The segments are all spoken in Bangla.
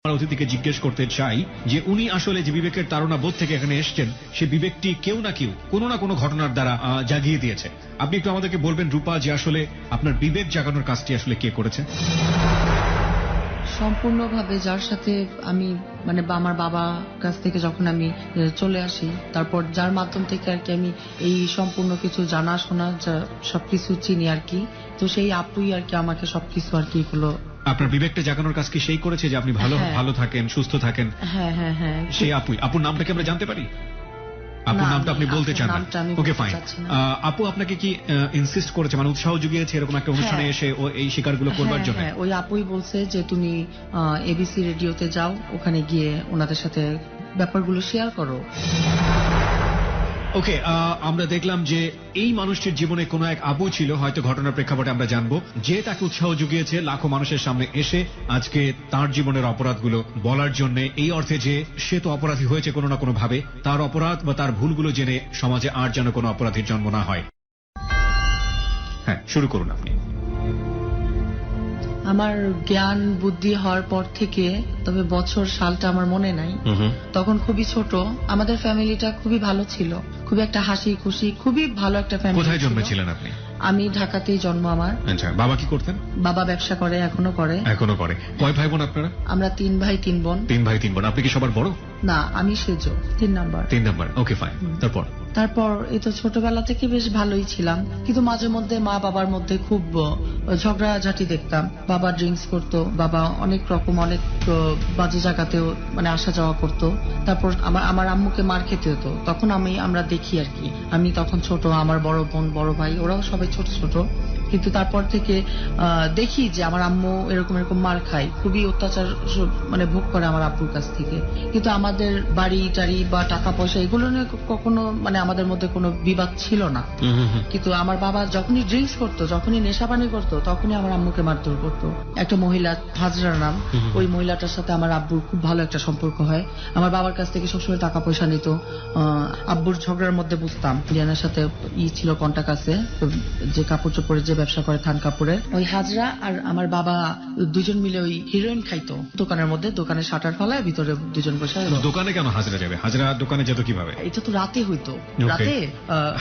আমার অতিথিকে জিজ্ঞেস করতে চাই যে উনি আসলে যে বিবেকের তাড়না বোধ থেকে এখানে এসেছেন সে বিবেকটি কেউ না কেউ কোনো না কোনো ঘটনার দ্বারা জাগিয়ে দিয়েছে। আপনি একটু আমাদেরকে বলবেন রূপা যে আসলে আপনার বিবেক জাগানোর কাজটি আসলে কে করেছে? সম্পূর্ণভাবে যার সাথে আমি আমার বাবা কাছ থেকে যখন আমি চলে আসি, তারপর যার মাধ্যম থেকে আর কি আমি এই সম্পূর্ণ কিছু জানাশোনা সবকিছু চিনি আর কি, তো সেই আপুই আর কি আমাকে সবকিছু আর কি এগুলো। আপনার বিবেকটা জাগানোর কাজ কি সেই করেছে যে আপনি ভালো থাকেন, সুস্থ থাকেন? হ্যাঁ হ্যাঁ হ্যাঁ। সেই আপুর নামটা কি আমরা জানতে পারি? আপুর নামটা আপনি বলতে চান না? Okay fine. আপু আপনাকে কি ইনসিস্ট করেছে, মানে উৎসাহ জুগিয়েছে এরকম একটা অনুষ্ঠানে এসে ও এই শিকারগুলো করবার জন্য? ওই আপুই বলছে যে তুমি এবিসি রেডিওতে যাও, ওখানে গিয়ে ওনাদের সাথে ব্যাপারগুলো শেয়ার করো। ওকে, আমরা দেখলাম যে এই মানুষটির জীবনে কোনো এক আপু ছিল, হয়তো ঘটনার প্রেক্ষাপটে আমরা জানবো, যে তাকে উৎসাহ জুগিয়েছে লাখো মানুষের সামনে এসে আজকে তার জীবনের অপরাধগুলো বলার জন্য, এই অর্থে যে সে তো অপরাধী হয়েছে কোনো না কোনো ভাবে, তার অপরাধ বা তার ভুলগুলো জেনে সমাজে আর যেন কোনো অপরাধীর জন্ম না হয়। হ্যাঁ, শুরু করুন আপনি। আমার জ্ঞান বুদ্ধি হওয়ার পর থেকে, তবে বছর সালটা আমার মনে নাই, তখন খুবই ছোট, আমাদের ফ্যামিলিটা খুবই ভালো ছিল, খুবই একটা হাসি খুশি, খুবই ভালো একটা ফ্যামিলি। কোথায় জন্মেছিলেন আপনি? আমি ঢাকাতেই জন্ম আমার। আচ্ছা, বাবা কি করতেন? বাবা ব্যবসা করে, এখনো করে। কয় ভাই বোন আপনারা? আমরা 3 ভাই 3 বোন। 3 ভাই 3 বোন। আপনি কি সবার বড়? না, আমি সেজো 3 নাম্বার। Okay fine. তারপর এই তো ছোটবেলা থেকে বেশ ভালোই ছিলাম, কিন্তু মাঝে মধ্যে মা বাবার মধ্যে খুব ঝগড়াঝাটি দেখতাম। বাবা ড্রিঙ্কস করতো, বাবা অনেক বাজে জায়গাতেও আসা যাওয়া করতো। তারপর আমার আম্মুকে মার খেতে হতো, তখন আমরা দেখি আর কি। আমি তখন ছোট, আমার বড় বোন বড় ভাই ওরাও সবাই ছোট ছোট, কিন্তু তারপর থেকে দেখি যে আমার আম্মু এরকম মার খায়, খুবই অত্যাচার ভোগ করে আমার আব্বুর কাছ থেকে। কিন্তু আমাদের বাড়ি টাড়ি বা টাকা পয়সা এগুলো নিয়ে কখনো আমাদের মধ্যে কোনো বিবাদ ছিল না। কিন্তু আমার বাবা যখনই ড্রিঙ্কস করতো, যখনই নেশাপানি করতো, তখনই আমার আম্মুকে মারধর করতো। একটা মহিলা, হাজরা নাম, ওই মহিলাটার সাথে আমার আব্বুর খুব ভালো একটা সম্পর্ক হয়। আমার বাবার কাছ থেকে সবসময় টাকা পয়সা নিত। আব্বুর ঝগড়ার মধ্যে বুঝতাম রিয়ানার সাথে ছিল কন্টাক্ট আছে, যে কাপড় চোপড়ের যে ব্যবসা করে থান কাপড়ে, ওই হাজরা আর আমার বাবা দুজন মিলে ওই হিরোইন খাইতো দোকানের মধ্যে, দোকানে শাটার ফালায় ভিতরে দুজন বসে। দোকানে কেন হাজরা যাবে? হাজরা দোকানে যেত কিভাবে? এটা তো রাতে হইতো। রাতে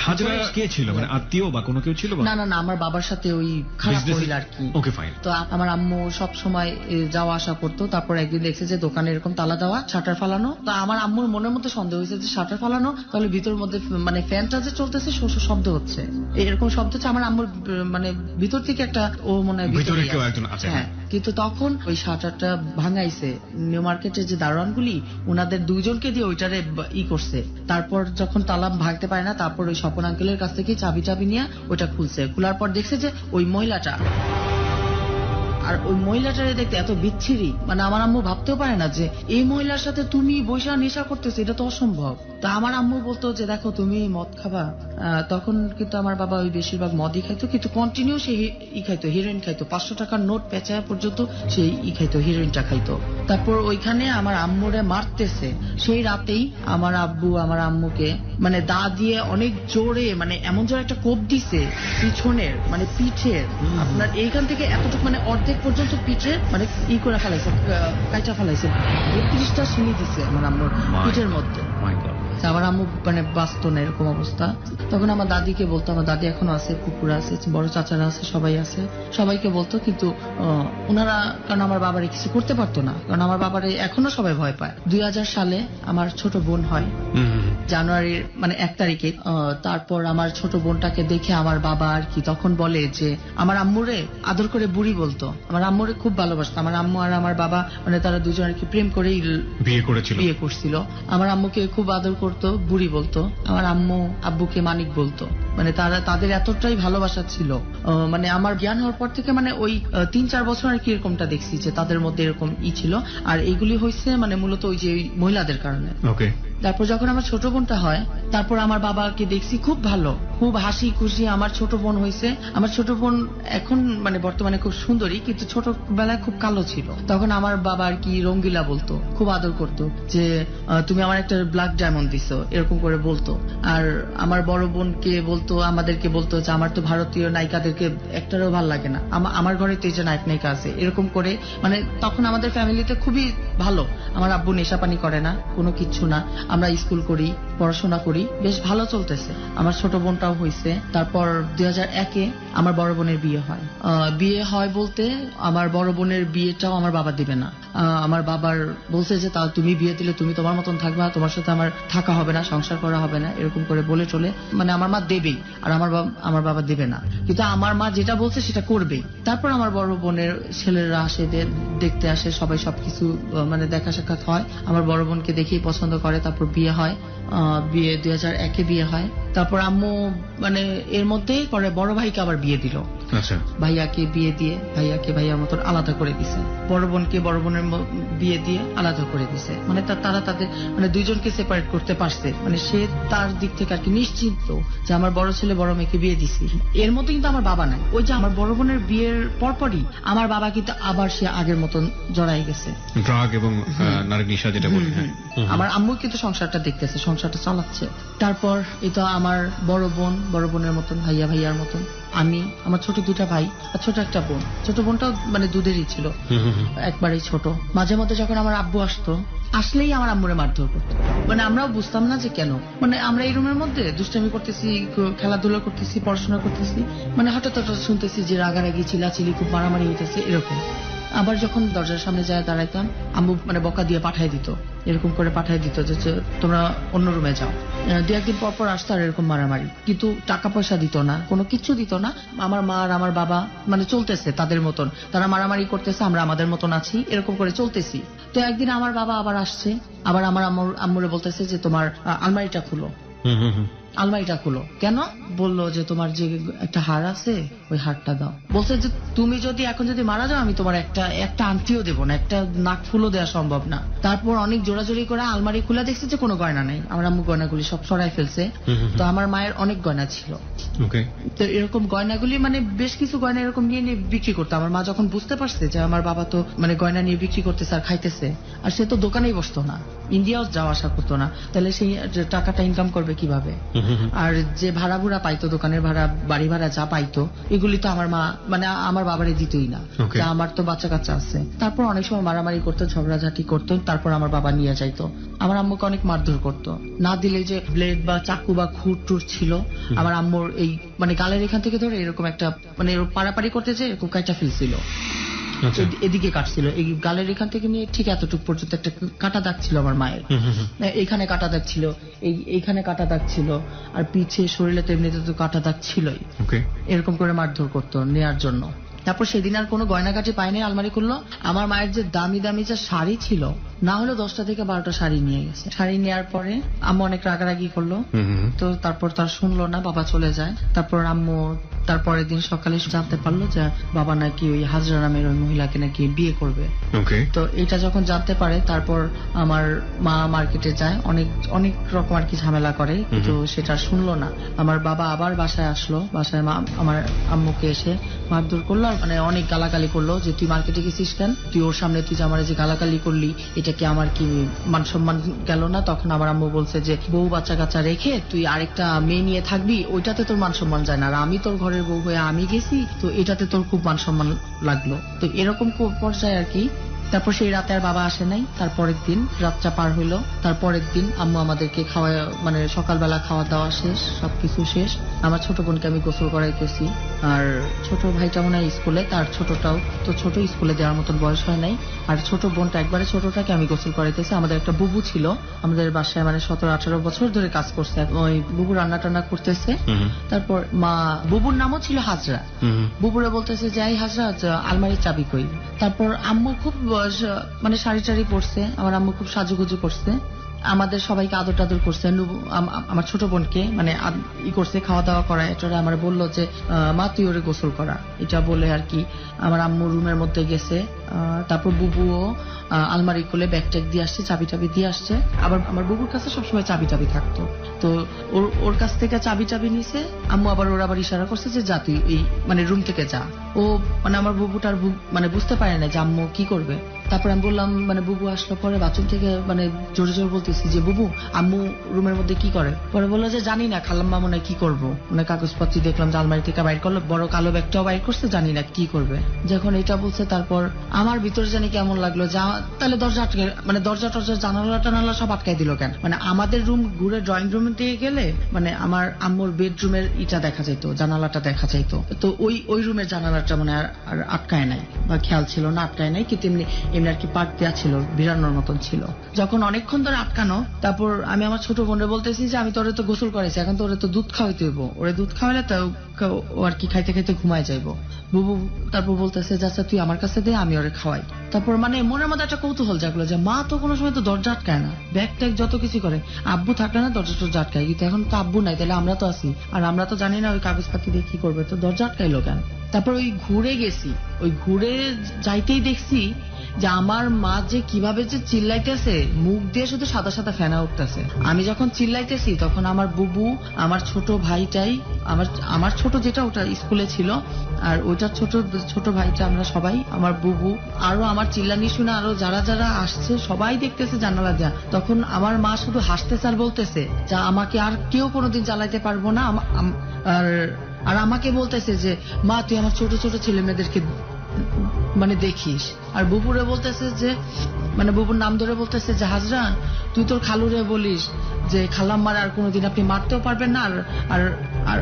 হাজরা কে ছিল? আত্মীয় বা কোনো কেউ ছিল? না, আমার বাবার সাথে ওই খারাপ মহিলা আর কি। Okay fine. তো আমার আম্মু সব সময় যাওয়া আসা করতো। তারপর একদিন দেখছে যে দোকানে এরকম তালা দেওয়া, শাটার ফালানো। তো আমার আম্মুর মনের মধ্যে সন্দেহ হয়েছে যে শাটার ফালানো, তাহলে ভিতর মধ্যে ফ্যানটা যে চলতেছে শব্দ হচ্ছে, এরকম শব্দ হচ্ছে। আমার আম্মুর ভিতর থেকে একটা ও মনে হয় ভিতরে কেউ একজন আছে। হ্যাঁ, কিন্তু তখন ওই শাটারটা ভাঙাইছে নিউ মার্কেটের যে দারোয়ানগুলি, ওনাদের 2 জনকে দিয়ে ওইটারে করছে। তারপর যখন তালা ভাঙতে পারে না, তারপর ওই স্বপন আঙ্কেলের কাছ থেকে চাবি নিয়ে ওইটা খুলছে। খোলার পর দেখছে যে ওই মহিলাটা, আর ওই মহিলাটারে দেখতে এত বিচ্ছিরি, আমার আম্মু ভাবতেও পারে না যে এই মহিলার সাথে তুমি বৈশা নেশা করতেছো, এটা তো অসম্ভব। তো আমার আম্মু বলতো যে দেখো তুমি মদ খাবা। তখন কিন্তু আমার বাবা ওই বেশিরভাগ মদই খাইতো, কিন্তু কন্টিনিউ সে খাইতো, হিরোইন খাইতো। 500 টাকার নোট পেঁচায় পর্যন্ত সেই খাইতো, হিরোইনটা খাইতো। তারপর ওইখানে আমার আম্মুরে মারতেছে। সেই রাতেই আমার আব্বু আমার আম্মুকে দা দিয়ে অনেক জোরে, এমন জোরে একটা কোপ দিছে পিছনের, পিঠের, আপনার এইখান থেকে এতটুকু অর্ধেক পর্যন্ত পিঠে করে ফেলাইছে, কাইটা ফেলাইছে। 32টা সিলি দিছে আমার আম্মুর পিঠের মধ্যে। আমার আম্মু বাঁচত না, এরকম অবস্থা। তখন আমার দাদিকে বলতো, আমার দাদি এখনো আছে, কুকুর আছে, বড় চাচারা আছে, সবাই আছে, সবাইকে বলতো। কিন্তু ওনারা, কারণ আমার বাবারে কিছু করতে পারতো না, কারণ আমার বাবারে এখনো সবাই ভয় পায়। 2000 সালে আমার ছোট বোন হয়, জানুয়ারির 1 তারিখে। তারপর আমার ছোট বোনটাকে দেখে আমার বাবা আর কি তখন বলে যে আমার আম্মুরে আদর করে বুড়ি বলতো। আমার আম্মুরে খুব ভালোবাসতো। আমার আম্মু আর আমার বাবা তারা দুজন আর কি প্রেম করেই বিয়ে করছিল। আমার আম্মুকে খুব আদর করতো, বুড়ি বলতো। আমার আম্মু আব্বুকে মানিক বলতো। তাদের এতটাই ভালোবাসা ছিল। আমার জ্ঞান হওয়ার পর থেকে ওই 3-4 বছর আর কি এরকমটা দেখছি যে তাদের মধ্যে এরকম ছিল। আর এইগুলি হয়েছে মূলত ওই যে মহিলাদের কারণে। তারপর যখন আমার ছোট বোনটা হয়, তারপর আমার বাবাকে দেখছি খুব ভালো, খুব হাসি খুশি। আমার ছোট বোন হয়েছে, আমার ছোট বোন এখন মানে বর্তমানে খুব সুন্দরী, কিন্তু ছোটবেলায় খুব কালো ছিল। তখন আমার বাবা আর কি রঙ্গিলা বলতো, খুব আদর করতো যে তুমি আমার একটা ব্ল্যাক ডায়মন্ড দিছো, এরকম করে বলতো। আর আমার বড় বোনকে বলতো, আমাদেরকে বলতো যে আমার তো ভারতীয় নায়িকাদেরকে একটারও ভালো লাগে না, আমার ঘরে তো এই যে নায়ক নায়িকা আছে, এরকম করে। মানে তখন আমাদের ফ্যামিলিতে খুবই ভালো। আমার আব্বু নেশা পানি করে না, কোনো কিচ্ছু না। আমরা স্কুল করি, পড়াশোনা করি, বেশ ভালো চলতেছে। আমার ছোট বোনটাও হয়েছে। তারপর 2001-এ আমার বড় বোনের বিয়ে হয়। বিয়ে হয় বলতে আমার বড় বোনের বিয়েটাও আমার বাবা দিবে না। আমার বাবার বলছে যে তা তুমি বিয়ে দিলে তুমি তোমার মতন থাকবা, তোমার সাথে আমার থাকা হবে না, সংসার করা হবে না, এরকম করে বলে চলে। মানে আমার মা দেবেই, আর আমার বাবা দেবে না, কিন্তু আমার মা যেটা বলছে সেটা করবেই। তারপর আমার বড় বোনের ছেলেরা আসে, দেখতে আসে, সবাই সবকিছু মানে দেখা সাক্ষাৎ হয়। আমার বড় বোনকে দেখেই পছন্দ করে। তারপর বিয়ে হয়। বিয়ে 2001-এ বিয়ে হয়। তারপর আম্মু মানে এর মধ্যেই পরে বড় ভাইকে আবার বিয়ে দিল। আচ্ছা, ভাইয়াকে বিয়ে দিয়ে ভাইয়াকে ভাইয়ার মতন আলাদা করে দিছে, বড় বোনকে বড় বোনের বিয়ে দিয়ে আলাদা করে দিছে। মানে তারা তাদের মানে দুইজনকে সেপারেট করতে পারছে। মানে সে তার দিক থেকে আর কি নিশ্চিন্ত যে আমার বড় ছেলে বড় মেয়েকে বিয়ে দিছি। এর মধ্যে কিন্তু আমার বাবা নাই। ওই যে আমার বড় বোনের বিয়ের পরপরই আমার বাবা কিন্তু আবার সে আগের মতন জড়াই গেছে, ড্রাগ এবং নারী নেশা যেটা বলি। আমার আম্মু কিন্তু সংসারটা দেখতেছে, সংসারটা চালাচ্ছে। তারপর এটা আমার বড় বোনের মতন, ভাইয়ার মতন আমি, আমার ছোট দুটা ভাই আর ছোট একটা বোন। ছোট বোনটাও মানে দুধেরই ছিল, একবারেই ছোট। মাঝে মধ্যে যখন আমার আব্বু আসতো, আসলেই আমার আম্মুরে মারধর করতো। মানে আমরাও বুঝতাম না যে কেন। মানে আমরা এই রুমের মধ্যে দুষ্টামি করতেছি, খেলাধুলা করতেছি, পড়াশোনা করতেছি, মানে হঠাৎ শুনতেছি যে রাগারাগি, চিলাচিলি, খুব মারামারি হইতেছে, এরকম। আবার যখন দরজার সামনে যায় দাঁড়াইতাম, আম্মু মানে বকা দিয়ে পাঠাই দিত, এরকম করে পাঠাই দিত যে তোমরা অন্য রুমে যাও। 2-1 দিন পর আসতো আর এরকম মারামারি, কিন্তু টাকা পয়সা দিত না, কোনো কিছু দিত না। আমার মা আর আমার বাবা মানে চলতেছে তাদের মতন, তারা মারামারি করতেছে, আমরা আমাদের মতন আছি, এরকম করে চলতেছি। তো একদিন আমার বাবা আবার আসছে, আবার আমার আম্মুরে বলতেছে যে তোমার আলমারিটা খুলো। আলমারিটা খুলো কেন? বললো যে তোমার যে একটা হার আছে ওই হারটা দাও। বলছে যে তুমি যদি এখন যদি মারা যাও, আমি তোমার একটা আংটিও দেবো না, একটা নাক ফুলও দেওয়া সম্ভব না। তারপর অনেক জোরাজোরি করে আলমারি খুলে দেখছে যে কোনো গয়না নেই। আমার আম্মু গয়নাগুলি সব সরাই ফেলছে। তো আমার মায়ের অনেক গয়না ছিল, তো এরকম গয়নাগুলি মানে বেশ কিছু গয়না এরকম নিয়ে নিয়ে বিক্রি করতো। আমার মা যখন বুঝতে পারছে যে আমার বাবা তো মানে গয়না নিয়ে বিক্রি করতেছে আর খাইতেছে, আর সে তো দোকানেই বসতো না, ইন্ডিয়াও যাওয়া আসা করতো না, তাহলে সেই টাকাটা ইনকাম করবে কিভাবে? আর যে ভাড়া ভুড়া পাইতো, দোকানের ভাড়া, বাড়ি ভাড়া যা পাইতো, এগুলি তো আমার মা মানে আমার বাবারে দিতই না। আমার তো বাচ্চা কাচ্চা আছে। তারপর অনেক সময় মারামারি করতো, ঝগড়াঝাটি করতো, তারপর আমার বাবা নিয়ে যাইতো। আমার আম্মুকে অনেক মারধর করতো, না দিলে যে ব্লেড বা চাকু বা খুঁট টুট ছিল, আমার আম্মুর এই মানে গালের এখান থেকে ধরে এরকম একটা মানে পাড়াপাড়ি করতে যে এরকম কাটা ফেলছিল, এদিকে কাটছিল, এই গালের এখান থেকে নিয়ে ঠিক এতটুকু পর্যন্ত একটা কাটা দাগ ছিল আমার মায়ের। এইখানে কাটা দাগ ছিল, এইখানে কাটা দাগ ছিল, আর পিছে শরীরে তো এমনিতে তো কাটা দাগ ছিলই। এরকম করে মারধর করতো নেয়ার জন্য। তারপর সেদিন আর কোনো গয়নাকাটি পাইনি, আলমারি খুললো। আমার মায়ের যে দামি দামি যে শাড়ি ছিল, না হলে 10টা থেকে 12টা শাড়ি নিয়ে গেছে। শাড়ি নেওয়ার পরে আম্মু অনেক রাগারাগি করলো। তো তারপর তার শুনলো না, বাবা চলে যায়। তারপর আম্মু তারপরের দিন সকালে জানতে পারলো যে বাবা নাকি ওই হাজরা নামের ওই মহিলাকে নাকি বিয়ে করবে। তো এটা যখন জানতে পারে, তারপর আমার মা মার্কেটে যায়, অনেক রকম আর কি ঝামেলা করে, কিন্তু সেটা শুনলো না। আমার বাবা আবার বাসায় আসলো, বাসায় আমার আম্মুকে এসে মারধর করলো, আর মানে অনেক গালাগালি করলো যে তুই মার্কেটে গেছিস কেন, তুই ওর সামনে তুই যে আমার যে গালাগালি করলি, এটা কি আমার কি মান সম্মান গেল না? তখন আমার আম্মু বলছে যে বউ বাচ্চা কাচ্চা রেখে তুই আরেকটা মেয়ে নিয়ে থাকবি, ওইটাতে তোর মান সম্মান যায় না, আর আমি তোর ঘরের বউ হয়ে আমি গেছি, তো এটাতে তোর খুব মান সম্মান লাগলো। তো এরকম পর্যায়ে আর কি। তারপর সেই রাতে আর বাবা আসে নাই। তারপরের দিন রাতটা পার হইলো, তারপরের দিন আম্মু আমাদেরকে খাওয়া মানে সকালবেলা খাওয়া দাওয়া শেষ, সবকিছু শেষ। আমার ছোট বোনকে আমি গোসল করাইতেছি, আর ছোট ভাইটা মনে হয় স্কুলে, তার ছোটটাও তো ছোট, স্কুলে দেওয়ার মতন বয়স হয় নাই। আর ছোট বোনটা একবারে ছোটটাকে আমি গোসল করাইতেছি। আমাদের একটা বুবু ছিল আমাদের বাসায়, মানে 17-18 বছর ধরে কাজ করছে। ওই বুবু রান্না টান্না করতেছে। তারপর মা, বুবুর নামও ছিল হাজরা, বুবুরে বলতেছে যে এই হাজরা আলমারির চাবি কই। তারপর আম্মু খুব মানে শাড়ি টাড়ি পরছে, আমার আম্মু খুব সাজুগুজু করছে, আমাদের সবাইকে আদর টাদর করছে। আমার ছোট বোনকে মানে ই করছে, খাওয়া দাওয়া করায়। এটা আমার বললো যে মা তুই ওরে গোসল করা, এটা বলে আর কি আমার আম্মু রুমের মধ্যে গেছে, তারপর বুবুও আলমারি খুলে ব্যাগ ট্যাগ দিয়ে আসছে, চাবি টাবি দিয়ে আসছে। আবার আমার বুবুর কাছে সবসময় চাবি টাবি থাকতো, তো ওর কাছ থেকে চাবি টাবি নিছে। আম্মু আবার ওর আবার ইশারা করছে যে যা তুই এই মানে রুম থেকে যা। ও মানে আমার বুবুটার মানে বুঝতে পারে না যে আম্মু কি করবে। তারপর আমি বললাম, মানে বুবু আসলো পরে বাথরুম থেকে মানে জোরে জোরে বলতেছি যে বুবু আম্মু রুমের মধ্যে কি করে। পরে বললো যে জানি না, খালাম্মা মনে হয় কি করবো, মানে কাগজপত্র দেখলাম যে আলমারি থেকে বাইর করলো, বড় কালো ব্যাগটাও বাইর করছে, জানি না কি করবে। যখন এটা বলছে তারপর আমার ভিতরে জানি কেমন লাগলো, যা তাহলে দরজা আটকে, মানে দরজা টরজা জানালা টানালা সব আটকাই দিল কেন। মানে আমাদের রুম ঘুরে ড্রয়িং রুমে দিয়ে গেলে মানে আমার আম্মুর বেডরুমের ইটা দেখা যাইতো, জানালাটা দেখা যাইতো, তো ওই রুমের জানালাটা মানে আর আটকায় নাই, বা খেয়াল ছিল না আটকায় নাই, কিন্তু এমনি আর কি পাট দেওয়া ছিল, বিড়ানোর মতন ছিল। যখন অনেকক্ষণ ধরে আটকানো, তারপর আমি আমার ছোট বোনরে বলতেছি যে আমি তোরে তো গোসল করেছি, এখন তো ওরে তো দুধ খাওয়াইতে হইব, ওরে দুধ খাওয়াইলে তো ও আর কি খাইতে খাইতে ঘুমায় যাইবো। বুবু তারপর বলতেছে যাচ্ছা তুই আমার কাছে দে, আমি ওরে খাওয়াই। তারপর মানে মনের মধ্যে একটা কৌতূহল জাগলো যে মা তো কোনো সময় তো দরজা আটকায় না, ব্যাগ ট্যাগ যত কিছু করে, আব্বু থাকলে না দরজা টরজা আটকায়, কিন্তু এখন তো আব্বু নাই, তাহলে আমরা তো আছি, আর আমরা তো জানি না ওই কাগজপাতি দিয়ে কি করবে, তো দরজা আটকাইলো কেন। তারপর ওই ঘুরে গেছি, ওই ঘুরে যাইতেই দেখছি যে আমার মা যে কিভাবে যে চিল্লাইতেছে, মুখ দিয়ে শুধু সাদা সাদা ফেনা উঠতেছে। আমি যখন চিল্লাইতেছি তখন আমার বুবু, আমার ছোট ভাইটাই, আমার ছোট যেটা ওটা স্কুলে ছিল, আর ওইটার ছোট ভাইটা, আমরা সবাই, আমার বুবু, আরো আমার চিল্লানি শুনে আরো যারা যারা আসছে সবাই দেখতেছে জানালা দেয়া। তখন আমার মা শুধু হাসতেছে আর বলতেছে যে আমাকে আর কেউ কোনোদিন জ্বালাইতে পারবো না, আর আমাকে বলতেছে যে মা তুই আমার ছোট ছোট ছেলে মেয়েদেরকে মানে দেখিস। আর বুবুরে বলতেছে যে, মানে বুবুর নাম ধরে বলতেছে যে হাজরা তুই তোর খালুরে বলিস যে খালাম্মার আর কোনোদিন আপনি মারতেও পারবেন না, আর আর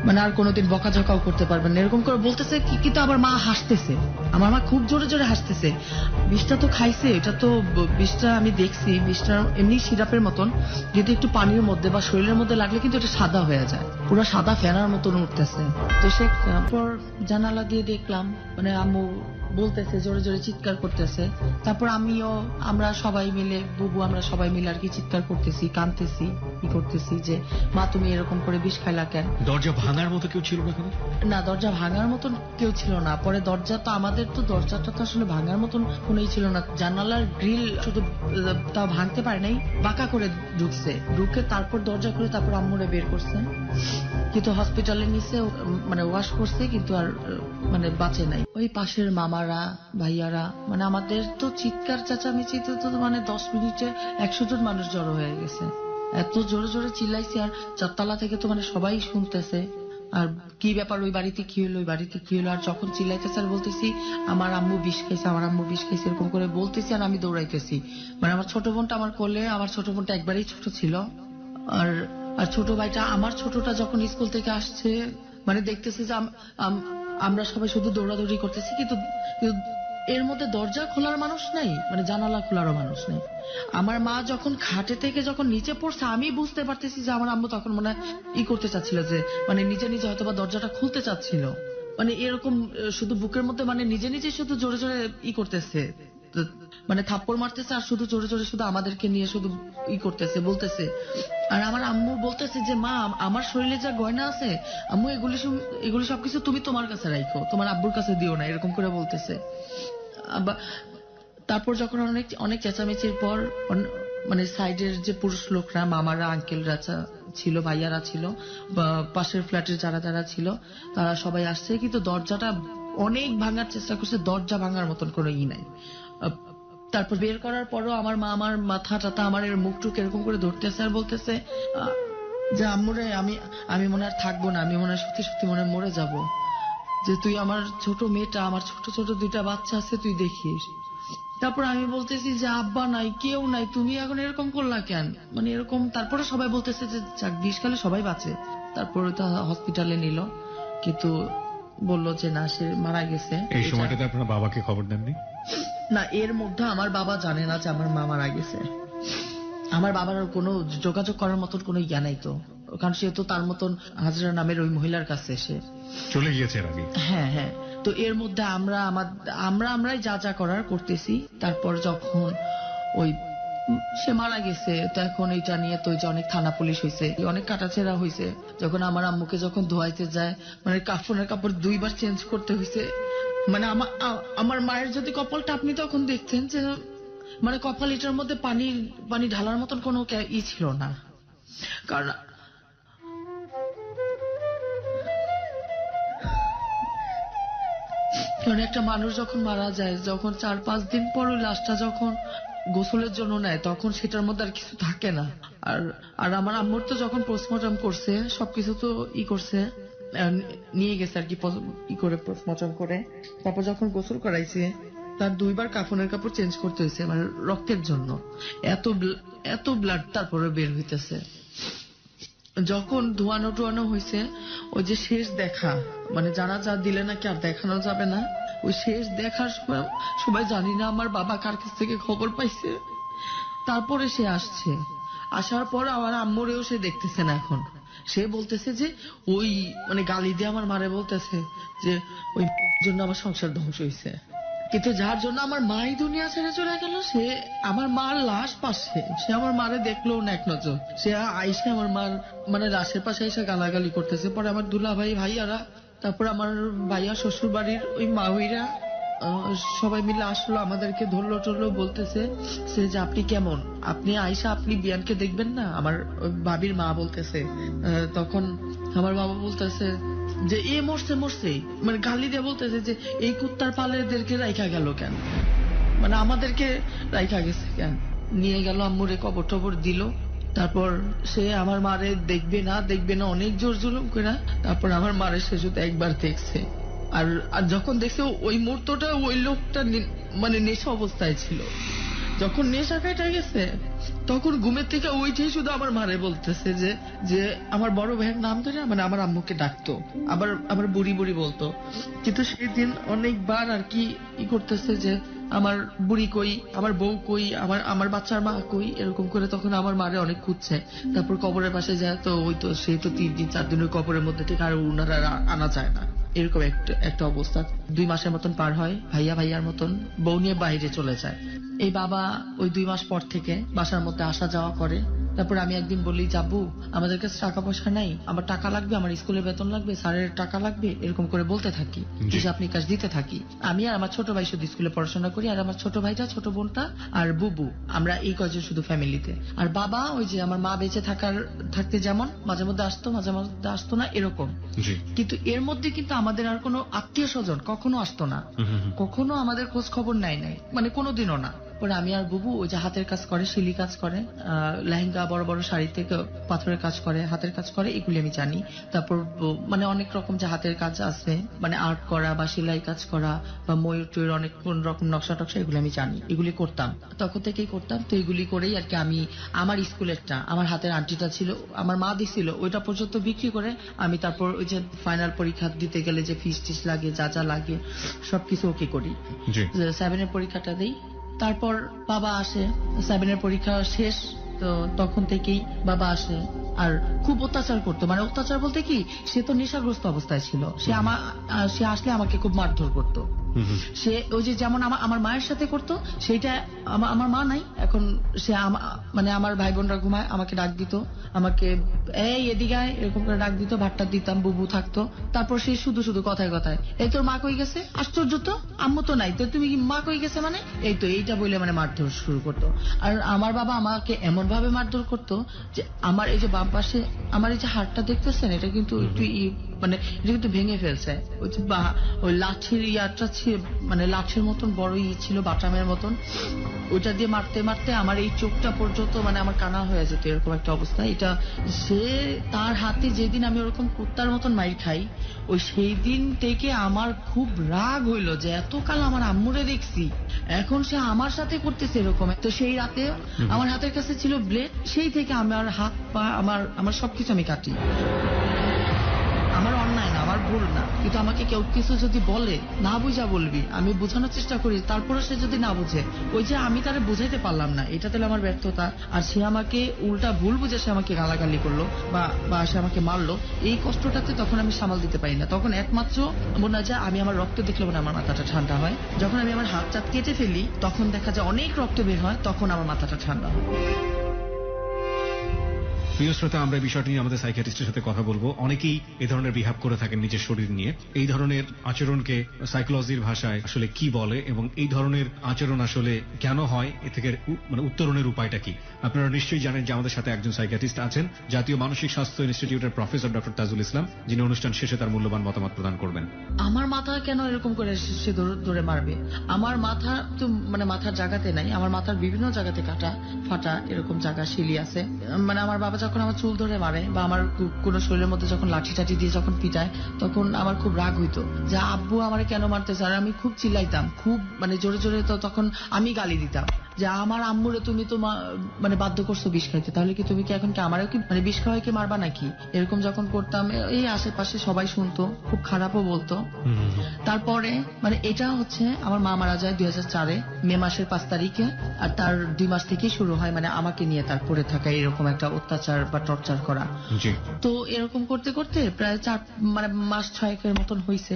মানে আর কোনোদিন বকাঝকাও করতে পারবেন না, এরকম করে বলতেছে। কিন্তু আবার মা হাসতেছে, আমার মা খুব জোরে জোরে হাসতেছে। বিষটা তো খাইছে, এটা তো বিষটা আমি দেখছি, বিষটা এমনি সিরাপের মতন, যদি একটু পানির মধ্যে বা শরীরের মধ্যে লাগলে কিন্তু এটা সাদা হয়ে যায়, পুরো সাদা ফেনার মতন উঠতেছে। তো সে তারপর জানালা দিয়ে দেখলাম মানে আম্মু বলতেছে, জোরে জোরে চিৎকার করতেছে। তারপর আমরা সবাই মিলে, বুবু আমরা সবাই মিলে আর কি চিৎকার করতেছি, কাঁদতেছি, কি করতেছি যে মা তুমি এরকম করে বিষ খাইলা কেন। দরজা ভাঙার মতো কেউ ছিল না? না, দরজা ভাঙার মতন কেউ ছিল না। পরে দরজা তো আমাদের তো দরজাটা তো আসলে ভাঙার মতন কোনোই ছিল না, জানালার গ্রিল শুধু তাও ভাঙতে পারে নাই, বাঁকা করে ঢুকে তারপর দরজা খুলে তারপর আম্মুরে বের করছে, কিন্তু হসপিটালে নিচে মানে ওয়াশ করছে, কিন্তু আর মানে বাঁচে নাই। ওই পাশের মামারা ভাইয়ারা মানে আমাদের তো চিৎকার চেঁচামেচিতে তো মানে 10 মিনিটে 100 জন মানুষ জড়ো হয়ে গেছে, এত জোরে জোরে চিল্লাইছে, আর চারতলা থেকে তো মানে সবাই শুনতেছে। আর কি ব্যাপার, ওই বাড়িতে কি হলো, ওই বাড়িতে কি হলো, আর যখন চিল্লাইতেছে আর বলতেছি আমার আম্মু বিষ খাইছে, আমার আম্মু বিষ খাইছে, এরকম করে বলতেছি, আর আমি দৌড়াইতেছি। মানে আমার ছোট বোনটা আমার কোলে, আমার ছোট বোনটা একবারেই ছোট ছিল, আর ছোট ভাইটা, আমার ছোটটা যখন স্কুল থেকে আসছে মানে দেখতেছে যে আমরা সবাই শুধু দৌড়াদৌড়ি করতেছি, কিন্তু এর মধ্যে দরজা খোলার মানুষ নাই, মানে জানালা খোলারও মানুষ নেই। আমার মা যখন খাটে থেকে যখন নিচে পড়ছে, আমি বুঝতে পারতেছি যে আমার আম্মু তখন মানে করতে চাচ্ছিল, যে মানে নিজে নিজে হয়তো বা দরজাটা খুলতে চাচ্ছিল, মানে এরকম শুধু বুকের মধ্যে মানে নিজে নিজে শুধু জোরে জোরে করতেছে, মানে থাপ্পড় মারতেছে, আর শুধু জোরে জোরে শুধু আমাদেরকে নিয়ে শুধু করতেছে, বলতেছে। আর আমার আম্মু বলতেছে যে মা আমার শরীরে যা গয়না আছে আম্মু এগুলি সবকিছু তুমি তোমার কাছে রাখো, তোমার আব্বুর কাছে দিও না, এরকম করে বলতেছে। তারপর যখন অনেক চেঁচামেচির পর মানে সাইডের যে পুরুষ লোকরা, মামারা, আঙ্কেলরা ছিল, ভাইয়ারা ছিল, বা পাশের ফ্ল্যাটের যারা যারা ছিল, তারা সবাই আসছে, কিন্তু দরজাটা অনেক ভাঙার চেষ্টা করছে, দরজা ভাঙার মতন কোনো নাই। তারপর বের করার পরও আমার মা আমার মাথা টাথা আমার মুখ টুক এরকম করে ধরতেছে আর বলতেছে যে আম্মুরে আমি মনে আর থাকবো না, আমি মনে হয় সত্যি সত্যি মনে মরে যাব, যে তুই আমার ছোট মেয়েটা, আমার ছোট ছোট 2টা বাচ্চা আছে, তুই দেখিস। তারপর আমি বলতেছি যে আব্বা নাই, কেউ নাই, তুমি এখন এরকম করলা কেন, মানে এরকম। তারপরে সবাই বলতেছে যে যাক বিষ খালে সবাই বাঁচে। তারপর তো হসপিটালে নিল, কিন্তু বললো যে না, সে মারা গেছে। এই সময়টাতে আপনার বাবাকে খবর দেননি? না, এর মধ্যে আমার বাবা জানে না যে আমার মা মারা গেছে। আমার বাবার কোনো যোগাযোগ করার মতন কোনো ইয়া নাই তো, কারণ সে তো তার মতন হাজরা নামের ওই মহিলার কাছে এসে চলে গিয়েছে এর আগে। হ্যাঁ হ্যাঁ। তো এর মধ্যে আমরাই যা যা করার করতেছি। তারপর যখন ওই সে মারা গেছে, তো এখন এইটা নিয়ে তো অনেক থানা পুলিশ হয়েছে, অনেক কাটাছেড়া হয়েছে। যখন আমার আম্মুকে যখন ধোয়াইতে যায়, মানে কাফনের কাপড় 2বার চেঞ্জ করতে হয়েছে, মানে আমার মায়ের যদি কপালটা আপনি তখন দেখতেন যে মানে কপাল এটার মধ্যে পানি ঢালার মতন কোনো ছিল না। কারণ একটা মানুষ যখন মারা যায়, যখন 4-5 দিন পর ওই লাশটা যখন গোসলের জন্য নেয়, তখন সেটার মধ্যে আর কিছু থাকে না। আর আর আমার আম্মুর তো যখন পোস্টমর্টম করছে, সবকিছু তো করছে, নিয়ে গেছে আর কি করে পোস্টমর্টম করে। তারপর যখন গোসল করাইছে, তার 2 বার কাফনের কাপড় চেঞ্জ করতে হয়েছে, মানে রক্তের জন্য। এত ব্লাড তারপরে বের হইতেছে। যখন ধোয়ানো হয়েছে, ওই যে শেষ দেখা, মানে যারা যা দিলে নাকি আর দেখানো যাবে না, ওই শেষ দেখার সময় সবাই জানি না আমার বাবা কার কাছ থেকে খবর পাইছে। তারপরে সে আসছে, আসার পর আমার আম্মুরেও সে দেখতেছে না। এখন সে বলতেছে যে ওই মানে গালি দিয়ে আমার মারে বলতেছে যে ওই জন্য আমার সংসার ধ্বংস হয়েছে। কিন্তু যার জন্য আমার মা এই দুনিয়া ছেড়ে চলে গেল, সে আমার মার লাশ পাশে, সে আমার মারে দেখলো না এক নজর। সে আইসে আমার মার মানে লাশের পাশে এসে গালাগালি করতেছে। পরে আমার দুলা ভাইয়ারা, তারপর আমার ভাইয়া শ্বশুর বাড়ির ওই মাউইরা সবাই মিলে আসলো, আমাদেরকে ধরলো টরলো, বলতেছে সে যে আপনি কেমন, আপনি আইসা আপনি বিয়ানকে দেখবেন না। আমার ভাবির মা বলতেছে, তখন আমার বাবা বলতেছে যে এ মরছে, মানে গালি দিয়ে বলতেছে যে এই কুত্তার পালেদেরকে রাইখা গেল কেন, মানে আমাদেরকে রাইখা গেছে কেন। নিয়ে গেল, আম্মুরে কবর টবর দিল। তারপর সে আমার মারে দেখবে না অনেক জোর জুলুম করে। তারপর আমার মারে সে শুধু একবার দেখছে। আর যখন দেখছে ওই মুহূর্তটা ওই লোকটা মানে নেশা অবস্থায় ছিল। যখন নেশা কেটে গেছে, তখন ঘুমের থেকে উঠে শুধু আমার মারে বলতেছে যে আমার বড় ভাইয়ের নাম ধরে মানে আমার আম্মুকে ডাকতো, আবার বুড়ি বলতো। কিন্তু সেদিন অনেকবার আর কি করতেছে যে আমার বুড়ি কই, আমার বউ কই, আমার বাচ্চার মা কই, এরকম করে তখন আমার মারে অনেক খুঁজছে। তারপর কবরের পাশে যায়, তো ওই তো সে তো 3 দিন 4 দিন ওই কবরের মধ্যে থেকে আর উনারা আনা যায় না। এরকম একটা অবস্থা। 2 মাসের মতন পার হয়, ভাইয়ার মতন বউ নিয়ে বাইরে চলে যায়। এই বাবা ওই 2 মাস পর থেকে বাসার মধ্যে আসা যাওয়া করে। তারপর আমি একদিন বলি, যাবু আমাদের কাছে টাকা পয়সা নাই, আমার টাকা লাগবে, আমার স্কুলের বেতন লাগবে, স্যারের টাকা লাগবে, এরকম করে বলতে থাকি, হিসাব নিকাশ দিতে থাকি। আমি আর আমার ছোট ভাই শুধু স্কুলে পড়াশোনা করি, আর আমার ছোট ভাইটা, ছোট বোনটা আর বুবু, আমরা এই কজন শুধু ফ্যামিলিতে। আর বাবা ওই যে আমার মা বেঁচে থাকতে যেমন মাঝে মধ্যে আসতো, মাঝে মধ্যে আসতো না, এরকম। কিন্তু এর মধ্যে কিন্তু আমাদের আর কোনো আত্মীয় স্বজন কখনো আসতো না, কখনো আমাদের খোঁজ খবর নাই, মানে কোনোদিনও না। পরে আমি আর বুবু ওই যে হাতের কাজ করে, শিলি কাজ করে, লেহেঙ্গা, বড় বড় শাড়ি থেকে পাথরের কাজ করে, হাতের কাজ করে, এগুলি আমি জানি। তারপর মানে অনেক রকম যে হাতের কাজ আছে, মানে আর্ট করা বা সেলাই কাজ করা বা ময়ূর টয়ূর অনেক রকম নকশা টকশা, এগুলি আমি জানি, এগুলি করতাম, তখন থেকেই করতাম। তো এগুলি করেই আর কি আমি আমার স্কুলেরটা, আমার হাতের আন্টিটা ছিল, আমার মা দিছিল, ওইটা পর্যন্ত বিক্রি করে আমি তারপর ওই যে ফাইনাল পরীক্ষা দিতে গেলে যে ফিস টিস লাগে, যা লাগে সবকিছু ওকে করি। 7-এর পরীক্ষাটা দিই। তারপর বাবা আসে, 7-এর পরীক্ষা শেষ, তো তখন থেকেই বাবা আসে। আর খুব অত্যাচার করতো, মানে অত্যাচার বলতে কি, সে তো নেশাগ্রস্ত অবস্থায় ছিল, সে আসলে আমাকে খুব মারধর করতো। সে ওই যে যেমন আমার মায়ের সাথে করতো, সেইটা আমার মা নাই এখন, সে মানে আমার ভাই বোনরা ঘুমায়, আমাকে ডাক দিত, আমাকে এই এদিকে আয়, এরকম করে ডাক দিত, ভাতটা দিতাম, বুবু থাকতো। তারপর সে শুধু কথায় এই তোর মা কই গেছে, আশ্চর্য তো, আম্মু তো নাই, তো তুমি কি মা কই গেছে, মানে এই তো এইটা বলে মানে মারধর শুরু করতো। আর আমার বাবা আমাকে এমন ভাবে মারধর করতো যে আমার এই যে বাম পাশে আমার এই যে হাড়টা দেখতেছেন, এটা কিন্তু একটু মানে এটা কিন্তু ভেঙে ফেলছে। ওই যে ওই লাঠির ইয়াটা মানে লাঠির মতন বড় ছিল, বাটামের মতন, ওইটা দিয়ে মারতে আমার এই চোখটা পর্যন্ত মানে আমার কানা হয়ে যেত, এরকম একটা অবস্থা। এটা সে তার হাতে যেদিন আমি ওরকম কুত্তার মতন মাইর খাই, ওই সেই দিন থেকে আমার খুব রাগ হইলো যে এতকাল আমার আম্মুরে দেখছি, এখন সে আমার সাথে করতেছে এরকম। তো সেই রাতে আমার হাতের কাছে ছিল ব্লেড, সেই থেকে আমার হাত পা আমার সবকিছু আমি কাটি। আমার অন্যায় না, আমার ভুল না, কিন্তু আমাকে কেউ কিছু যদি বলে, না বুঝা বলবি, আমি বোঝানোর চেষ্টা করি, তারপরে সে যদি না বুঝে, ওই যে আমি তারে বুঝাইতে পারলাম না, এটা তাহলে আমার ব্যর্থতা। আর সে আমাকে উল্টা ভুল বুঝে সে আমাকে গালাগালি করলো বা সে আমাকে মারলো, এই কষ্টটাতে তখন আমি সামাল দিতে পারি না। তখন একমাত্র মনে হয় যে আমি আমার রক্ত দেখলে মনে আমার মাথাটা ঠান্ডা হয়। যখন আমি আমার হাত চাত কেটে ফেলি, তখন দেখা যায় অনেক রক্ত বের হয়, তখন আমার মাথাটা ঠান্ডা হয়। প্রিয় শ্রোতা, আমরা এই বিষয়টি নিয়ে আমাদের সাইকিয়াট্রিস্টের সাথে কথা বলবো। অনেকেই এই ধরনের বিহেভ করে থাকেন নিজের শরীর নিয়ে। এই ধরনের আচরণকে সাইকোলজির ভাষায় আসলে কি বলে এবং এই ধরনের আচরণ আসলে কেন হয়, এ থেকে মানে উত্তরণের উপায়টা কি? আপনারা নিশ্চয়ই জানেন যে আমাদের সাথে একজন সাইকিয়াট্রিস্ট আছেন, জাতীয় মানসিক স্বাস্থ্য ইনস্টিটিউটের প্রফেসর ডক্টর তাজুল ইসলাম, যিনি অনুষ্ঠান শেষে তার মূল্যবান মতামত প্রদান করবেন। আমার মাথা কেন এরকম করে সে ধরে মারবে? আমার মাথা তো মানে মাথার জায়গাতে নাই, আমার মাথার বিভিন্ন জায়গাতে কাটা ফাটা এরকম জায়গা শিলি আছে। মানে আমার বাবা যখন আমার চুল ধরে মারে বা আমার কোনো শরীরের মধ্যে যখন লাঠি টাঠি দিয়ে যখন পিটায়, তখন আমার খুব রাগ হইতো যে আব্বু আমার কেন মারতেছে। আর আমি খুব চিল্লাইতাম, খুব মানে জোরে জোরে। তো তখন আমি গালি দিতাম যে আমার আম্মুরে তুমি তো মানে বাধ্য করছো বিষ খাইতে, তাহলে কি তুমি কি এখন কি আমারও কি মানে বিষ খাওয়াই কি মারবা নাকি? এরকম যখন করতাম, এই আশেপাশে সবাই শুনতো, খুব খারাপও বলতো। তারপরে মানে এটা হচ্ছে আমার মা মারা যায় 2004-এ মে মাসের 5 তারিখে। আর তার 2 মাস থেকেই শুরু হয় মানে আমাকে নিয়ে তার পড়ে থাকা এরকম একটা অত্যাচার বা টর্চার করা। তো এরকম করতে করতে প্রায় 4 মানে মাস 6-এর মতন হয়েছে।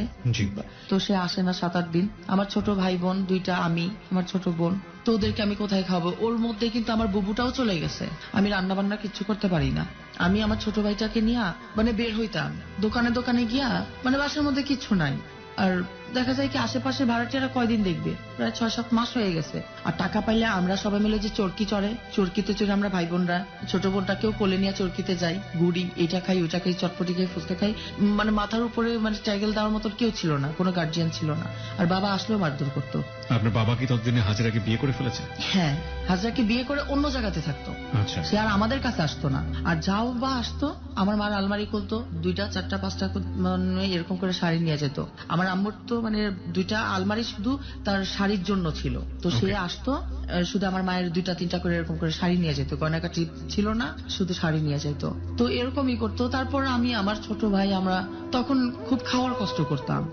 তো সে আসে না 7-8 দিন। আমার ছোট ভাই বোন 2টা, আমি, আমার ছোট বোন, তো ওদেরকে আমি কোথায় খাবো? ওর মধ্যে কিন্তু আমার বুবুটাও চলে গেছে। আমি রান্না বান্না কিচ্ছু করতে পারি না। আমি আমার ছোট ভাইটাকে নিয়ে মানে বের হইতাম দোকানে দোকানে গিয়া, মানে বাসার মধ্যে কিচ্ছু নাই। আর দেখা যায় কি আশেপাশে ভাড়াটিয়ারা কয়দিন দেখবে, প্রায় 6-7 মাস হয়ে গেছে। আর টাকা পাইলে আমরা সবাই মিলে যে চরকি চড়ে, চরকিতে চড়ে আমরা ভাই বোনরা, ছোট বোনটাকেও কোলে নিয়ে চরকিতে যাই, গুড়ি এটা খাই ওটা খাই, চটপটি খাই ফুচকা খাই। মানে মাথার উপরে মানে টাইগেল দেওয়ার মতো কেউ ছিল না, কোনো গার্জিয়ান ছিল না। আর বাবা আসলেও মারধর করতো। আপনার বাবা কি ততদিনে হাজেরাকে বিয়ে করে ফেলেছে? হ্যাঁ, হাজরাকে বিয়ে করে অন্য জায়গাতে থাকতো। আচ্ছা। সে আর আমাদের কাছে আসতো না। আর যাও বা আসতো, আমার মার আলমারি খুলতো, 2টা 4টা 5টা মানে এরকম করে শাড়ি নিয়ে যেত। আমার আম্মুর তো মানে 2টা আলমারি শুধু তার শাড়ির জন্য ছিল। তো সে আসতো, শুধু আমার মায়ের 2টা 3টা করে এরকম করে শাড়ি নিয়ে যেত। গয়নাকাটি ছিল না, শুধু শাড়ি নিয়ে যেত। তো এরকমই করতো। তারপর আমি, আমার ছোট ভাই, আমরা তখন খুব খাওয়ার কষ্ট করতাম।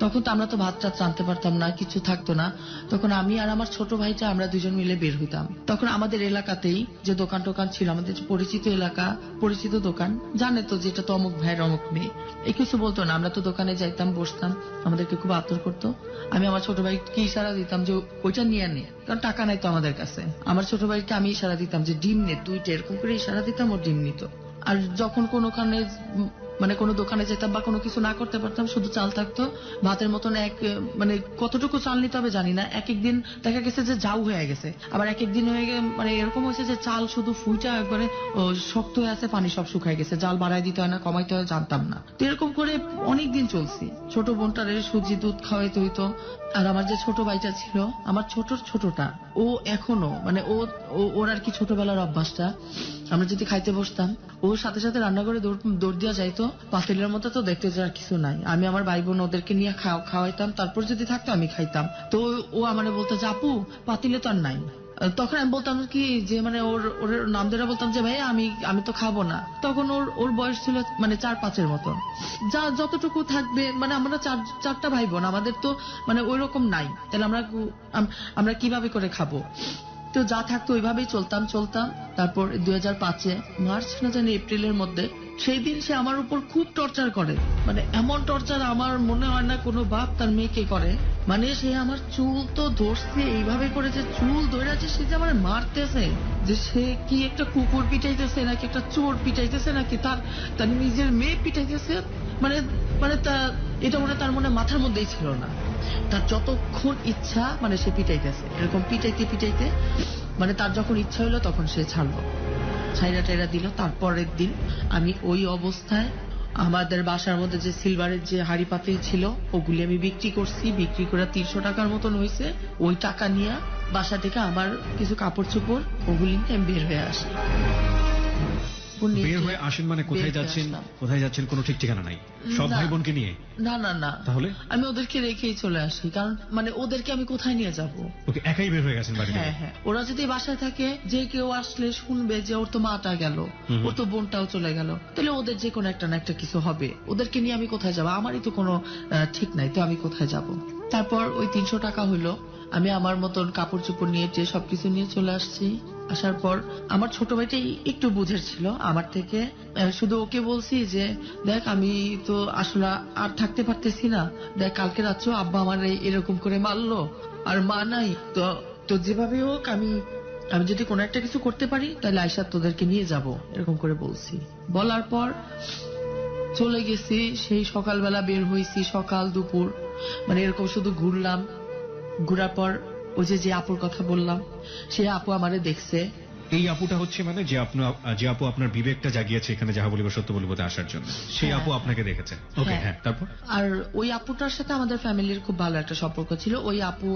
তখন তো আমরা তো ভাত টাত রাঁধতে পারতাম না, কিছু থাকতো না। তখন আমি আর আমার ছোট ভাইটা আমরা 2জন মিলে বের হইতাম। তখন আমাদের এলাকাতেই যে দোকান টোকান ছিল, আমাদের পরিচিত এলাকা, পরিচিত দোকান, জানে তো যেটা তো অমুক ভাইয়ের অমুক মেয়ে, এই কিছু বলতো না। আমরা তো দোকানে যাইতাম, বসতাম, আমাদেরকে খুব আদর করতো। আমি আমার ছোট ভাইকে ইশারা দিতাম যে ওইটা নিয়ে নে, কারণ টাকা নাই তো আমাদের কাছে। আমার ছোট ভাইকে আমি ইশারা দিতাম যে ডিম নে, 2টা এরকম করে ইশারা দিতাম, ও ডিম নিত। আর যখন কোনোখানে মানে কোনো দোকানে যেতাম বা কোনো কিছু না করতে পারতাম, শুধু চাল থাকতো ভাতের মতন, মানে কতটুকু চাল নিতে হবে জানি না। এক একদিন দেখা গেছে যে জাউ হয়ে গেছে, আবার এক একদিন হয়ে গেছে মানে এরকম হয়েছে যে চাল শুধু ফুইটা একবারে শক্ত হয়ে আছে, পানি সব শুকায় গেছে। জাল বাড়াই দিতে হয় না কমাইতে হয় জানতাম না। তো এরকম করে অনেকদিন চলছি। ছোট বোনটারে সুজি দুধ খাওয়াইতে হইতো। আর আমার যে ছোট ভাইটা ছিল, আমার ছোটটা, ও এখনো মানে ওর আর কি ছোটবেলার অভ্যাসটা, আমরা যদি খাইতে বসতাম, ওর সাথে সাথে রান্নাঘরে দৌড় দেওয়া যাইতো। পাতিলের মতো তো দেখতে যাওয়ার কিছু নাই। আমি আমার ভাই বোন ওদেরকে নিয়ে খাওয়াইতাম, তারপর যদি থাকতো আমি খাইতাম। তো ও আমারে বলতো যে আপু পাতিলে তো আর নাই। তখন আমি বলতাম কি যে মানে ওর নাম ধরে বলতাম যে ভাই আমি তো খাবো না। তখন ওর বয়স ছিল মানে 4-5-এর মতো। যা যতটুকু থাকবে, মানে আমরা 4টা ভাই বোন, আমাদের তো মানে ওই রকম নাই, তাহলে আমরা কিভাবে করে খাবো? তো যা থাকতো ওইভাবেই চলতাম। তারপর 2005-এ মার্চ না জানি এপ্রিলের মধ্যে, সেই দিন সে আমার উপর খুব টর্চার করে। মানে এমন টর্চার আমার মনে হয় না কোনো বাপ তার মেয়েকে করে। মানে সে আমার চুল তো ধরছে এইভাবে করেছে, চুল ধরে আছে, সে যে আমার মারতেছে, যে সে কি একটা কুকুর পিটাইতেছে নাকি একটা চোর পিটাইতেছে নাকি তার নিজের মেয়ে পিটাইতেছে। মানে মানে এটা মনে তার মনে মাথার মধ্যেই ছিল না। তার যতক্ষণ ইচ্ছা মানে সে পিটাইতেছে, এরকম পিটাইতে মানে তার যখন ইচ্ছা হইলো তখন সে ছাড়লো, ছাইরা টাইরা দিল। তারপরের দিন আমি ওই অবস্থায় আমাদের বাসার মধ্যে যে সিলভারের যে হাড়ি পাতিল ছিল ওগুলি আমি বিক্রি করছি। বিক্রি করে 300 টাকার মতন হয়েছে। ওই টাকা নিয়ে বাসা থেকে আমার কিছু কাপড় চোপড় ওগুলি নিয়ে আমি বের হয়ে আসি। বের হয়ে আসেন মানে কোথায় যাচ্ছেন কোনো ঠিক ঠিকানা নাই? সব ভাই বোনকে নিয়ে? না, তাহলে আমি ওদেরকে রেখেই চলে আসি, কারণ মানে ওদেরকে আমি কোথায় নিয়ে যাব? ওকে একাই বের হয়ে গেছেন বাড়ি থেকে? হ্যাঁ, ওরা যদি বাসায় থাকে, যে কেউ আসলে শুনবে যে ওর তো মাটা গেল, ওর তো বোনটাও চলে গেল, তাহলে ওদের যে কোনো একটা না একটা কিছু হবে। ওদেরকে নিয়ে আমি কোথায় যাব? আমারই তো কোনো ঠিক নাই, তো আমি কোথায় যাব? তারপর ওই 300 টাকা হইলো, আমি আমার মতন কাপড় চোপড় নিয়ে সবকিছু নিয়ে চলে আসছি। আসার পর আমার ছোট ভাইটাই একটু বুঝের ছিল আমার থেকে। শুধু ওকে বলছি যে দেখ আমি তো আসলে আর থাকতে পারতেছি না, দেখ কালকে রাত্রেও আব্বা আমার এরকম করে মারলো, আর মা নাই, তো যেভাবে হোক আমি আমি যদি কোনো একটা কিছু করতে পারি তাহলে আয়শা তোদেরকে নিয়ে যাব, এরকম করে বলছি। বলার পর চলে গেছি। সেই সকালবেলা বের হয়েছি, সকাল দুপুর মানে এরকম শুধু ঘুরলাম। ঘুরার পর ওই যে আপুর কথা বললাম, সে আপু আমারে দেখছে। এই আপুটা হচ্ছে মানে যে আপু আপনার বিবেকটা জাগিয়েছে এখানে যাহা বলিব সত্য বলিবতে আসার জন্য, সেই হ্যাঁ। আপু আপনাকে দেখেছে। ওকে, হ্যাঁ। হ্যাঁ, তারপর? আর ওই আপুটার সাথে আমাদের ফ্যামিলির খুব ভালো একটা সম্পর্ক ছিল। ওই আপু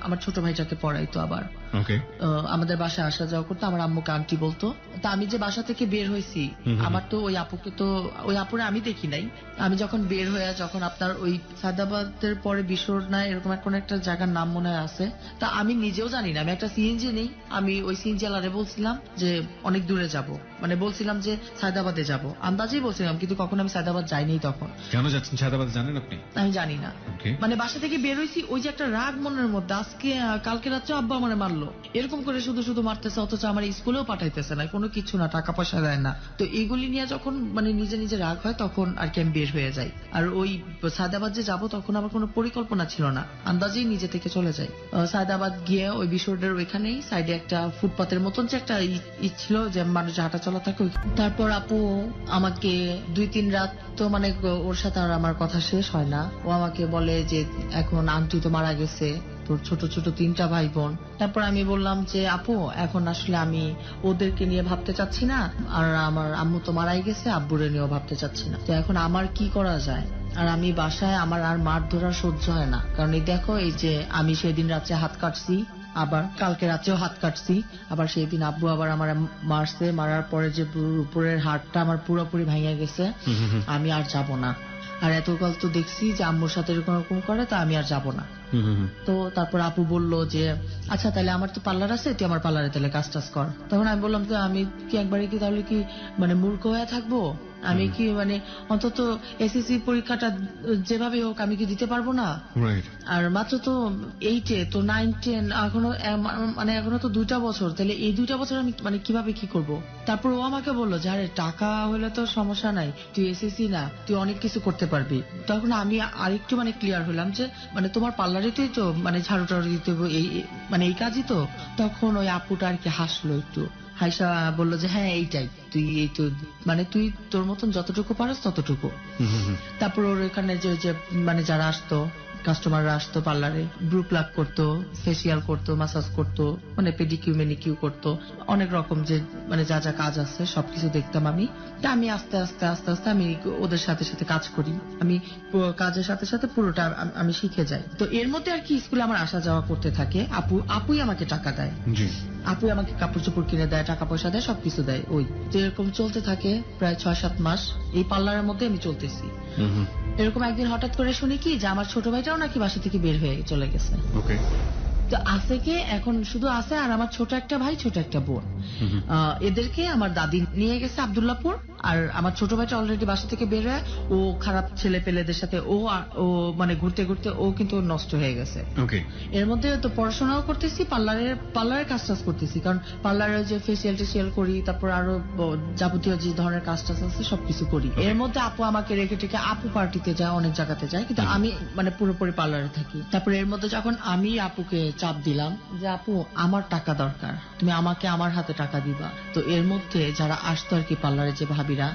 আমার ছোট ভাইটাকে পড়াইতো। আবার ওকে, আমাদের বাসায় আসা যাওয়া করতো, আমার আম্মুকে আন্টি বলতো। তা আমি যে বাসা থেকে বের হয়েছি, আমার তো ওই আপুরে আমি দেখি নাই। আমি যখন বের হয়ে যখন আপনার ওই সাদাবাদের পরে বিশোর না এরকম কোন একটা জায়গার নাম মনে হয় আছে, তা আমি নিজেও জানি না। আমি একটা সিএনজি নেই, আমি ওই সিএনজি আলারে বলছিলাম যে অনেক দূরে যাব, মানে বলছিলাম যে সায়দাবাদে যাব, আন্দাজেই বলছিলাম, কিন্তু কখন আমি সায়দাবাদ যাইনি। তখন কেন যাচ্ছেন সায়দাবাদ জানেন আপনি? আমি জানি না। ওকে, মানে বাসা থেকে বের হয়েছি, ওই যে একটা রাগ মনের মধ্যে, আজকে কালকে রাত্রে আব্বা আমারে মারলো, এরকম করে শুধু শুধু মারতেছে, অথচ আমার স্কুলেও পাঠাইতেছে না, কোনো কিছু না, টাকা পয়সা দেয় না। তো এগুলি নিয়ে যখন মানে নিজে নিজে রাগ হয়, তখন আর কি আমি বের হয়ে যাই। আর ওই সায়দাবাদ যে যাবো তখন আমার কোনো পরিকল্পনা ছিল না, আন্দাজেই নিজে থেকে চলে যাই। সায়দাবাদ গিয়ে ওই বিশোরের ওইখানেই সাইডে একটা ফুটপাতের মতন যে একটা ছিল যে মানুষ হাঁটা চলা থাকে। তারপর আপু আমাকে 2-3 রাত তো মানে ওর সাথে আর আমার কথা শেষ হয় না। ও আমাকে বলে যে এখন আন্টি তো মারা গেছে, তোর ছোট ছোট 3টা ভাই বোন। তারপর আমি বললাম যে আপু এখন আসলে আমি ওদেরকে নিয়ে ভাবতে চাচ্ছি না, আর আমার আম্মু তো মারাই গেছে, আব্বুরে নিয়েও ভাবতে চাচ্ছি না, তো এখন আমার কি করা যায়। আর আমি বাসায় আমার আর মার ধরা সহ্য হয় না, কারণ এই দেখো এই যে আমি সেদিন রাত্রে হাত কাটছি, আবার কালকে রাত্রেও হাত কাটছি, আবার সেই দিন আব্বু আবার আমার মারছে, মারার পরে যে উপরের হাড়টা আমার পুরোপুরি ভাঙে গেছে। আমি আর যাব না। আর এতকাল তো দেখছি যে আম্মুর সাথে এরকম এরকম করে, তা আমি আর যাব না। তো তারপর আপু বলল যে আচ্ছা তাহলে আমার তো পার্লার আছে, তুই আমার পার্লারে তাহলে কাজ টাজ কর। তখন আমি বললাম যে আমি কি একবারে কি তাহলে কি মানে মূর্খ হয়ে থাকবো, আমি কি মানে অন্তত এসএসসি পরীক্ষাটা যেভাবে হোক আমি কি দিতে পারবো না? আর মাত্র তো 8-এ, তো 9-10 এখনো মানে এখনো তো 2টা বছর, তাহলে এই 2টা বছর আমি মানে কিভাবে কি করব? তারপর ও আমাকে বললো যে আরে টাকা হলে তো সমস্যা নাই, তুই এসএসসি না, তুই অনেক কিছু করতে পারবি। তখন আমি আরেকটু মানে ক্লিয়ার হলাম যে মানে তোমার পার্লারেতেই তো মানে ঝাড়ু টাড়ু দিতে হবে, মানে এই কাজই তো। তখন ওই আপুটা আর কি হাসলো একটু, হাইসা বললো যে হ্যাঁ এইটাই, তুই এই তো মানে তুই তোর মতন যতটুকু পারস ততটুকু। তারপর ওর এখানে যে মানে যারা আসতো কাস্টমাররা আসতো পার্লারে, ব্রু প্লাক করতো, ফেসিয়াল করতো, মাসাজ করতো, মানে পেডিকিউ মেনিকিউ করতো, অনেক রকম যে মানে যা যা কাজ আছে সবকিছু দেখতাম আমি। তা আমি আস্তে আস্তে আস্তে আস্তে আমি ওদের সাথে সাথে কাজ করি, আমি কাজের সাথে সাথে পুরোটা আমি শিখে যাই। তো এর মধ্যে আর কি স্কুলে আমার আসা যাওয়া করতে থাকে। আপুই আমাকে টাকা দেয়, আপুই আমাকে কাপড় চোপড় কিনে দেয়, টাকা পয়সা দেয়, সবকিছু দেয়। ওই তো এরকম চলতে থাকে প্রায় 6-7 মাস এই পার্লারের মধ্যে আমি চলতেছি। এরকম একদিন হঠাৎ করে শুনি কি যে আমার ছোট ভাইটাও নাকি বাসা থেকে বের হয়ে চলে গেছে। তো আছে কে এখন শুধু আছে আর আমার ছোট একটা ভাই, ছোট একটা বোন। এদেরকে আমার দাদি নিয়ে গেছে আব্দুল্লাহপুর। আর আমার ছোট ভাইটা অলরেডি বাসা থেকে বের হয়ে ও খারাপ ছেলে পেলেদের সাথে ও মানে ঘুরতে ঘুরতে ও কিন্তু নষ্ট হয়ে গেছে। এর মধ্যে তো পড়াশোনাও করতেছি, পার্লারের কাজ টাজ করতেছি, কারণ পার্লারে যে ফেসিয়াল টেসিয়াল করি, তারপর আরো যাবতীয় যে ধরনের কাজ টাজ আছে সবকিছু করি। এর মধ্যে আপু আমাকে রেখে টেকে আপু পার্টিতে যায়, অনেক জায়গাতে যায়, কিন্তু আমি মানে পুরোপুরি পার্লারে থাকি। তারপর এর মধ্যে যখন আমি আপুকে চাপ দিলাম যে আপু আমার টাকা দরকার, তুমি আমাকে আমার হাতে টাকা দিবা, তো এর মধ্যে যারা আসতো আর কি পার্লারে যে ভাবিরা,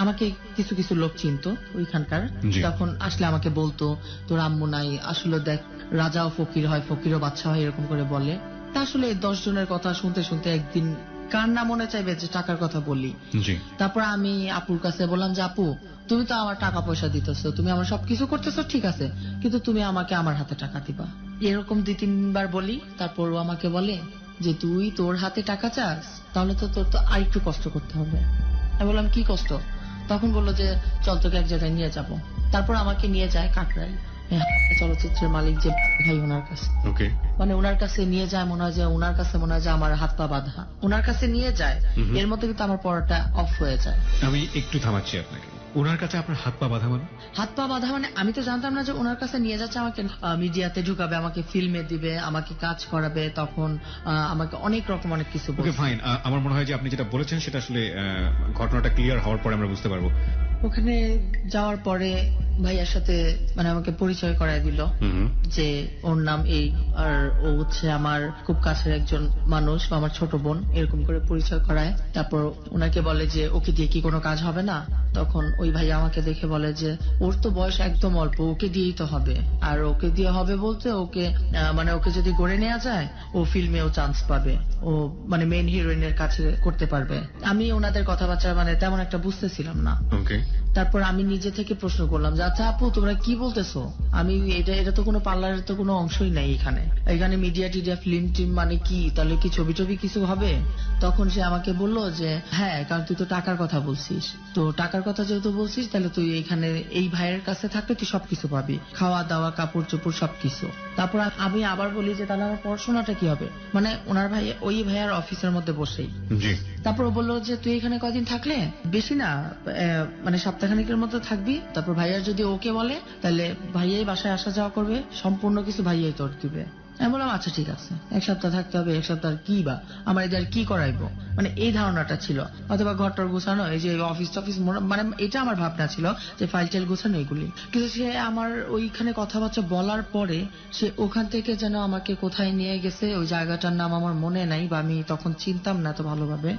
আমাকে কিছু কিছু লোক চিনতো ওইখানকার, তখন আসলে আমাকে বলতো তোর আম্মু নাই, আসলে দেখ রাজাও ফকির হয়, ফকিরও বাচ্চা হয়, এরকম করে বলে। তা আসলে 10 জনের কথা শুনতে শুনতে একদিন কার না মনে চাইবে যে টাকার কথা বলি। তারপর আমি আপুর কাছে বললাম যে আপু তুমি তো আমার টাকা পয়সা দিতেছো, তুমি আমার সবকিছু করতেছো ঠিক আছে, কিন্তু তুমি আমাকে আমার হাতে টাকা দিবা। এরকম 2-3 বার বলি। তারপর ও আমাকে বলে যে তুই তোর হাতে টাকা চাস, তাহলে তো তোর তো আরেকটু কষ্ট করতে হবে। আমি বললাম কি কষ্ট? তখন বললো যে চল তোকে এক জায়গায় নিয়ে যাব। তারপর আমাকে নিয়ে যায় কাকরাই, চলচ্চিত্রের মালিক যে ভাই ওনার কাছে। মানে ওনার কাছে নিয়ে যায়, মনে হয় যে ওনার কাছে মনে হয় যে আমার হাত পা বাঁধা, ওনার কাছে নিয়ে যায়। এর মধ্যে কিন্তু আমার পড়াটা অফ হয়ে যায়। আমি একটু থামাচ্ছি আপনাকে, ওনার কাছে আপনার হাত পা বাঁধা মানে? হাত পা বাঁধা মানে আমি তো জানতাম না যে ওনার কাছে নিয়ে যাচ্ছে, আমাকে মিডিয়াতে ঢুকাবে, আমাকে ফিল্মে দিবে, আমাকে কাজ করাবে, তখন আমাকে অনেক রকম অনেক কিছু বলবে। ফাইন, আমার মনে হয় যে আপনি যেটা বলেছেন সেটা আসলে ঘটনাটা ক্লিয়ার হওয়ার পরে আমরা বুঝতে পারবো। ওখানে যাওয়ার পরে ভাইয়ার সাথে মানে আমাকে পরিচয় করায় দিল যে ওর নাম এই, আর ও হচ্ছে আমার খুব কাছের একজন মানুষ বা আমার ছোট বোন, এরকম করে পরিচয় করায়। তারপর ওনাকে বলে যে ওকে দিয়ে কি কোনো কাজ হবে না? তখন ওই ভাইয়া আমাকে দেখে বলে যে ওর তো বয়স একদম অল্প, ওকে দিয়েই তো হবে। আর ওকে দিয়ে হবে বলতে ওকে মানে ওকে যদি গড়ে নেওয়া যায় ও ফিল্মেও চান্স পাবে, ও মানে মেইন হিরোইনের কাছে করতে পারবে। আমি ওনাদের কথাবার্তা মানে তেমন একটা বুঝতেছিলাম না। তারপর আমি নিজে থেকে প্রশ্ন করলাম যে আচ্ছা আপু তোমরা কি বলতেছো? আমি এটা তো কোনো পার্লারের তো কোনো অংশই নাই এখানে। এখানে মিডিয়া টিডিয়া ফিল্ম টিম মানে কি, তাহলে কি ছবি টবি কিছু হবে? তখন সে আমাকে বলল যে হ্যাঁ, কারণ তুই তো টাকার কথা বলছিস, তো টাকার কথা যেহেতু বলছিস তাহলে তুই এখানে এই ভাইয়ের কাছে থাকলে তুই সবকিছু পাবি, খাওয়া দাওয়া কাপড় চোপড় সবকিছু। তারপর আমি আবার বলি যে তাহলে আমার পড়াশোনাটা কি হবে? মানে ওনার ভাই ওই ভাইয়ার অফিসের মধ্যে বসেই। তারপর ও বললো যে তুই এখানে কয়দিন থাকলে, বেশি না মানে সপ্তাহখানিকের মতো থাকবি। তারপর ভাইয়ার যদি ওকে বলে তাহলে ভাইয়াই বাসায় আসা যাওয়া করবে, সম্পূর্ণ কিছু ভাইয়াই তোর দিবে। আমি বললাম আচ্ছা ঠিক আছে, এক সপ্তাহ থাকতে হবে, এক সপ্তাহ কি বা আমার এদের কি করাইবো, মানে এই ধারণাটা ছিল। অথবা ঘরটার গোছানো, এই যে অফিস টফিস, মানে এটা আমার ভাবনা ছিল যে ফাইল টাইল গোছানো এগুলি। কিন্তু সে আমার ওইখানে কথাবার্তা বলার পরে সে ওখান থেকে যেন আমাকে কোথায় নিয়ে গেছে, ওই জায়গাটার নাম আমার মনে নাই বা আমি তখন চিনতাম না তো ভালোভাবে,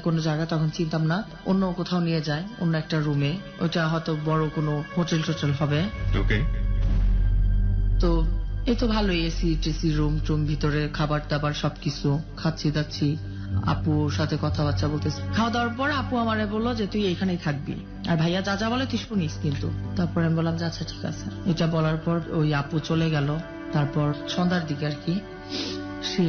কোনো জায়গা তখন চিনতাম না। অন্য কোথাও নিয়ে যায়, অন্য একটা রুমে, ওইটা হয়তো বড় কোনো হোটেল টোটেল হবে। তো এই তো ভালোই, এসি টেসি রুম টুম, ভিতরে খাবার দাবার সবকিছু খাচ্ছি দাচ্ছি, আপুর সাথে কথাবার্তা বলতেছি। খাওয়া দাওয়ার পর আপু আমারে বললো যে তুই এখানেই থাকবি, আর ভাইয়া যা যা বলে তুই শুনিস কিন্তু। তারপর আমি বললাম যে আচ্ছা ঠিক আছে। এটা বলার পর ওই আপু চলে গেল। তারপর সন্ধ্যার দিকে আর কি সে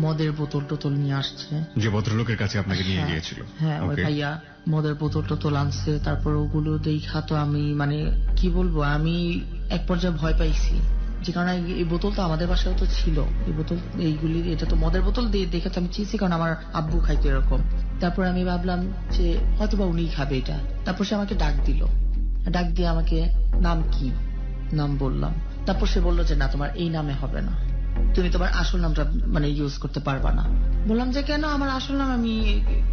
মদের বোতল টোতল নিয়ে আসছে, যে ভদ্রলোকের কাছে আপনাকে নিয়ে গিয়েছিল। হ্যাঁ, ওই ভাইয়া মদের বোতল টোতল আনছে। তারপর ওগুলো দেখা তো আমি মানে কি বলবো, আমি এক পর্যায়ে ভয় পাইছি, যে কারণে এই বোতল তো আমাদের বাসায় তো ছিল, এই বোতল এইগুলি, এটা তো মদের বোতল দিয়ে দেখে তো আমি চিনছি, কারণ আমার আব্বু খাইতো এরকম। তারপর আমি ভাবলাম যে হয়তো বা উনিই খাবে এটা। তারপর সে আমাকে ডাক দিল, ডাক দিয়ে আমাকে নাম কি, নাম বললাম। তারপর সে বললো যে না, তোমার এই নামে হবে না, তুমি তোমার আসল নামটা মানে ইউজ করতে পারবা না। বললাম যে কেন, আমার আসল নাম আমি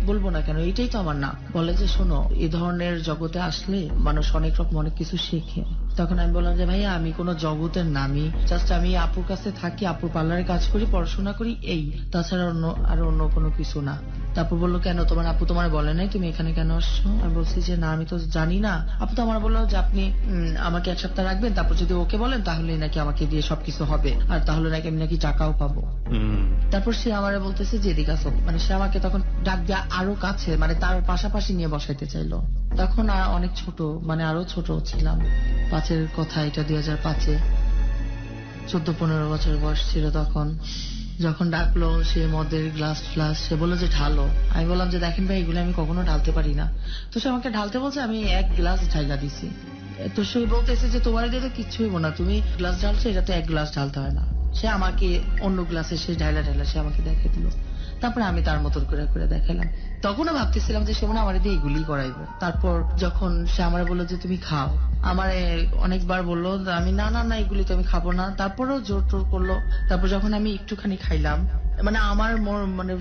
বলবো না কেন, এটাই তো আমার নাম। বলে যে শোনো, এই ধরনের জগতে আসলে মানুষ অনেক রকম অনেক কিছু শেখে। তখন আমি বললাম যে ভাইয়া আমি কোনো জগতের নামই, জাস্ট আমি আপুর কাছে থাকি, আপুর পার্লারে কাজ করি, পড়াশোনা করি, এই, তাছাড়া অন্য কোনো কিছু না। তারপর বললো কেন, তোমার আপু তোমার বলে নাই তুমি এখানে কেন আসছো? আমি বলছি যে না, আমি তো জানি না। আপু তো আমার বললো যে আপনি আমাকে এক সপ্তাহ রাখবেন, তারপর যদি ওকে বলেন তাহলে নাকি আমাকে দিয়ে সবকিছু হবে, আর তাহলে নাকি আমি নাকি টাকাও পাবো। তারপর সে আমারে বলতেছে যে এদিকে আসো, মানে সে আমাকে তখন ডাক দিয়ে আরো কাছে, মানে তার পাশাপাশি নিয়ে বসাইতে চাইলো। তখন অনেক ছোট, মানে আরো ছোট ছিলাম, 5-এর কথা এটা, 2005-এ 14-15 বছর বয়স ছিল তখন। যখন ডাকলো সে মদের গ্লাস ফ্লাস, সে বললো যে ঢালো। আমি বললাম যে দেখেন ভাই, এগুলো আমি কখনো ঢালতে পারি না। তো সে আমাকে ঢালতে বলছে, আমি এক গ্লাস ঢাইলা দিছি। তো সে বলতেছে যে তোমার দিয়ে তো কিচ্ছু হইব না, তুমি গ্লাস ঢালছো, এটা তো এক গ্লাস ঢালতে হয় না। সে আমাকে অন্য গ্লাসে সে ঢাইলা সে আমাকে দেখে দিল। তারপরে আমি তার মতন করে করে দেখালাম। তখনও ভাবতেছিলাম যে সে মনে আমার দিয়ে এগুলি করাইবে। তারপর যখন সে আমার বললো যে তুমি খাও, আমারে অনেকবার বললো, আমি না না না এগুলি তো আমি খাবো না, তারপরেও জোর টোর করলো। তারপর যখন আমি একটুখানি খাইলাম, মানে আমার মানে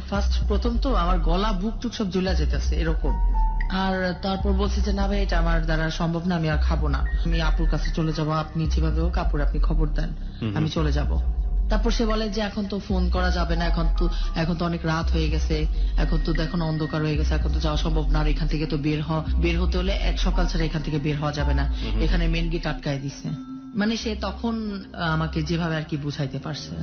প্রথম তো আমার গলা বুক টুক সব জ্বলা যেতেছে এরকম। আর তারপর বলছি যে না ভাই, এটা আমার দ্বারা সম্ভব না, আমি আর খাবো না, আমি আপুর কাছে চলে যাবো, আপনি যেভাবে হোক আপুর আপনি খবর দেন, আমি চলে যাব। তারপর সে বলে যে এখন তো ফোন করা যাবে না, এখন তো অনেক রাত হয়ে গেছে, এখন তো দেখো অন্ধকার হয়ে গেছে, এখন তো যাওয়া সম্ভব না, আর এখান থেকে তো বের হতে হলে এক সকাল ছাড়া এখান থেকে বের হওয়া যাবে না, এখানে মেন গেট আটকায় দিছে। মানে সে তখন আমাকে যেভাবে আর কি বুঝাইতে পারছে।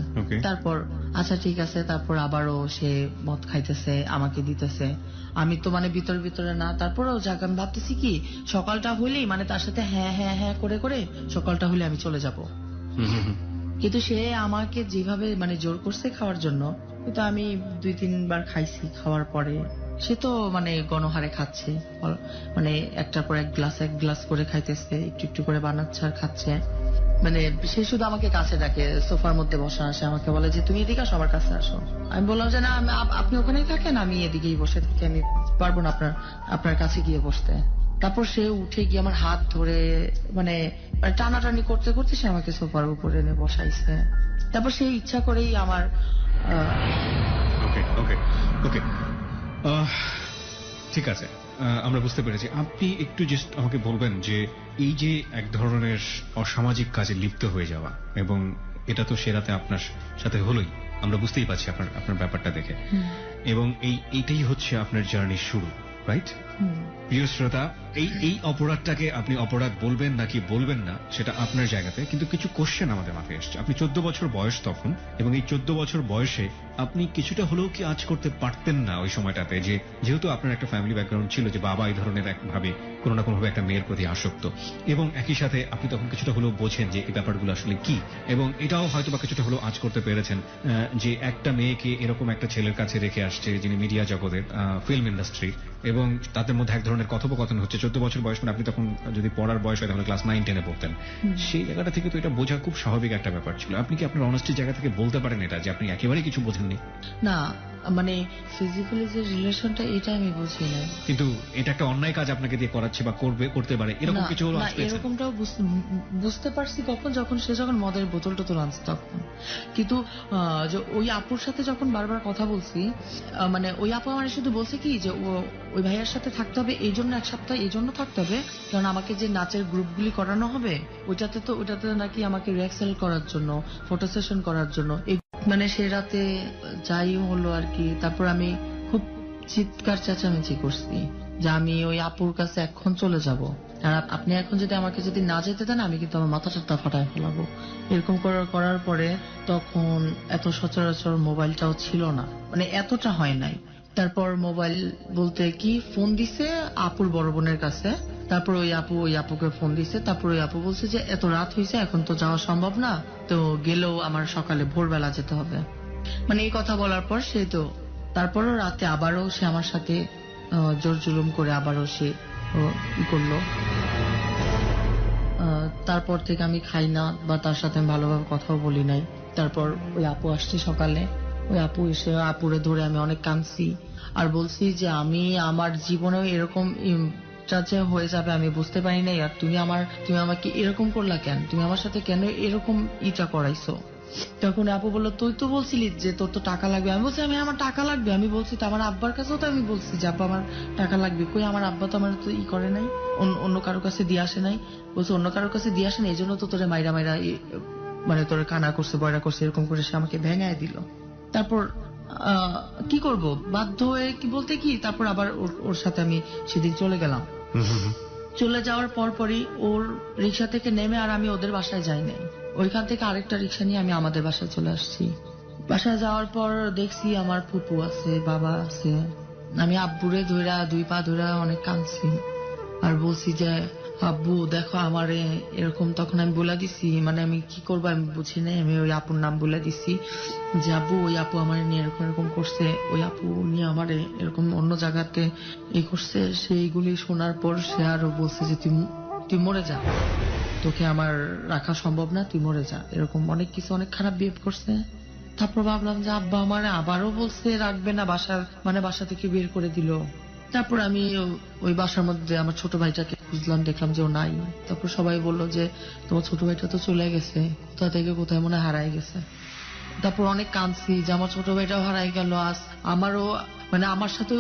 তারপর আচ্ছা ঠিক আছে, তারপর আবারও সে মদ খাইতেছে, আমাকে দিতেছে। আমি তো মানে ভিতরে না, তারপরেও যাক, আমি ভাবতেছি কি সকালটা হইলেই মানে তার সাথে হ্যাঁ হ্যাঁ হ্যাঁ করে করে সকালটা হলে আমি চলে যাব। কিন্তু সে আমাকে যেভাবে মানে জোর করছে খাওয়ার জন্য, কিন্তু আমি 2-3 বার খাইছি। খাওয়ার পরে সে তো মানে গণহারে খাচ্ছে, মানে একটার পর এক গ্লাস করে খাইতেছে, একটু একটু করে বানাচ্ছে আর খাচ্ছে। মানে সে শুধু আমাকে কাছে ডাকে, সোফার মধ্যে বসা আসে, আমাকে বলে যে তুমি এদিকে আসো, আমার কাছে আসো। আমি বললাম যে না, আপনি ওখানেই থাকেন, আমি এদিকেই বসে থাকি, আমি পারবো না আপনার কাছে গিয়ে বসতে। তারপর সে উঠে গিয়ে আমার হাত ধরে মানে টানাটানি করতে করতে সে আমাকে সোফার উপরে এনে বসাইছে। তারপর সে ইচ্ছা করেই আমার ঠিক আছে, আমরা বুঝতে পেরেছি। আপনি একটু জাস্ট আমাকে বলবেন যে এই যে এক ধরনের অসামাজিক কাজে লিপ্ত হয়ে যাওয়া, এবং এটা তো সে রাতে আপনার সাথে হলোই, আমরা বুঝতেই পারছি আপনার আপনার ব্যাপারটা দেখে, এবং এইটাই হচ্ছে আপনার জার্নির শুরু, রাইট? প্রিয় শ্রোতা, এই অপরাধটাকে আপনি অপরাধ বলবেন নাকি বলবেন না সেটা আপনার জায়গাতে, কিন্তু কিছু কোশ্চেন আমাদের মাথায় এসছে। আপনি 14 বছর বয়স তখন, এবং এই 14 বছর বয়সে আপনি কিছুটা হলেও কি আজ করতে পারতেন না ওই সময়টাতে, যে যেহেতু আপনার একটা ফ্যামিলি ব্যাকগ্রাউন্ড ছিল যে বাবা এই ধরনের একভাবে কোনো না কোনোভাবে একটা মেয়ের প্রতি আসক্ত, এবং একই সাথে আপনি তখন কিছুটা হলেও বোঝেন যে এই ব্যাপারগুলো আসলে কি, এবং এটাও হয়তো বা কিছুটা হলেও আজ করতে পেরেছেন যে একটা মেয়েকে এরকম একটা ছেলের কাছে রেখে আসছে যিনি মিডিয়া জগতের, ফিল্ম ইন্ডাস্ট্রি, এবং তাদের মধ্যে এক ধরনের কথোপকথন হচ্ছে। 14 বছর বয়স মানে আপনি তখন যদি পড়ার বয়স হয় তাহলে ক্লাস 9-10-এ পড়তেন। সেই জায়গাটা থেকে তো এটা বোঝা খুব স্বাভাবিক একটা ব্যাপার ছিল। আপনি কি আপনার অনেস্টির জায়গা থেকে বলতে পারেন এটা যে আপনি একেবারেই কিছু বোঝেননি? না, মানে ফিজিক্যালি যে রিলেশনটা এটা আমি বুঝি না। কিন্তু এটা একটা অন্যায় কাজ আপনাকে দিয়ে করাচ্ছে বা করতে পারে, এরকম কিছু হলো? না, এরকমটাও বুঝতে পারছি কখন, যখন সে যখন মদের বোতল টোতল আনছে তখন। কিন্তু যে ওই আপুর সাথে যখন বারবার কথা বলছি, মানে ওই আপু আমার শুধু বলছে কি যে ওই ভাইয়ার সাথে থাকতে হবে এই জন্য, এক সপ্তাহ এই জন্য থাকতে হবে কারণ আমাকে যে নাচের গ্রুপগুলি করানো হবে ওইটাতে নাকি আমাকে রিহার্সাল করার জন্য, ফটো সেশন করার জন্য, মানে সে রাতে যাই হলো আর কি। তারপর আমি খুব চিৎকার চেঁচামেচি করছি যে আমি ওই আপুর কাছে এখন চলে যাব, আর আপনি এখন যদি আমাকে যদি না যেতে দেন আমি কিন্তু আমার মাথাটা ফাটায় ফেলাবো। এরকম করার পরে তখন এত সচরাচর মোবাইলটাও ছিল না, মানে এতটা হয় নাই। তারপর মোবাইল বলতে কি ফোন দিছে আপুর বড় বোনের কাছে, তারপর ওই আপুকে ফোন দিছে, তারপর ওই আপু বলছে যে এত রাত হয়েছে এখন তো যাওয়া সম্ভব না, তো গেলেও আমার সকালে ভোরবেলা যেতে হবে। মানে এই কথা বলার পর সে তো তারপরও রাতে আবারও সে আমার সাথে জোর জুলুম করে আবারও সে করলো। তারপর থেকে আমি খাই না বা তার সাথে আমি ভালোভাবে কথাও বলি নাই। তারপর ওই আপু আসছে সকালে, ওই আপু এসে আপুরে ধরে আমি অনেক কাঁদছি আর বলছি যে আমি আমার জীবনেও এরকম যে হয়ে যাবে আমি বুঝতে পারি নাই, আর তুমি আমাকে এরকম করলা কেন, তুমি আমার সাথে কেন এরকম ইটা করাইছো। তখন আপু বললো তুই তো বলছিলি যে তোর তো টাকা লাগবে। আমি বলছি আমার টাকা লাগবে, আমি বলছি তো আমার আব্বার কাছেও তো আমি বলছি যে আব্বা আমার টাকা লাগবে, কই আমার আব্বা তো আমার তো করে নাই, অন্য কারোর কাছে দিয়ে আসে নাই। বলছে অন্য কারোর কাছে দিয়ে আসে না এই জন্য তো তোরে মাইরা মানে তোরে কানা করছে বয়রা করছে, এরকম করে সে আমাকে ভেঙায় দিল। তারপর কি করব, বাধ্য হয়ে কি বলতে কি, তারপর আবার ওর সাথে আমি সেদিন চলে গেলাম। চলে যাওয়ার পরই ওর রিক্সা থেকে নেমে আর আমি ওদের বাসায় যাই নাই, ওইখান থেকে আরেকটা রিক্সা নিয়ে আমি আমাদের বাসায় চলে আসছি। বাসায় যাওয়ার পর দেখছি আমার ফুপু আছে, বাবা আছে, আমি আব্বুরে ধইরা 2 পা ধইরা অনেক কাঁদছি আর বলছি যে আব্বু দেখো আমারে এরকম। তখন আমি বলে দিছি, মানে আমি কি করবো আমি বুঝি নাই, আমি ওই আপুর নাম বলে দিছি যে আব্বু ওই আপু আমার নিয়ে এরকম এরকম করছে, ওই আপু নিয়ে আমারে এরকম অন্য জায়গাতে এই করছে। সেইগুলি শোনার পর সে আরো বলছে যে তুই মরে যা, তোকে আমার রাখা সম্ভব না, তুই মরে যা, এরকম অনেক কিছু, অনেক খারাপ বিহেভ করছে। তারপর ভাবলাম যে আব্বা আমার আবারও বলছে রাখবে না, বাসা থেকে বের করে দিল। তারপর আমি ওই বাসার মধ্যে আমার ছোট ভাইটাকে খুঁজলাম, দেখলাম যে ও নাই। তারপর সবাই বললো যে তোমার ছোট ভাইটা তো চলে গেছে, কোথা থেকে কোথায় মনে হারাই গেছে। তারপর অনেক কাঁদছি যে আমার ছোট ভাইটাও হারাই গেল, আজ আমারও মানে আমার সাথে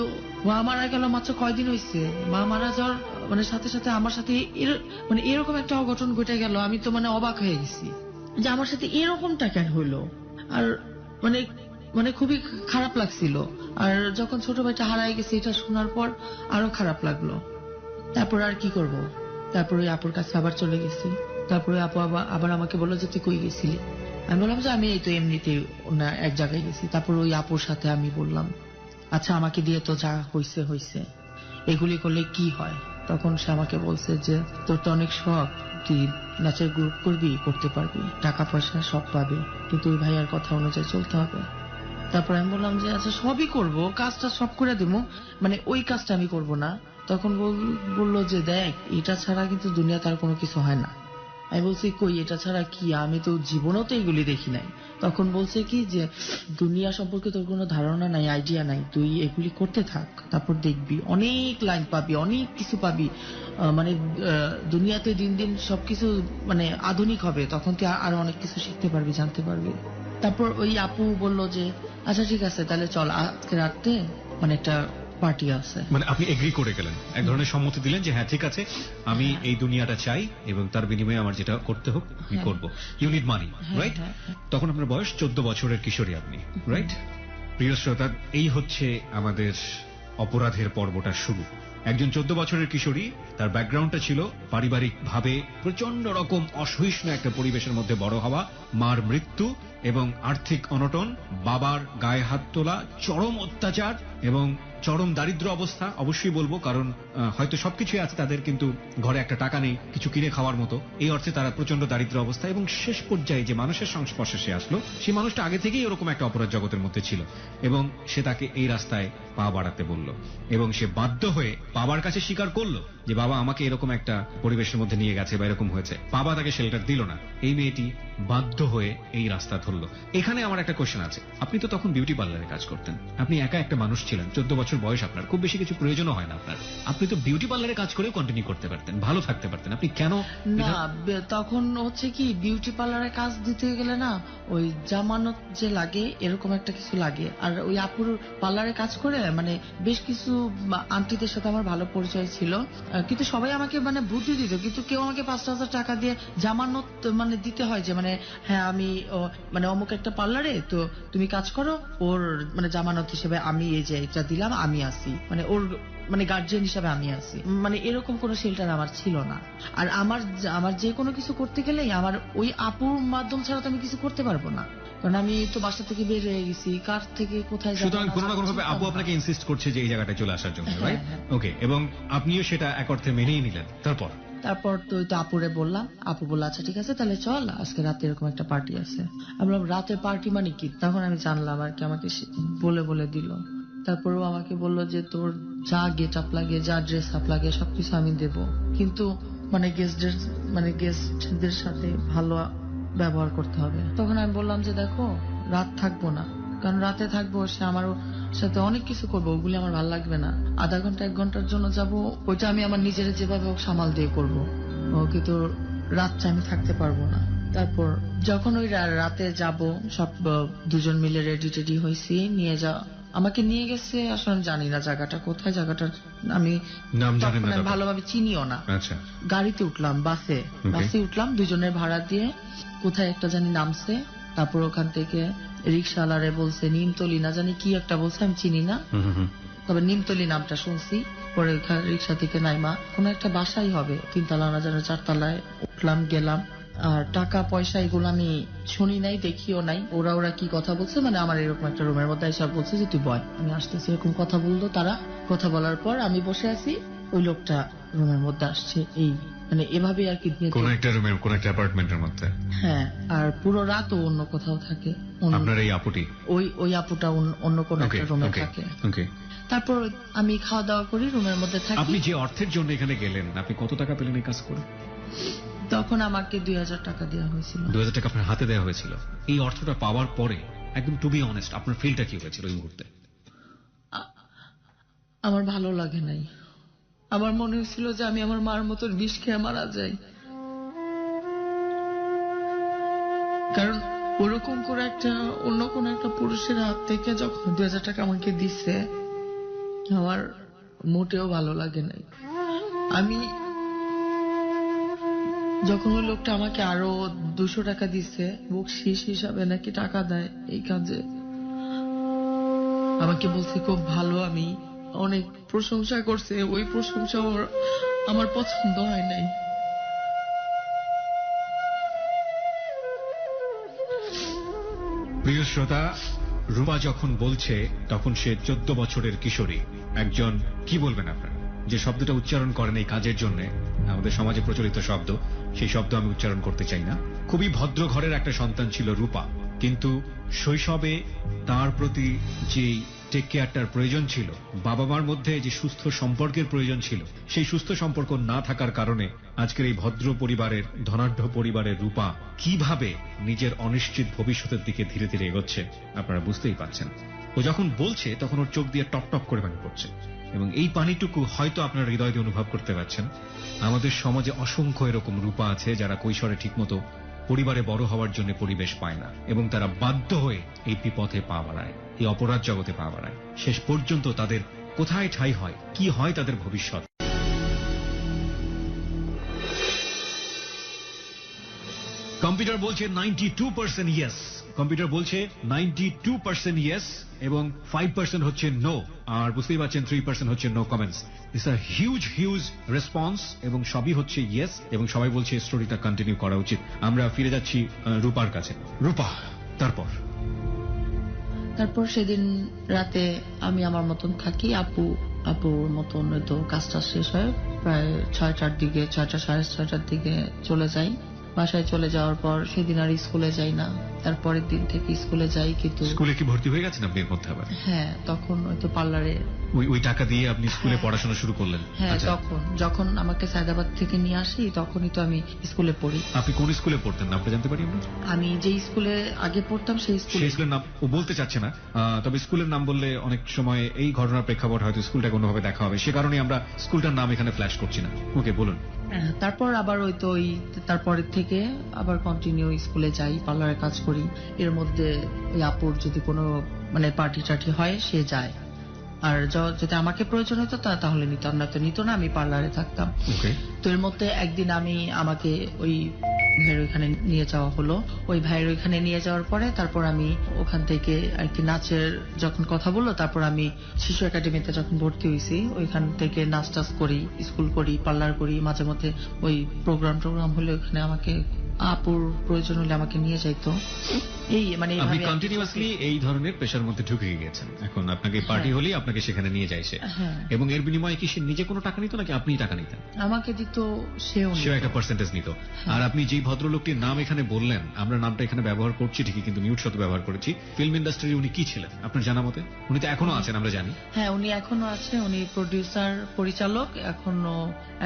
মা মারা গেল মাত্র কয়দিন হয়েছে, মা মারা যাওয়ার মানে সাথে সাথে আমার সাথে মানে এরকম একটা অঘটন ঘটে গেল। আমি তো মানে অবাক হয়ে গেছি যে আমার সাথে এরকমটা কেন হইলো, আর মানে খুবই খারাপ লাগছিল। আর যখন ছোট ভাইটা হারাই গেছে এটা শোনার পর আরো খারাপ লাগলো। তারপর আর কি করব, তারপর ওই আপুর কাছে আবার চলে গেছি। তারপরে আপু আবার আমাকে বললো যে তুই কই গেছিলি। আমি বললাম যে আমি এই তো এমনিতে এক জায়গায় গেছি। তারপর ওই আপুর সাথে আমি বললাম আচ্ছা আমাকে দিয়ে তো যা হইছে, এগুলি করলে কি হয়। তখন সে আমাকে বলছে যে তোর তো অনেক শখ, তুই নাচের গ্রুপ করবি, করতে পারবি, টাকা পয়সা সব পাবি, কিন্তু ওই ভাইয়ার কথা অনুযায়ী চলতে হবে। তারপর আমি বললাম যে আচ্ছা সবই করব, কাজটা সব করে দেবো, মানে ওই কাজটা আমি করব না। তখন বললো যে দেখ এটা ছাড়া কিন্তু দুনিয়া তার কোনো কিছু হয় না। আমি বলছি কই এটা ছাড়া কি, আমি তো জীবনেও তো এগুলি দেখি নাই। তখন বলছে কি যে দুনিয়া সম্পর্কে তোর কোনো ধারণা নাই, আইডিয়া নাই, তুই এগুলি করতে থাক, তারপর দেখবি অনেক লাইন পাবি, অনেক কিছু পাবি, মানে দুনিয়াতে দিন দিন সবকিছু মানে আধুনিক হবে, তখন তুই আরো অনেক কিছু শিখতে পারবি, জানতে পারবি। তারপর ওই আপু বলল যে আচ্ছা ঠিক আছে তাহলে চল আজকে রাতে মানে একটা পার্টি আছে। মানে আপনি এগ্রি করে গেলেন, এক ধরনের সম্মতি দিলেন যে হ্যাঁ ঠিক আছে, আমি এই দুনিয়াটা চাই এবং তার বিনিময়ে আমার যেটা করতে হোক আমি করব। You need money, right? তখন আপনার বয়স 14 বছরের কিশোরী আপনি, রাইট? প্রিয় শ্রোতা, এই হচ্ছে আমাদের অপরাধের পর্বটা শুরু। একজন 14 বছরের কিশোরী, তার ব্যাকগ্রাউন্ডটা ছিল পারিবারিক ভাবে প্রচন্ড রকম অসহিষ্ণু একটা পরিবেশের মধ্যে বড় হওয়া, মার মৃত্যু এবং আর্থিক অনটন, বাবার গায়ে হাত তোলা, চরম অত্যাচার এবং চরম দারিদ্র অবস্থা। অবশ্যই বলবো, কারণ হয়তো সবকিছুই আছে তাদের, কিন্তু ঘরে একটা টাকা নেই কিছু কিনে খাওয়ার মতো। এই অর্থে তারা প্রচন্ড দারিদ্র অবস্থা। এবং শেষ পর্যায়ে যে মানুষের সংস্পর্শে সে আসলো, সেই মানুষটা আগে থেকেই ওরকম একটা অপরাধ জগতের মধ্যে ছিল এবং সে তাকে এই রাস্তায় পা বাড়াতে বলল এবং সে বাধ্য হয়ে বাবার কাছে স্বীকার করলো যে বাবা আমাকে এরকম একটা পরিবেশের মধ্যে নিয়ে গেছে বা এরকম হয়েছে। বাবা তাকে শেল্টার দিল না। এই মেয়েটি বাধ্য হয়ে এই রাস্তা ধরলো। এখানে আমার একটা কোশ্চেন আছে, আপনি তো তখন বিউটি পার্লারে কাজ করতেন, আপনি একা একটা মানুষ ছিলেন, 14 বছর বয়স আপনার, খুব বেশি কিছু প্রয়োজনও হয় না আপনার, আপনি তো বিউটি পার্লারে কাজ করেও কন্টিনিউ করতে পারতেন, ভালো থাকতে পারতেন, আপনি কেন? না, তখন হচ্ছে কি, বিউটি পার্লারে কাজ দিতে গেলে না ওই জামানত যে লাগে এরকম একটা কিছু লাগে। আর ওই আপুর পার্লারে কাজ করে মানে বেশ কিছু আন্টিদের সাথে আমার ভালো পরিচয় ছিল, কিন্তু সবাই আমাকে মানে বুদ্ধি দিত, কিন্তু কেউ আমাকে 5,000 টাকা দিয়ে জামানত মানে দিতে হয় যে মানে হ্যাঁ আমি মানে অমুক একটা পার্লারে তো তুমি কাজ করো, ওর মানে জামানত হিসেবে আমি এই যে এটা দিলাম, আমি আসি মানে ওর মানে গার্জিয়ান হিসাবে আমি আছি। মানে এরকম কোনো শেল্টার আমার ছিল না। আর আমার যে কোনো কিছু করতে গেলেই আমার ওই আপুর মাধ্যম ছাড়া তো আমি কিছু করতে পারবো না, কারণ আমি তো বাসা থেকে বের হয়ে গেছি, কার থেকে কোথায় যাবো। সুতরাং কোনো না কোনো ভাবে আপু আপনাকে ইনসিস্ট করছে যে এই জায়গাটায় চলে আসার জন্য, রাইট? ওকে, এবং আপনিও সেটা এক অর্থে মেনেই নিলেন। তারপর তো আপুরে বললাম, আপু বললো আচ্ছা ঠিক আছে তাহলে চল, আজকে রাতে এরকম একটা পার্টি আছে। আমি বললাম রাতে পার্টি মানে কি? তখন আমি জানলাম আর কি, আমাকে বলে দিল। তারপরেও আমাকে বললো যে তোর যা গেট আপ লাগে, যা ড্রেস আপ লাগে সবকিছু আমি দেব, কিন্তু মানে গেস্টদের সাথে ভালো ব্যবহার করতে হবে। তখন আমি বললাম যে দেখো রাত থাকবো না, কারণ রাতে থাকবো সে আমার সাথে অনেক কিছু করবো, ওগুলি আমার ভালো লাগবে না। আধা ঘন্টা 1 ঘন্টার জন্য যাব, ওইটা আমি আমার নিজের যেভাবে হোক সামাল দিয়ে করবো, কিন্তু রাতটা আমি থাকতে পারবো না। তারপর যখন ওই রাতে যাব, সব দুজন মিলে রেডি টেডি হয়েছি, আমাকে নিয়ে গেছে। আসলে আমি জানি না জায়গাটা কোথায়, জায়গাটার আমি ভালোভাবে চিনিও না। গাড়িতে উঠলাম, বাসে উঠলাম, দুজনের ভাড়া দিয়ে কোথায় একটা জানি নামছে। তারপর ওখান থেকে রিক্সাওয়ালারে বলছে নিমতলি না জানি কি একটা বলছে, আমি চিনি না, তবে নিমতলি নামটা শুনছি। পরে রিক্সা থেকে নাইমা কোনো একটা বাসাই হবে, 3 তলা না জানো 4 তলায় উঠলাম, গেলাম। আর টাকা পয়সা এগুলো আমি শুনি নাই, দেখিও নাই। ওরা কি কথা বলছে, মানে আমার এরকম একটা রুমের মধ্যে এসব বলছে যে তুই বয়, আমি আসতেছি, এরকম কথা বললো তারা। কথা বলার পর আমি বসে আছি, ওই লোকটা রুমের মধ্যে আসছে, এই মানে এভাবে আর কি, কোন একটা রুমের কোন একটা অ্যাপার্টমেন্টের মধ্যে। হ্যাঁ, আর পুরো রাত ও অন্য কোথাও থাকে। আপনার এই আপুটি, ওই আপুটা অন্য কোন একটা রুমে থাকে। তারপর আমি খাওয়া দাওয়া করি, রুমের মধ্যে থাকি। আপনি যে অর্থের জন্য এখানে গেলেন, আপনি কত টাকা পেলেন এই কাজ করে? তখন আমাকে 2,000 টাকা দেওয়া হয়েছিল। 2,000 টাকা আপনার হাতে দেওয়া হয়েছিল। এই অর্থটা পাওয়ার পরে একদম টু বি অনেস্ট আপনার ফিলটা কি হয়েছিল ওই মুহূর্তে? আমার ভালো লাগে নাই। আমার মনে হয়েছিল যে আমি আমার মার মতন বিষ খেয়ে মারা যাই, কারণ ওরকম করে একটা অন্য কোন একটা পুরুষের হাত থেকে যখন 2,000 টাকা আমাকে দিচ্ছে, আমার মোটেও ভালো লাগে নাই। আমি যখন ওই লোকটা আমাকে আরো 200 টাকা দিচ্ছে, বকশিশ হিসাবে নাকি টাকা দেয় এই কাজে, আমাকে বলছে খুব ভালো, আমি অনেক প্রশংসা করছে। ওই প্রশংসা আমার পছন্দ হয় নাই। প্রিয় শ্রোতা, রূপা যখন বলছে তখন সে 14 বছরের কিশোরী। একজন, কি বলবেন আপনারা, যে শব্দটা উচ্চারণ করেন এই কাজের জন্য, আমাদের সমাজে প্রচলিত শব্দ, সেই শব্দ আমি উচ্চারণ করতে চাই না। খুবই ভদ্র ঘরের একটা সন্তান ছিল রূপা, কিন্তু শৈশবে তার প্রতি যে টেক কেয়ারটার প্রয়োজন ছিল, বাবা মার মধ্যে যে সুস্থ সম্পর্কের প্রয়োজন ছিল, সেই সুস্থ সম্পর্ক না থাকার কারণে আজকের এই ভদ্র পরিবারের, ধনাঢ্য পরিবারের রূপা কিভাবে নিজের অনিশ্চিত ভবিষ্যতের দিকে ধীরে ধীরে এগোচ্ছে আপনারা বুঝতেই পারছেন। ও যখন বলছে তখন ওর চোখ দিয়ে টপ টপ করে পানি পড়ছে, এবং এই পানিটুকু হয়তো আপনারা হৃদয় দিয়ে অনুভব করতে পারছেন। আমাদের সমাজে অসংখ্য এরকম রূপা আছে যারা কৈশোরে ঠিকমতো পরিবারে বড় হওয়ার জন্য পরিবেশ পায় না, এবং তারা বাধ্য হয়ে এই বিপথে পা বাড়ায়, এই অপরাধ জগতে পা বাড়ায়। শেষ পর্যন্ত তাদের কোথায় ঠাঁই হয়, কি হয় তাদের ভবিষ্যৎ। কম্পিউটার বলছে 92% ইয়েস, কম্পিউটার বলছে 92% ইয়েস এবং 5% হচ্ছে নো, আর বুঝতেই পারছেন 3% হচ্ছে no comments. It's a huge response এবং সবই হচ্ছে ইয়েস এবং সবাই বলছে স্টোরিটা কন্টিনিউ করা উচিত। আমরা ফিরে যাচ্ছি রূপার কাছে। রূপা, তারপর সেদিন রাতে আমি আমার মতন থাকি, আপুর মতন হয়তো কাজটা শেষ হয় প্রায় 6টার দিকে, 6টা সাড়ে 6টার দিকে চলে যাই। বাসায় চলে যাওয়ার পর সেদিন আর স্কুলে যাই না, তারপরের দিন থেকে স্কুলে যাই। কিন্তু স্কুলে কি ভর্তি হয়ে গেছেন আপনি এর মধ্যে আবার? হ্যাঁ, তখন হয়তো পার্লারে ওই টাকা দিয়ে আপনি স্কুলে পড়াশোনা শুরু করলেন? হ্যাঁ, আচ্ছা। যখন আমাকে সায়দাবাদ থেকে নিয়ে আসি তখনই তো আমি স্কুলে পড়ি। আপনি কোন স্কুলে পড়তেন নামটা জানতে পারি আমরা? আমি যে স্কুলে আগে পড়তাম সেই স্কুলের নাম ও বলতে চাচ্ছে না, তবে স্কুলের নাম বললে অনেক সময় এই ঘটনার প্রেক্ষাপট হয়তো স্কুলটা কোনোভাবে দেখা হবে, সে কারণে আমরা স্কুলটার নাম এখানে ফ্ল্যাশ করছি না। ওকে, বলুন। তারপর আবার তারপরের থেকে আবার কন্টিনিউ স্কুলে যাই, পার্লারে কাজ করি। এর মধ্যে ওই আপুর যদি কোনো মানে পার্টি টার্টি হয় সে যায়, আর যদি আমাকে প্রয়োজন হতো তাহলে নিতাম, না তো নিত না, আমি পার্লারে থাকতাম। তো এর মধ্যে একদিন আমাকে ওই ভাইয়ের ওইখানে নিয়ে যাওয়া হলো। ওই ভাইয়ের ওইখানে নিয়ে যাওয়ার পরে তারপর আমি ওখান থেকে আর কি নাচের যখন কথা বললো, তারপর আমি শিশু একাডেমিতে যখন ভর্তি হয়েছি ওইখান থেকে নাচ টাচ করি, স্কুল করি, পার্লার করি, মাঝে মধ্যে ওই প্রোগ্রাম হলে ওখানে আমাকে আপুর প্রয়োজন হলে আমাকে নিয়ে যাইতো। এই মানে আপনি কন্টিনিউয়াসলি এই ধরনের পেশার মধ্যে ঢুকে গিয়েছেন, এখন আপনাকে পার্টি হলেই আপনাকে সেখানে নিয়ে যায় সে। এবং এর বিনিময়ে কি সে নিজে কোনো টাকা নিত নাকি আপনি টাকা নিতেন? আমাকে দিত, সেও একটা পার্সেন্টেজ নিত। আর আপনি যেই ভদ্রলোকটির নাম এখানে বললেন, আমরা নামটা এখানে ব্যবহার করছি ঠিকই কিন্তু মিউট শব্দ ব্যবহার করেছি, ফিল্ম ইন্ডাস্ট্রির উনি কি ছিলেন আপনার জানা মতে? উনি তো এখনো আছেন আমরা জানি। হ্যাঁ, উনি এখনো আছে, উনি প্রডিউসার, পরিচালক,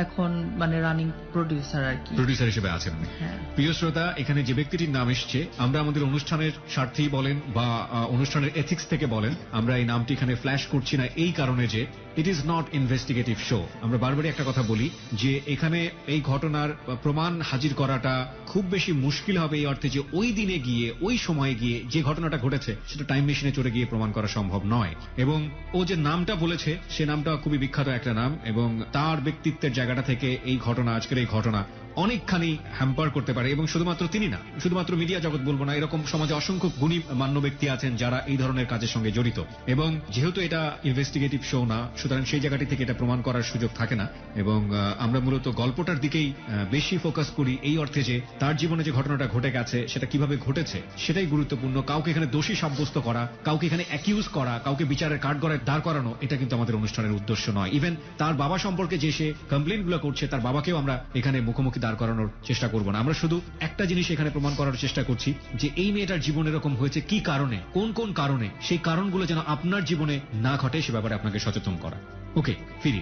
এখন মানে রানিং প্রডিউসার আর কি, প্রডিউসার হিসেবে আছেন উনি। প্রিয় শ্রোতা, এখানে যে ব্যক্তিটির নাম এসছে, আমরা আমাদের অনুষ্ঠানের স্বার্থেই বলেন বা অনুষ্ঠানের এথিক্স থেকে বলেন, আমরা এই নামটি এখানে ফ্ল্যাশ করছি না এই কারণে যে it is not investigative show. আমরা বারবারই একটা কথা বলি যে এখানে এই ঘটনার প্রমাণ হাজির করাটা খুব বেশি মুশকিল হবে, এই অর্থে যে ওই দিনে গিয়ে ওই সময়ে গিয়ে যে ঘটনাটা ঘটেছে সেটা টাইম মেশিনে চড়ে গিয়ে প্রমাণ করা সম্ভব নয়। এবং ও যে নামটা বলেছে সে নামটা খুবই বিখ্যাত একটা নাম, এবং তার ব্যক্তিত্বের জায়গাটা থেকে এই ঘটনা, আজকের এই ঘটনা অনেকখানি হ্যাম্পার করতে পারে। এবং শুধুমাত্র তিনি না, শুধুমাত্র মিডিয়া জগৎ বলবো না, এরকম সমাজে অসংখ্য গুণী মান্য ব্যক্তি আছেন যারা এই ধরনের কাজের সঙ্গে জড়িত। এবং যেহেতু এটা ইনভেস্টিগেটিভ শো না, সুতরাং সেই জায়গাটি থেকে এটা প্রমাণ করার সুযোগ থাকে না। এবং আমরা মূলত গল্পটার দিকেই বেশি ফোকাস করি, এই অর্থে যে তার জীবনে যে ঘটনাটা ঘটে গেছে সেটা কিভাবে ঘটেছে সেটাই গুরুত্বপূর্ণ। কাউকে এখানে দোষী সাব্যস্ত করা, কাউকে এখানে অ্যাকিউজ করা, কাউকে বিচারের কাঠগড়ায় দাঁড় করানো, এটা কিন্তু আমাদের অনুষ্ঠানের উদ্দেশ্য নয়। ইভেন তার বাবা সম্পর্কে যে সে কমপ্লেন গুলো করছে, তার বাবাকেও আমরা এখানে মুখোমুখি দাঁড় করানোর চেষ্টা করব না। আমরা শুধু একটা জিনিস এখানে প্রমাণ করার চেষ্টা করছি যে এই মেয়েটার জীবন এরকম হয়েছে কি কারণে, কোন কারণে, সেই কারণগুলো যেন আপনার জীবনে না ঘটে সে ব্যাপারে আপনাকে সচেতন করা। ওকে, ফিরি।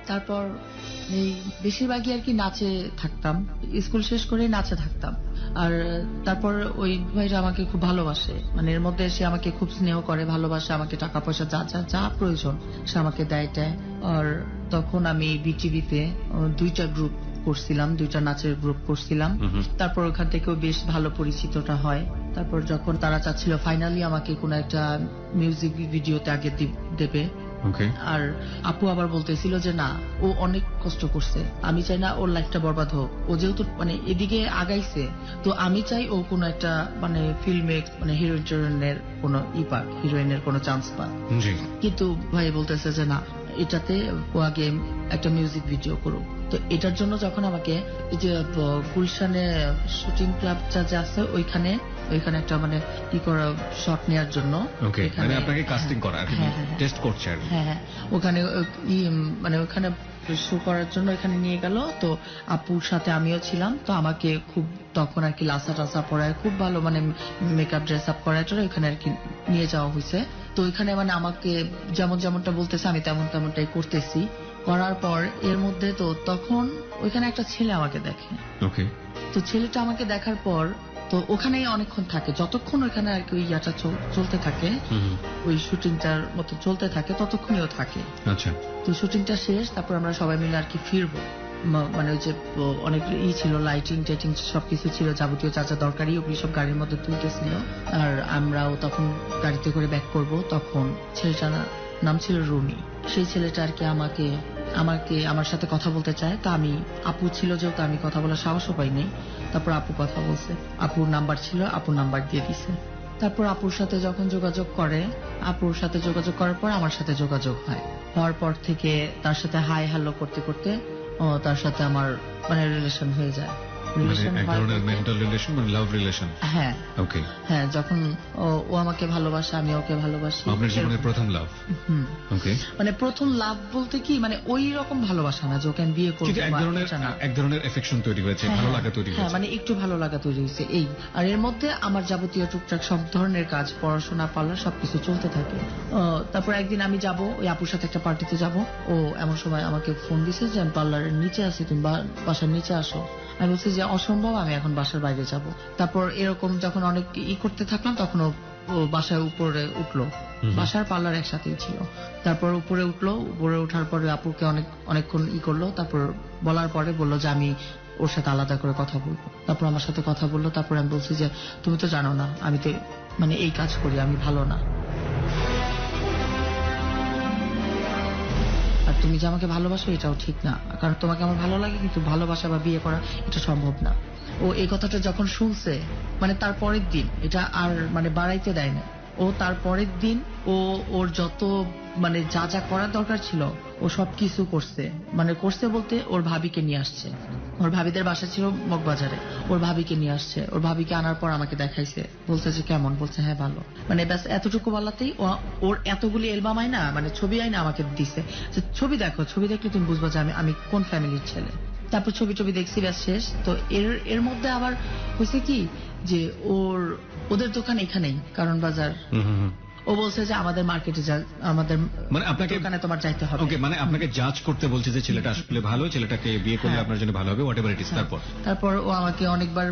তারপর এই বেশিরভাগই আর কি নাচে থাকতাম, স্কুল শেষ করে নাচে থাকতাম। আর তারপর ওই ভাইরা আমাকে খুব ভালোবাসে, মানে এর মধ্যে সে আমাকে খুব স্নেহ করে, ভালোবাসে, আমাকে টাকা পয়সা যা প্রয়োজন সে আমাকে দেয়। আর তখন আমি বিটিভিতে 2টা গ্রুপ করছিলাম, 2টা নাচের গ্রুপ করছিলাম। তারপর ওখান থেকেও বেশ ভালো পরিচিতটা হয়। তারপর যখন তারা চাচ্ছিল ফাইনালি আমাকে কোনো একটা মিউজিক ভিডিওতে আগে দেবে, আর আপু আবার বলতেছিল যে না, ও অনেক কষ্ট করছে, আমি চাই না ওর লাইফটা বরবাদ হোক, ও যেহেতু মানে এদিকে আগাইছে, তো আমি চাই ও কোনো একটা মানে ফিল্মে মানে হিরোইনের কোনো হিরোইনের কোনো চান্স পাক। কিন্তু ভাই বলতেছে যে না, এটাতে ও আগে একটা মিউজিক ভিডিও করুক। তো এটার জন্য যখন আমাকে এই যে গুলশানে শুটিং ক্লাবটা যে আছে ওইখানে একটা মানে কি করা শট নেওয়ার জন্য আপনাকে কাস্টিং করা, টেস্ট করছে, হ্যাঁ, ওখানে মানে ওখানে শো করার জন্য এখানে নিয়ে গেল। তো আপুর সাথে আমিও ছিলাম, তো আমাকে খুব তখন আর কি লাসা টাসা পরায়, খুব ভালো মানে মেকআপ ড্রেস আপ করার জন্য এখানে আর কি নিয়ে যাওয়া হয়েছে। তো ওইখানে মানে আমাকে যেমনটা বলতেছে আমি তেমনটাই করতেছি। করার পর এর মধ্যে তো তখন ওইখানে একটা ছেলে আমাকে দেখে। তো ছেলেটা আমাকে দেখার পর তো ওখানেই অনেকক্ষণ থাকে, যতক্ষণ ওইখানে আর কি ওই ইয়াটা চলতে থাকে, ওই শুটিংটার মতো চলতে থাকে ততক্ষণই ও থাকে। তো শুটিংটা শেষ, তারপর আমরা সবাই মিলে আর কি ফিরবো। মানে ওই যে অনেক ছিল, লাইটিং টাইটিং সবকিছু ছিল, যাবতীয় যা দরকারি ওগুলি সব গাড়ির মধ্যে তুলতেছিল। আর আমরাও তখন গাড়িতে করে ব্যাক করব, তখন ছেলেটা না নাম ছিল রুমি। সেই ছেলেটা আর কি আমাকে আমাকে আমার সাথে কথা বলতে চায়। তা আমি, আপু ছিল যেহেতু আমি কথা বলার সাহসও পাই নাই। তারপর আপু কথা বলছে, আপুর নাম্বার ছিল, আপুর নাম্বার দিয়ে দিছে। তারপর আপুর সাথে যখন যোগাযোগ করে, আপুর সাথে যোগাযোগ করার পর আমার সাথে যোগাযোগ হয়। হওয়ার পর থেকে তার সাথে হাই হ্যালো করতে করতে তার সাথে আমার মানে রিলেশন হয়ে যায়। মানে রিলেশন এক ধরনের মেন্টাল রিলেশন, মানে লাভ রিলেশন। হ্যাঁ ওকে, হ্যাঁ, যখন ও আমাকে ভালোবাসে, আমি ওকে ভালোবাসি। আপনার জীবনের প্রথম লাভ। হুম। ওকে, মানে প্রথম লাভ বলতে কি, মানে ওই রকম ভালোবাসা না যে ওকে আমি বিয়ে করবো, কিন্তু এক ধরনের এফেকশন তৈরি হয়েছে, ভালো লাগা তৈরি হ্যাঁ, হয়েছে। মানে একটু ভালো লাগা তৈরি হয়েছে এই। আর এর মধ্যে আমার যাবতীয় টুকটাক সব ধরনের কাজ, পড়াশোনা, পার্লার সবকিছু চলতে থাকে। তারপর একদিন আমি যাব, ওই আপুর সাথে একটা পার্টিতে যাব। ও এমন সময় আমাকে ফোন দিছে যে আমি পার্লারের নিচে আছি, তুমি বাসার নিচে আসো। আমি বলছি যে অসম্ভব, আমি এখন বাসার বাইরে যাব। তারপর এরকম যখন অনেক করতে থাকলাম, তখন ও বাসায় উপরে উঠলো। বাসার পার্লার একসাথেই ছিল। তারপর উপরে উঠলো, উপরে ওঠার পরে আপুকে অনেকক্ষণ করলো। তারপর বলার পরে বললো যে আমি ওর সাথে আলাদা করে কথা বলবো। তারপর আমার সাথে কথা বললো। তারপর আমি বলছি যে তুমি তো জানো না আমি তো মানে এই কাজ করি, আমি ভালো না। আর তুমি যে আমাকে ভালোবাসো এটাও ঠিক না, কারণ তোমাকে আমার ভালো লাগে, কিন্তু ভালোবাসা বা বিয়ে করা এটা সম্ভব না। ও এই কথাটা যখন শুনছে, মানে তার পরের দিন এটা আর মানে বাড়াইতে দেয় না। ও তার পরের দিন ওর যত মানে যা যা করার দরকার ছিল ও সব কিছু করছে। মানে করছে বলতে ওর ভাবিকে নিয়ে আসছে। ওর ভাবিদের বাসা ছিল মগবাজারে। ওর ভাবিকে নিয়ে আসছে। ওর ভাবিকে আনার পর আমাকে দেখাইছে, বলছে যে কেমন, বলছে হ্যাঁ ভালো। মানে ব্যাস এতটুকু বলাতেই ওর এতগুলি অ্যালবাম আয়না, মানে ছবি আয়না আমাকে দিছে যে ছবি দেখো, ছবি দেখলে তুমি বুঝবা যে আমি কোন ফ্যামিলির ছেলে। তারপর ছবি দেখছি, ব্যাস শেষ। তো এর মধ্যে আবার হয়েছে কি যে ওদের দোকান এখানেই, কারণ বাজার। ও বলছে যে আমাদের মার্কেটে আমাদের মানে আপনাকে দোকানে তোমার যাইতে হবে। ওকে, মানে আপনাকে জাজ করতে বলছে যে ছেলেটা আসলে ভালো, ছেলেটাকে বিয়ে করলে আপনার জন্য ভালো হবে, হোয়াটএভার ইট ইজ। তারপর ও আমাকে অনেকবার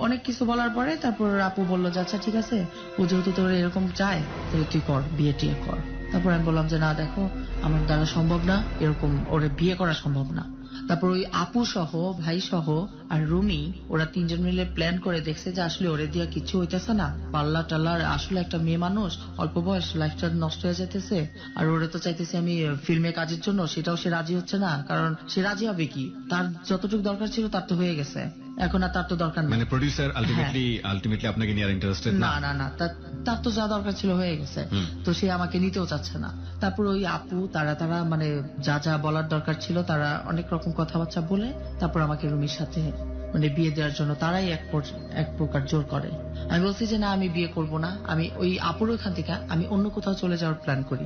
অনেক কিছু বলার পরে তারপর আপু বললো যে আচ্ছা ঠিক আছে, ও যেহেতু তোর এরকম চায় তাহলে তুই কর, বিয়ে টিয়ে কর। তারপর আমি বললাম যে না দেখো, আমার দ্বারা সম্ভব না, এরকম ওরে বিয়ে করা সম্ভব না। তারপর ওই আপু সহ, ভাই সহ আর রুমি, ওরা তিনজন মিলে প্ল্যান করে দেখছে যে আসলে ওরে দিয়া কিছু হইতেছে না, পাল্লা টাল্লার, আসলে একটা মেয়ে মানুষ, অল্প বয়স, লাইফটা নষ্ট হয়ে যেতেছে। আর ওরে তো চাইতেছে আমি ফিল্মে কাজের জন্য, সেটাও সে রাজি হচ্ছে না, কারণ সে রাজি হবে কি, তার যতটুকু দরকার ছিল তার তো হয়ে গেছে, এখন আর তার তো দরকার নেই। মানে প্রোডিউসার আলটিমেটলি আপনাকে নিয়ে আর ইন্টারেস্টেড না। না, তার তো যা দরকার ছিল হয়ে গেছে, তো সে আমাকে নিতেও চাচ্ছে না। তারপর ওই আপু তারা মানে যা বলার দরকার ছিল তারা অনেক রকম কথাবার্তা বলে তারপর আমাকে রুমির সাথে মানে বিয়ে দেওয়ার জন্য তারাই এক প্রকার জোর করে। আমি বলছি যে না, আমি বিয়ে করব না, আমি ওই আপুর ওখান থেকে আমি অন্য কোথাও চলে যাওয়ার প্ল্যান করি।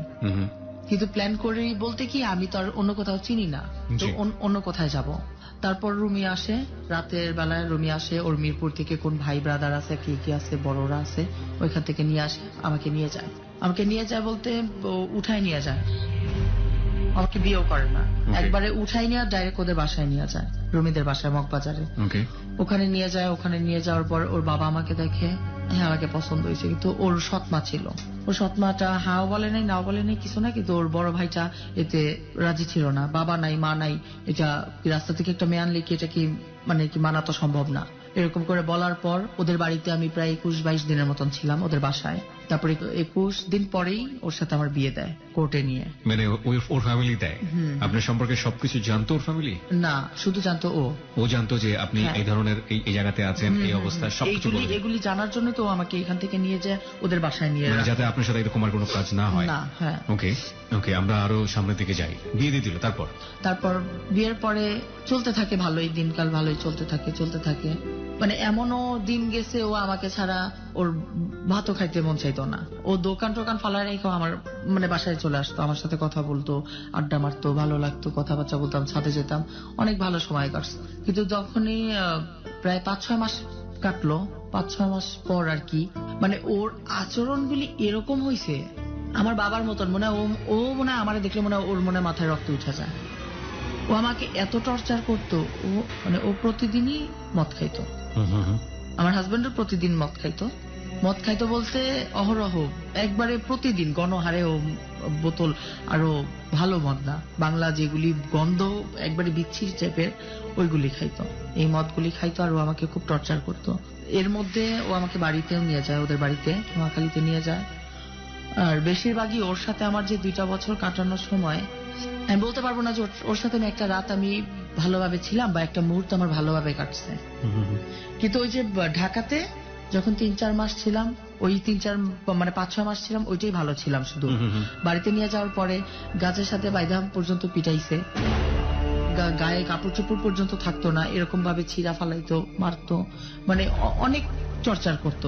কিন্তু প্ল্যান করি বলতে কি, আমি তো আর অন্য কোথাও চিনি না, তো অন্য কোথায় যাব। তারপর রুমি আসে, রাতের বেলায় রুমি আসে, ওর মিরপুর থেকে কোন ভাই ব্রাদার আছে, কি আছে, বড়রা আছে, ওইখান থেকে নিয়ে আসে, আমাকে নিয়ে যায় বলতে উঠায় নিয়ে যায়, আমাকে বিয়েও করে না, একবারে উঠাই নিয়ে ডাইরেক্ট ওদের বাসায় নিয়ে যায়, রুমিদের বাসায় মগবাজারে। ওখানে নিয়ে যাওয়ার পর ওর বাবা আমাকে দেখে, হ্যাঁ আমাকে পছন্দ হয়েছে, কিন্তু ওর সৎমা ছিল, ওর সৎমাটা হাও বলে নাই, নাও বলে নাই, কিছু না, কিন্তু ওর বড় ভাইটা এতে রাজি ছিল না। বাবা নাই, মা নাই, এটা রাস্তা থেকে একটা মেয়ে আনলে কি এটা কি মানে কি মানা তো সম্ভব না। এরকম করে বলার পর ওদের বাড়িতে আমি প্রায় 21-22 দিনের মতন ছিলাম ওদের বাসায়। তারপরে 21 দিন পরেই ওর সাথে আমার বিয়ে দেয় কোর্টে নিয়ে। মানে ওর ফ্যামিলি দেয় আপনার সম্পর্কে সবকিছু জানতো? ওর ফ্যামিলি না, শুধু জানতো ও জানতো যে আপনি এই ধরনের এই জায়গাতে আছেন, এই অবস্থা, সবকিছু এগুলি জানার জন্য তো আমাকে এখান থেকে নিয়ে যায় ওদের বাসায় নিয়ে, যাতে আপনার সাথে এরকম আর কোনো কাজ না হয়। ওকে, আমরা আরো সামনের দিকে যাই। বিয়ে দিয়ে দিল, তারপর বিয়ের পরে চলতে থাকে ভালোই, দিনকাল ভালোই চলতে থাকে। মানে এমনও দিন গেছে ও আমাকে ছাড়া ওর ভাতও খাইতে মন চাইতো না। ও দোকান ফালায় রেখে আমার মানে বাসায় চলে আসতো, আমার সাথে কথা বলতো, আড্ডা মারতো, ভালো লাগতো, কথাবার্তা বলতাম, ছাদে যেতাম, অনেক ভালো সময় কাটছে। কিন্তু যখনই প্রায় 5-6 মাস কাটলো, 5-6 মাস পর আর কি, মানে ওর আচরণগুলি এরকম হয়েছে আমার বাবার মতন, মনে ও মনে হয় আমার দেখলে মনে হয় ওর মনে মাথায় রক্ত উঠে যায়। ও আমাকে এত টর্চার করতো, ও প্রতিদিনই মদ খাইতো। আমার হাজবেন্ডও প্রতিদিন মদ খাইতো বলতে অহরহ, একবারে প্রতিদিন গণহারে ও বোতল, আরো ভালো মদ না, বাংলা যেগুলি গন্ধ একবারে বিচ্ছিরি টাইপের, ওইগুলি খাইতো, এই মদগুলি খাইতো। আর ও আমাকে খুব টর্চার করতো। এর মধ্যে ও আমাকে বাড়িতেও নিয়ে যায়, ওদের বাড়িতে নোয়াখালীতে নিয়ে যায়। আর বেশিরভাগই ওর সাথে আমার যে 2টা বছর কাটানোর সময় আমি বলতে পারবো না যে ওর সাথে আমি একটা রাত আমি ভালোভাবে ছিলাম বা একটা মুহূর্ত আমার ভালোভাবে কাটছে। কিন্তু ওই যে ঢাকাতে যখন 3-4 মাস ছিলাম, ওই 3-4 মানে 5-6 মাস ছিলাম, ওইটাই ভালো ছিলাম শুধু। বাড়িতে নিয়ে যাওয়ার পরে গাছের সাথে বাইধাম পর্যন্ত পিটাইছে, গায়ে কাপড় চোপড় পর্যন্ত থাকতো না, এরকম ভাবে ছিঁড়া ফালাইতো, মারতো, মানে অনেক চর্চার করতো।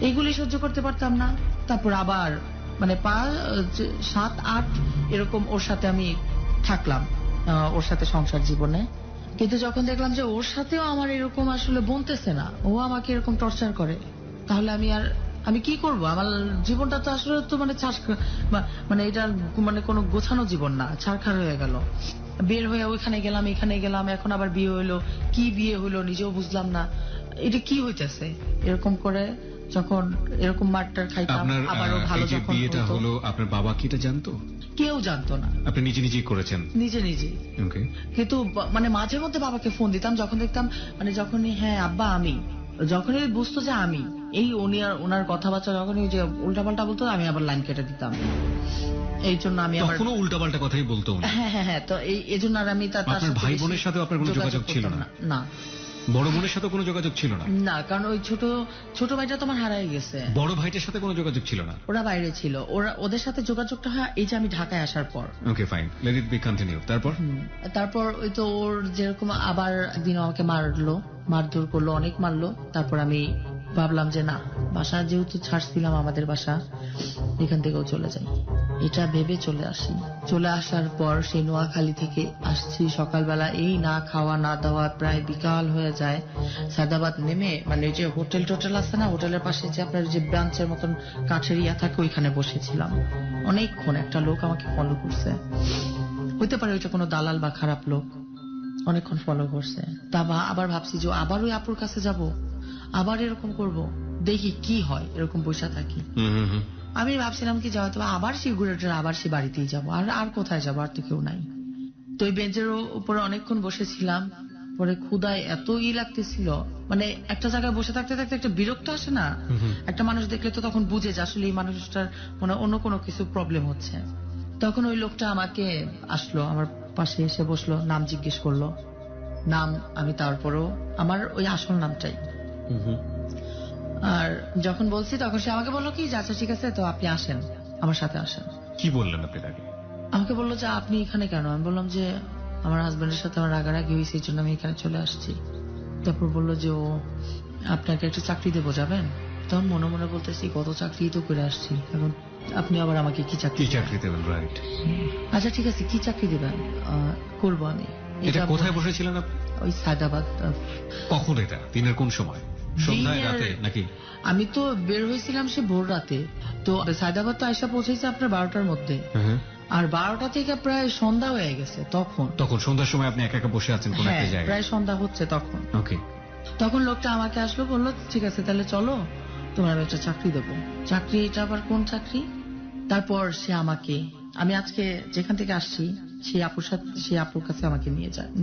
এইগুলি সহ্য করতে পারতাম না। তারপর আবার মানে 7-8 এরকম ওর সাথে আমি থাকলাম, ওর সাথে সংসার জীবনে। কিন্তু যখন দেখলাম যে ওর সাথেও আমার এরকম আসলে বনতেছে না, ও আমাকে এরকম টর্চার করে, তাহলে আমি কি করব? আমার জীবনটা তো আসলে তো মানে মানে এটা মানে কোনো গোছানো জীবন না, ছাড়খাড় হয়ে গেল। বের হয়ে ওইখানে গেলাম, এখানে গেলাম, এখন আবার বিয়ে হইলো, কি বিয়ে হইলো নিজেও বুঝলাম না, এটা কি হইতেছে। এরকম করে যখন এরকম মারটার খাইতাম, আবারও ভালো যখন বিয়েটা হলো, আপনার বাবা কি এটা জানতো? কেউ জানতো না, আপনি নিজে নিজেই করেছেন? নিজে নিজেই। কিন্তু মানে মাঝে মধ্যে বাবাকে ফোন দিতাম যখন দেখতাম, মানে যখনই হ্যাঁ আব্বা আমি, যখনই বুঝতো যে আমি এই ওনার কথাবার্তা যখনই যে উল্টাপাল্টা বলতো, আমি আবার লাইন কেটে দিতাম। এই জন্য আমি আবার কোনো উল্টাপাল্টা কথাই বলতো? হ্যাঁ হ্যাঁ হ্যাঁ। তো এই জন্য আর আমি তার ভাই বোনের সাথে আপনার কোনো যোগাযোগ ছিল না? না। বড় বোনের সাথে কোনো যোগাযোগ ছিল না? না, কারণ ওই ছোট ভাইটা তো আমার হারাই গেছে। বড় ভাইটার সাথে কোনো যোগাযোগ ছিল না? ওরা বাইরে ছিল, ওদের সাথে যোগাযোগটা হয় এই যে আমি ঢাকায় আসার পর। Okay fine, let it be continue. তারপর ওই তো ওর যেরকম আবার একদিন আমাকে মারধর করলো, অনেক মারলো। তারপর আমি ভাবলাম যে না, বাসা যেহেতু ছাড়ছিলাম আমাদের বাসা, এখান থেকেও চলে যাই, এটা ভেবে চলে আসার পর সেই নোয়াখালী থেকে আসছি সকালবেলা, এই না খাওয়া না দাওয়া, প্রায় বিকাল হয়ে যায়। সায়দাবাদ নেমে মানে ওই যে হোটেল আছে না, হোটেলের পাশে যে আপনার যে ব্রাঞ্চের মতন কাঠের ইয়া থাকে, ওইখানে বসেছিলাম অনেকক্ষণ। একটা লোক আমাকে ফলো করছে, হইতে পারে ওইটা কোনো দালাল বা খারাপ লোক, অনেকক্ষণ ফলো করছে। তা আবার ভাবছি যে আবার ওই আপুর কাছে যাব, আবার এরকম করব, দেখি কি হয়, এরকম বসে থাকি। আমি ভাবছিলাম কি যাওয়া, তবে আবার সেই ঘুরেটার আবার সে বাড়িতেই যাবো, আর কোথায় যাবো, আর তো কেউ নাই। তো ওই বেঞ্চের উপরে অনেকক্ষণ বসেছিলাম, পরে ক্ষুধায় এত লাগতেছিল, মানে একটা জায়গায় বসে থাকতে থাকতে একটা বিরক্ত আসে না, একটা মানুষ দেখলে তো তখন বুঝে যে আসলে এই মানুষটার মানে অন্য কোনো কিছু প্রবলেম হচ্ছে। তখন ওই লোকটা আমাকে আসলো, আমার পাশে এসে বসলো, নাম জিজ্ঞেস করলো, নাম আমি তারপরও আমার ওই আসল নামটাই। আর যখন বলছি তখন সে আমাকে বললো কি, আচ্ছা ঠিক আছে, তো আপনি আসেন, আমার সাথে আসেন। কি বললেন আপনি তাকে? আমাকে বললো যে আপনি এখানে কেন? আমি বললাম যে আমার হাজবেন্ডের সাথে আমার রাগারাগি হয়েছে, এই জন্য আমি এখানে চলে আসছি। তারপর বললো যে ও আপনাকে একটা চাকরি দেবো, যাবেন? তখন মনে মনে বলতেছি কত চাকরি তো করে আসছি, এখন আপনি আবার আমাকে কি চাকরি দেবেন? রাইট, আচ্ছা ঠিক আছে, কি চাকরি দেবেন? করবো আমি। এটা কোথায় বসেছিলেন আপনি? ওই সায়দাবাদ। কখন এটা? দিনের কোন সময়? সন্ধ্যায়, রাতে নাকি? আমি তো বের হয়েছিলাম সে ভোর রাতে, তো সায়দাবাদ তো আইসা পৌঁছেছে আপনার 12টার মধ্যে, আর 12টা থেকে প্রায় সন্ধ্যা হয়ে গেছে। তখন সন্ধ্যার সময় আপনি একা একা বসে আছেন কোন একটা জায়গায়? প্রায় সন্ধ্যা হচ্ছে তখন। ওকে। তখন লোকটা আমাকে আসলো, বললো ঠিক আছে তাহলে চলো, তোমার একটা চাকরি দেবো। চাকরি? এটা আবার কোন চাকরি? তারপর সে আমাকে, আমি আজকে যেখান থেকে আসছি সেই আপুর কাছে আমাকে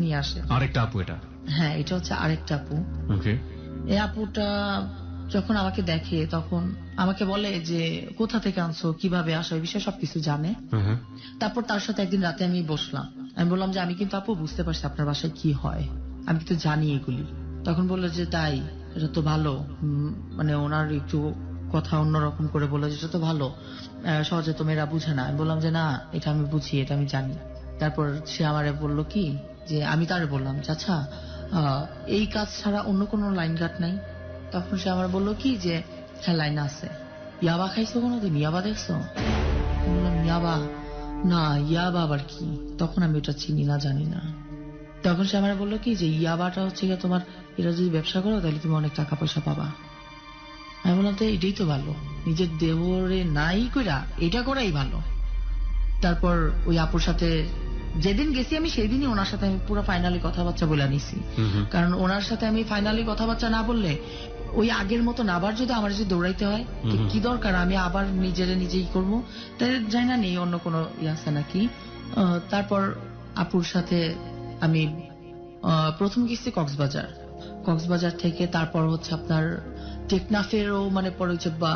নিয়ে আসে। আরেকটা আপু এটা? হ্যাঁ, এটা হচ্ছে আরেকটা আপু। ওকে। এই আপুটা যখন আমাকে দেখে তখন আমাকে বলে যে কোথা থেকে আনছো, কিভাবে আসো, এই বিষয়ে সবকিছু জানে। তারপর তার সাথে একদিন রাতে আমি বসলাম, আমি বললাম যে আমি কিন্তু আপু বুঝতে পারছি আপনার বাসায় কি হয়, আমি কিন্তু জানি এগুলি। তখন বললো যে তাই, এটা তো ভালো, মানে ওনার একটু কথা অন্যরকম করে বললো যে এটা তো ভালো, সহজে তো মেয়েরা বুঝে না। আমি বললাম যে না, এটা আমি বুঝি, এটা আমি জানি। তারপর সে আমারে বললো কি, যে আমি তারে বললাম যে আচ্ছা এই কাজ ছাড়া অন্য কোনো লাইন ঘাট নাই? তখন সে আমার বললো কি যে হ্যাঁ লাইন আছে। ইয়াবা খাইছো কোনোদিন? ইয়াবা দেখছো? বললাম ইয়াবা না, ইয়াবা আবার কি? তখন আমি ওটা চিনি না, জানি না। তখন সে আমার বললো কি যে ইয়াবাটা হচ্ছে গিয়ে তোমার, এটা যদি ব্যবসা করো তাহলে তুমি অনেক টাকা পয়সা পাবা। আমি বললাম তো এটাই তো ভালো, নিজের দেহরে নাই কইরা এটা করাই ভালো। তারপর ওই আপুর সাথে যেদিন গেছি আমি সেদিনই ওনার সাথে আমি পুরো ফাইনালি কথাবার্তা বলে নিছি, কারণ ওনার সাথে আমি ফাইনালি কথাবার্তা না বললে ওই আগের মতন আবার যদি আমার যদি দৌড়াইতে হয়, কি দরকার, আমি আবার নিজেই করবো, তাই জানি না নেই অন্য কোনো ইয়ে আছে নাকি। তারপর আপুর সাথে আমি প্রথম গেছি কক্সবাজার থেকে, তারপর হচ্ছে আপনার টেকনাফেরও মানে পরে হচ্ছে বা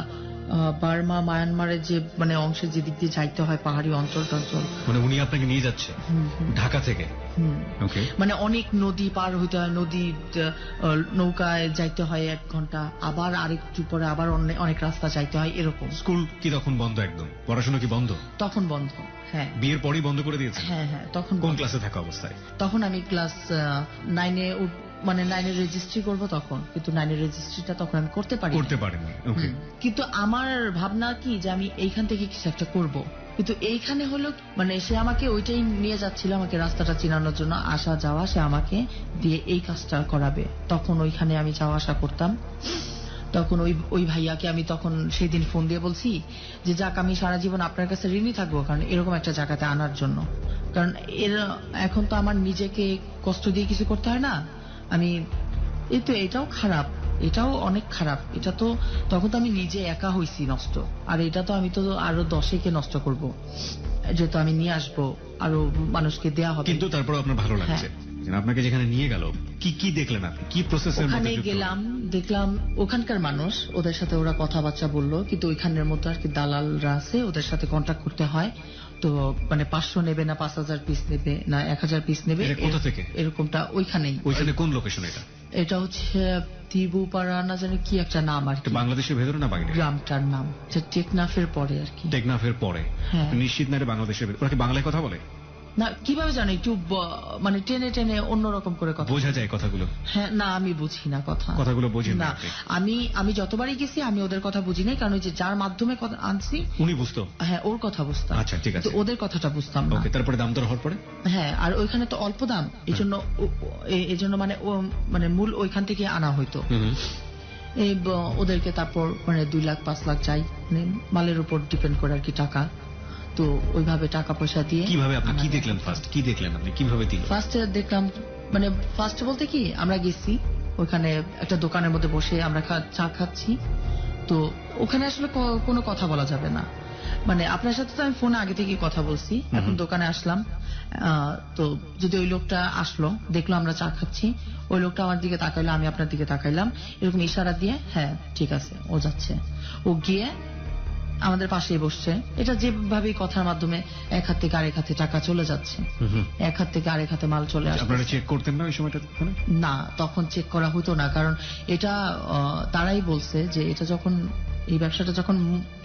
বার্মা মায়ানমারের যে মানে অংশের যে দিক দিয়ে যাইতে হয় পাহাড়ি অঞ্চল টঞ্চল। মানে উনি আপনাকে নিয়ে যাচ্ছে ঢাকা থেকে? ওকে। মানে অনেক নদী পার হইতে হয়, নদী নৌকায় যাইতে হয় 1 ঘন্টা, আবার আরেকটু পরে আবার অনেক রাস্তা যাইতে হয় এরকম। স্কুল কি তখন বন্ধ একদম? পড়াশোনা কি বন্ধ? তখন বন্ধ, হ্যাঁ। বিয়ের পরই বন্ধ করে দিয়েছে? হ্যাঁ হ্যাঁ, তখন কোন ক্লাসে থাকা অবস্থায়? তখন আমি ক্লাস 9-এ মানে 9-এর রেজিস্ট্রি করব তখন, কিন্তু 9-এর রেজিস্ট্রিটা তখন আমি করতে পারিনি। ওকে। কিন্তু আমার ভাবনা কি যে আমি এইখান থেকে কিছু একটা করব, কিন্তু এইখানে হলো মানে সে আমাকে ওইটাই নিয়ে যাচ্ছিল, আমাকে রাস্তাটা চিনানোর জন্য, আসা যাওয়া, সে আমাকে দিয়ে এই কাজটা করাবে। তখন ওইখানে আমি যাওয়া আসা করতাম। তখন ওই ভাইয়াকে আমি তখন সেদিন ফোন দিয়ে বলছি যে যাক, আমি সারা জীবন আপনার কাছে ঋণী থাকবো, কারণ এরকম একটা জায়গাতে আনার জন্য। কারণ এখন তো আমার নিজেকে কষ্ট দিয়ে কিছু করতে হয় না। আমি এটাও খারাপ, এটাও অনেক খারাপ। এটা তো তখন তো আমি নিজে একা হইছি নষ্ট, আর এটা তো আমি তো আরো 10-কে নষ্ট করব, যেহেতু আমি নিয়ে আসবো আরো মানুষকে দেয়া হবে। কিন্তু তারপর আপনার ভালো লাগছে আপনাকে যেখানে নিয়ে গেল? কি কি দেখলেন আপনি? কি প্রসেসের মধ্যে ওখানে গেলাম, দেখলাম ওখানকার মানুষ, ওদের সাথে ওরা কথাবার্তা বললো, কিন্তু ওইখানের মধ্যে আর কি দালালরা আছে, ওদের সাথে কন্ট্যাক্ট করতে হয়। তো মানে 500 নেবে না 5000 পিস নেবে না 1000 পিস নেবে, কোথা থেকে এরকমটা ওইখানে কোন লোকেশন? এটা হচ্ছে তিবুপাড়া না জানি কি একটা নাম আর কি। বাংলাদেশের ভেতরে না বাইরে? গ্রামটার নাম যে টেকনাফের পরে আর কি। টেকনাফের পরে? হ্যাঁ। নিশ্চিত না এটা বাংলাদেশের ভেতরে? ওরা কি বাংলায় কথা বলে? না, কিভাবে জানি, একটু মানে টেনে টেনে অন্যরকম করে কথা বোঝা যায় কথাগুলো? হ্যাঁ, না আমি বুঝি না কথাগুলো বোঝেন না। আমি যতবারই গেছি আমি ওদের কথা বুঝি নাই, কারণ ওই যে যার মাধ্যমে আনছি উনি বুঝতো। হ্যাঁ, ওর কথা বুঝতাম। আচ্ছা, ঠিক আছে। ওদের কথাটা বুঝতাম না। তারপরে দাম দর হওয়ার পরে? হ্যাঁ, আর ওইখানে তো অল্প দাম, এই জন্য মানে মূল ওইখান থেকে আনা হইতো। এই ওদেরকে তারপর মানে 2 লাখ 5 লাখ চাই, মানে মালের উপর ডিপেন্ড করে আর কি টাকা। তো ওইভাবে টাকা পয়সা দিয়ে। কিভাবে আপনি কি দেখলেন ফার্স্ট? কি দেখলেন আপনি? কিভাবে দিল? ফার্স্টে দেখলাম মানে ফার্স্টে বলতে কি, আমরা গেছি ওখানে একটা দোকানের মধ্যে বসে আমরা চা খাচ্ছি। তো ওখানে আসলে কোনো কথা বলা যাবে না, মানে আপনার সাথে তো আমি ফোনে আগে থেকে কথা বলছি, এখন দোকানে আসলাম। তো যদি ওই লোকটা আসলো, দেখলো আমরা চা খাচ্ছি, ওই লোকটা আমার দিকে তাকাইলো, আমি আপনার দিকে তাকাইলাম, এরকম ইশারা দিয়ে হ্যাঁ ঠিক আছে ও যাচ্ছে। ও গিয়ে আমাদের পাশেই বসছে। এটা যেভাবে কথার মাধ্যমে এক হাত থেকে আরেক হাতে টাকা চলে যাচ্ছে, এক হাত থেকে আরেক হাতে মাল চলে আসছে। আপনারা চেক করতেন না ওই সময়টা? না, তখন চেক করা হতো না, কারণ এটা তারাই বলছে যে এটা যখন এই ব্যবসাটা যখন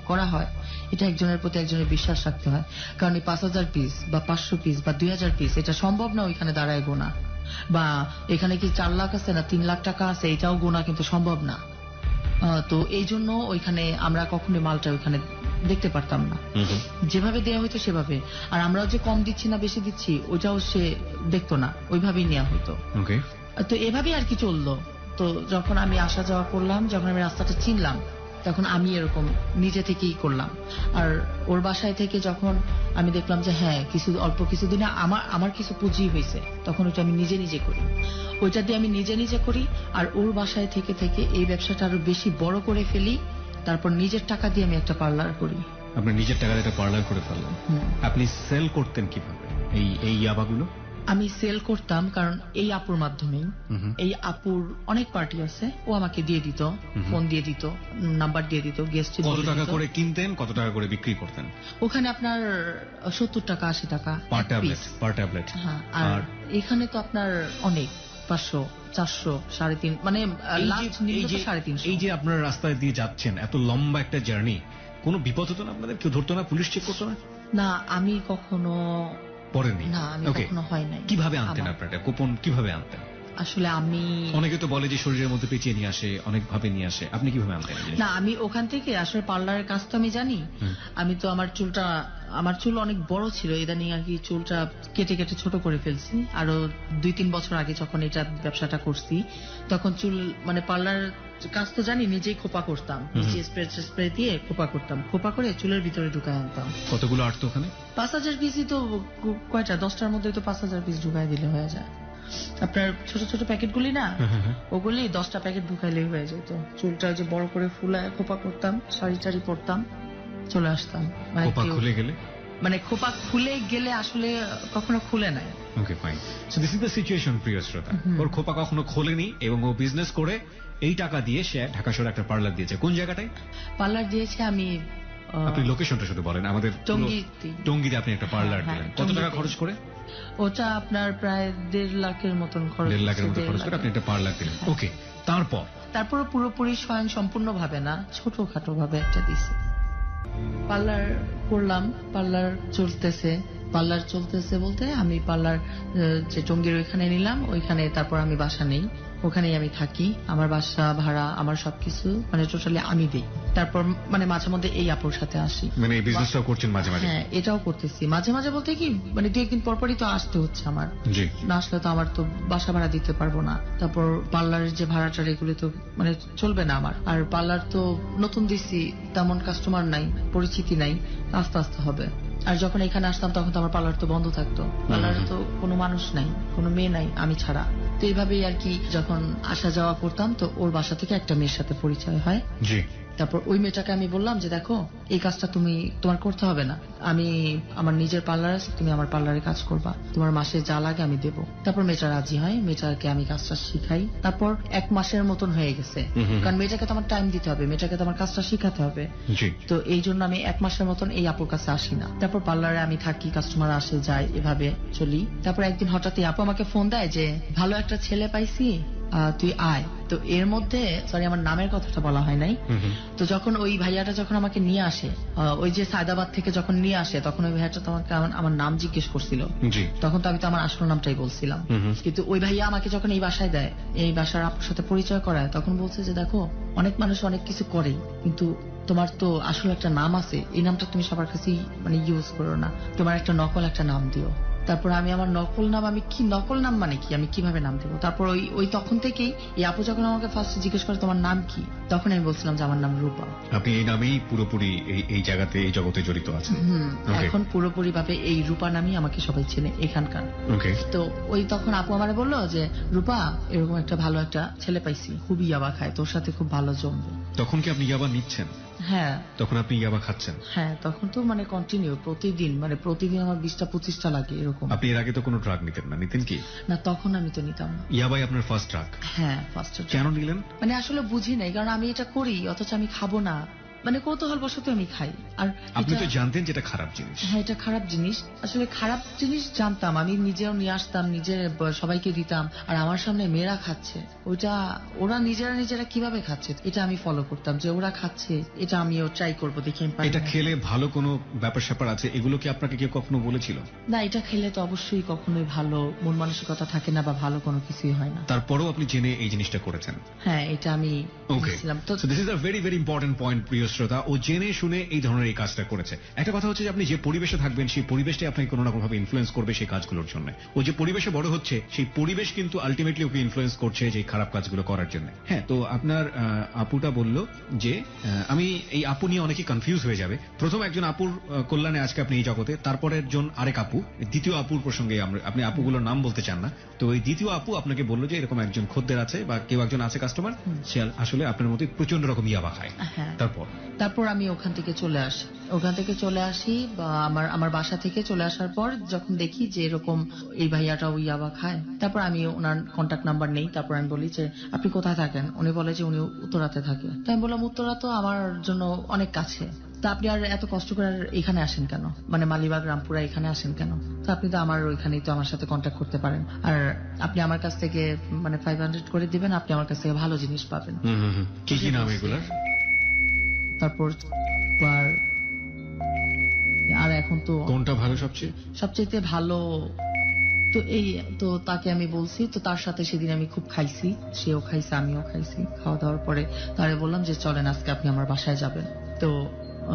করা হয়, এটা একজনের প্রতি একজনের বিশ্বাস রাখতে হয়। কারণ এই 5000 পিস বা 500 পিস বা 2000 পিস এটা সম্ভব না ওইখানে দাঁড়ায় গোনা, বা এখানে কি 4 লাখ আছে না 3 লাখ টাকা আছে এটাও গোনা কিন্তু সম্ভব না। তো এই জন্য ওইখানে আমরা কখনোই মালটা ওইখানে দেখতে পারতাম না, যেভাবে দেওয়া হইতো সেভাবে। আর আমরাও যে কম দিচ্ছি না বেশি দিচ্ছি ওইটাও সে দেখতো না, ওইভাবেই নেওয়া হইতো। তো এভাবেই আর কি চললো। তো যখন আমি আসা যাওয়া করলাম, যখন আমি রাস্তাটা চিনলাম, তখন আমি এরকম নিজে থেকেই করলাম। আর ওর বাসায় থেকে যখন আমি দেখলাম যে হ্যাঁ অল্প কিছুদিনে আমার কিছু পুঁজি হয়েছে, তখন ওটা আমি নিজে নিজে করি, ওইটা দিয়ে আমি নিজে নিজে করি। আর ওর বাসায় থেকে থেকে এই ব্যবসাটা আরো বেশি বড় করে ফেলি। তারপর নিজের টাকা দিয়ে আমি একটা পার্লার করি। আপনি নিজের টাকা দিয়ে একটা পার্লার করে ফেললেন? আপনি সেল করতেন কিভাবে এই ইয়াবাগুলো? আমি সেল করতাম কারণ এই আপুর মাধ্যমেই। এই আপুর অনেক পার্টি আছে, ও আমাকে দিয়ে দিত, ফোন দিয়ে দিত, নাম্বার দিয়ে দিত, গেস্ট। কত টাকা করে কিনতেন, কত টাকা করে বিক্রি করতেন? ওখানে আপনার 70 টাকা 80 টাকা পার ট্যাবলেট। হ্যাঁ, আর এখানে তো আপনার অনেক 500 400 350, মানে লাস্ট নিম্ন 350। এই যে আপনারা রাস্তায় দিয়ে যাচ্ছেন, এত লম্বা একটা জার্নি, কোনো বিপদ হতো না আপনাদের? কেউ ধরতো না? পুলিশ চেক করতো না? না, আমি কখনো পড়েননি? না, আমি কখনো হয় নাই। কিভাবে আনতেন আপনারা? গোপন কিভাবে আনতেন? আসলে আমি, অনেকে তো বলে যে শরীরের মধ্যে পেঁচিয়ে নিয়ে আসে, অনেক ভাবে নিয়ে আসে, আপনি কিভাবে আনতেন? না, আমি ওখান থেকে আসলে পার্লারের কাজ তো আমি জানি। আমি তো আমার চুল অনেক বড় ছিল, ইদানিং আর কি চুলটা কেটে কেটে ছোট করে ফেলছি। আরো 2-3 বছর আগে যখন এটা ব্যবসাটা করছি, তখন চুল মানে পার্লার কাজ তো জানি, নিজেই খোপা করতাম, নিচে স্প্রে দিয়ে খোপা করতাম, খোপা করে চুলের ভিতরে ঢুকায় আনতাম। কতগুলো আটতো ওখানে? 5000 পিসই তো কয়টা, 10টার মধ্যে তো 5000 পিস ঢুকায় দিলে হয়ে যায়। আপনার ছোট ছোট প্যাকেট গুলি না, ওগুলি 10টা প্যাকেট ঢুকাইলেই হয়ে যেত। চুলটা যে বড় করে ফুলায় খোপা করতাম, শাড়ি টাড়ি পরতাম, চলে আসতাম। খোপা খুলে গেলে, মানে খোপা খুলে গেলে আসলে কখনো খুলে নাই। Okay, fine. So this is the situation, প্রিয় শ্রোতা। ওর খোপা কখনো খোলেনি এবং ও বিজনেস করে এই টাকা দিয়ে সে ঢাকা শহরে একটা পার্লার দিয়েছে। কোন জায়গাটায়? পার্লার দিয়েছে আমি আপনি লোকেশনটা শুধু বলেন আমাদের। টঙ্গীতে। টঙ্গীতে আপনি একটা পার্লার হ্যাঁ, দিলেন, কত টঙ্গীতে। টাকা খরচ করে? ওটা আপনার প্রায় 1.5 লাখের মতন খরচ। 1.5 লাখের মতো খরচ করে আপনি একটা পার্লার দিলেন। ওকে, তারপর? তারপর পুরোপুরি স্বয়ং সম্পূর্ণ ভাবে না, ছোটখাটো ভাবে একটা দিছি। পার্লার করলাম, পার্লার চলতেছে বলতে আমি পার্লার যে টঙ্গীর ওইখানে নিলাম, ওইখানে তারপর আমি বাসা নেই, ওখানেই আমি থাকি। আমার বাসা ভাড়া, আমার সবকিছু মানে টোটালি আমি দিই। তারপর মানে মাঝে মধ্যে এই আপুর সাথে আসি। মানে এই বিজনেসটাও করছেন মাঝে মাঝে? হ্যাঁ, এটাও করতেছি মাঝে মাঝে বলতে কি মানে 2 একদিন পরপরই তো আসতে হচ্ছে আমার। জি। না আসলে তো আমার তো বাসা ভাড়া দিতে পারবো না। তারপর পার্লারের যে ভাড়াটা এগুলো তো মানে চলবে না আমার। আর পার্লার তো নতুন দিছি, তেমন কাস্টমার নাই, পরিচিতি নাই, আস্তে আস্তে হবে। আর যখন এখানে আসতাম তখন তো আমার পার্লার তো বন্ধ থাকতো, পার্লারে তো কোনো মানুষ নাই, কোনো মেয়ে নাই, আমি ছাড়া। তো এইভাবেই আর কি যখন আসা যাওয়া করতাম, তো ওর বাসা থেকে একটা মেয়ের সাথে পরিচয় হয়। জি। তারপর ওই মেয়েটাকে আমি বললাম যে দেখো, এই কাজটা তোমার করতে হবে না, আমি আমার নিজের পার্লার আছে, তুমি আমার পার্লারে কাজ করবা, তোমার মাসে যা লাগে আমি দেবো। তারপর মেয়েটা রাজি হয়, মেয়েটাকে আমি কাজটা শিখাই। তারপর 1 মাসের মতন হয়ে গেছে, কারণ মেয়েটাকে তো আমার টাইম দিতে হবে, মেয়েটাকে তো আমার কাজটা শিখাতে হবে। জি। তো এই জন্য আমি 1 মাসের মতন এই আপুর কাছে আসি না। তারপর পার্লারে আমি থাকি, কাস্টমার আসে যায়, এভাবে চলি। তারপর একদিন হঠাৎ আপু আমাকে ফোন দেয় যে ভালো একটা ছেলে পাইছি, তুই আয়। তো এর মধ্যে সরি আমার নামের কথাটা বলা হয় নাই। তো যখন ওই ভাইয়াটা যখন আমাকে নিয়ে আসে, ওই যে সায়দাবাদ থেকে যখন নিয়ে আসে, তখন ওই ভাইয়াটা তোমাকে আমার নাম জিজ্ঞেস করছিল। জি। তখন তো আমি তো আমার আসল নামটাই বলছিলাম। কিন্তু ওই ভাইয়া আমাকে যখন এই বাসায় দেয়, এই বাসার আপুর সাথে পরিচয় করায়, তখন বলছে যে দেখো, অনেক মানুষ অনেক কিছু করে, কিন্তু তোমার তো আসলে একটা নাম আছে, এই নামটা তুমি সবার কাছেই মানে ইউজ করো না, তোমার একটা নকল একটা নাম দিও। তারপর আমি আমার নকল নাম, আমি কি নকল নাম মানে কি, আমি কিভাবে নাম দেবো? তারপর ওই তখন থেকেই এই আপু যখন আমাকে ফার্স্ট জিজ্ঞেস করে তোমার নাম কি, তখন আমি বলছিলাম যে আমার নাম রূপা। আপনি এই নামেই পুরোপুরি এই জায়গাতে, এই জগতে জড়িত আছেন? Okay. এখন পুরোপুরি ভাবে এই রূপা নামই আমাকে সবাই চেনে এখানকার। ওকে। তো ওই তখন আপু আমারে বললো যে রূপা, এরকম একটা ভালো একটা ছেলে পাইছি, খুবই ইয়াবা খায়, তোর সাথে খুব ভালো জমবে। তখন কি আপনি ইয়াবা নিচ্ছেন? হ্যাঁ। তখন আপনি ইয়াবা খাচ্ছেন? হ্যাঁ, তখন তো মানে কন্টিনিউ প্রতিদিন আমার 20-25টা লাগে এরকম। আপনি এর আগে তো কোনো ড্রাগ নিতেন না? নিতেন কি? না, তখন আমি তো নিতাম না। ইয়াবাই আপনার ফার্স্ট ড্রাগ? হ্যাঁ, ফার্স্ট। কেন নিলেন? মানে আসলে বুঝি নাই, কারণ আমি এটা করি অথচ আমি খাবো না, মানে কৌতূহল বশত আমি খাই। আর আপনি তো জানতেন যেটা খারাপ জিনিস। হ্যাঁ, এটা খারাপ জিনিস, আসলে খারাপ জিনিস জানতাম, আমি নিজেও নিয়ে আসতাম, নিজের সবাইকে দিতাম, আর আমার সামনে মেয়েরা খাচ্ছে, ওইটা ওরা নিজেরা কিভাবে খাচ্ছে এটা আমি ফলো করতাম, যে ওরা খাচ্ছে, এটা আমিও ট্রাই করবো, দেখি আমি পারি এটা না। খেলে ভালো কোনো ব্যাপার স্যাপার আছে, এগুলো কি আপনাকে কেউ কখনো বলেছিল? না, এটা খেলে তো অবশ্যই কখনোই ভালো মন মানসিকতা থাকে না, বা ভালো কোনো কিছুই হয় না। তারপরেও আপনি জেনে এই জিনিসটা করেছেন? হ্যাঁ, এটা আমি ওকে। বুঝছিলাম। তো this is a very very important point, প্রিয় শ্রোতা। ও জেনে শুনে এই ধরনের এই কাজটা করেছে। একটা কথা হচ্ছে যে আপনি যে পরিবেশে থাকবেন, সেই পরিবেশটাই আপনাকে কোনো না কোনো ভাবে ইনফ্লুয়েন্স করবে সেই কাজগুলোর জন্য। ও যে পরিবেশে বড় হচ্ছে, সেই পরিবেশ কিন্তু আলটিমেটলি ওকে ইনফ্লুয়েন্স করছে যে খারাপ কাজগুলো করার জন্য। হ্যাঁ, তো আপনার আপুটা বলল যে আমি এই আপু নিয়ে অনেকে কনফিউজ হয়ে যাবে। প্রথম একজন আপুর কল্যাণে আজকে আপনি এই জগতে, তারপর একজন আরেক আপু, দ্বিতীয় আপুর প্রসঙ্গে আপনি আপুগুলোর নাম বলতে চান না, তো এই দ্বিতীয় আপু আপনাকে বললো যে এরকম একজন খদ্দের আছে বা কেউ একজন আছে কাস্টমার, সে আসলে আপনার মতো প্রচন্ড রকম ইয়াবা খায়। হ্যাঁ। তারপর আমি ওখান থেকে চলে আসি বা আমার বাসা থেকে চলে আসার পর যখন দেখি যে এরকম এই ভাইয়াটাও ইয়াবা খায়, তারপর আমি ওনার কন্ট্যাক্ট নাম্বার নেই। তারপর আমি বলি যে আপনি কোথায় থাকেন? উনি বলে যে উনি উত্তরাতে থাকে। তাই আমি বললাম উত্তরা তো আমার জন্য অনেক কাছে, তা আপনি আর এত কষ্ট করে এখানে আসেন কেন, মানে মালিবাগ রামপুরা এখানে আসেন কেন? তো আপনি তো আমার ওইখানেই তো আমার সাথে কন্ট্যাক্ট করতে পারেন, আর আপনি আমার কাছ থেকে মানে 500 করে দিবেন, আপনি আমার কাছ থেকে ভালো জিনিস পাবেন। কি কি নাম এগুলার? তারপর আর এখন তো কোনটা ভালো সবচেয়ে ভালো তো তাকে আমি বলছি, তো তার সাথে সেদিন আমি খুব খাইছি, সেও খাইছে আমিও খাইছি। খাওয়া দাওয়ার পরে তারে বললাম যে চলেন আজকে আপনি আমার বাসায় যাবেন। তো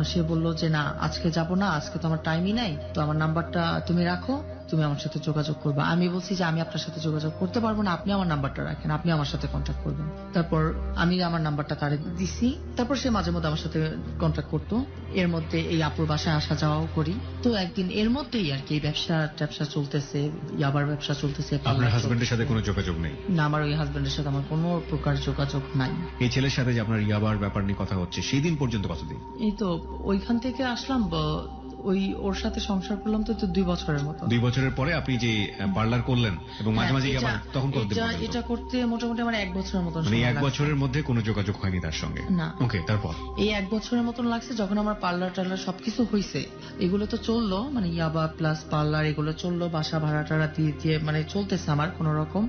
সে বলল যে না, আজকে যাব না, আজকে তো আমার টাইমই নাই, তো আমার নাম্বারটা তুমি রাখো, তুমি আমার সাথে যোগাযোগ করবা। আমি বলছি যে আমি আপনার সাথে যোগাযোগ করতে পারবো না, আপনি আমার নাম্বারটা রাখেন, আপনি আমার সাথে কন্ট্যাক্ট করবেন। তারপর আমি আমার নাম্বারটা তারে দিছি। তারপর সে মাঝে মধ্যে আমার সাথে কন্ট্যাক্ট করতো। এর মধ্যে এই আপুর বাসায় আসা যাওয়াও করি। তো একদিন এর মধ্যেই আর কি ব্যবসা চলতেছে, ইয়াবার ব্যবসা চলতেছে। আপনার হাজবেন্ডের সাথে কোনো যোগাযোগ নেই? না, আমার ওই হাজবেন্ডের সাথে আমার কোনো প্রকার যোগাযোগ নাই। এই ছেলের সাথে যে আপনার ইয়াবার ব্যাপার নিয়ে কথা হচ্ছে, সেই দিন পর্যন্ত কতদিন? এই তো ওইখান থেকে আসলাম, ওই ওর সাথে সংসার করলাম তো 2 বছরের মতো। 2 বছরের পরে আপনি যে পার্লার করলেন এবং মাঝে মাঝে আবার তখন করতে পারলেন, এটা করতে মোটামুটি আমার 1 বছরের মতো, মানে 1 বছরের মধ্যে কোনো যোগাযোগ হয়নি তার সঙ্গে? না। ওকে, তারপর এই 1 বছরের মতন লাগছে যখন আমার পার্লার টার্লার সবকিছু হয়েছে, এগুলো তো চললো, মানে ইয়াবা প্লাস পার্লার এগুলো চললো, বাসা ভাড়া টাড়া দিয়ে মানে চলতেছে আমার কোন রকম।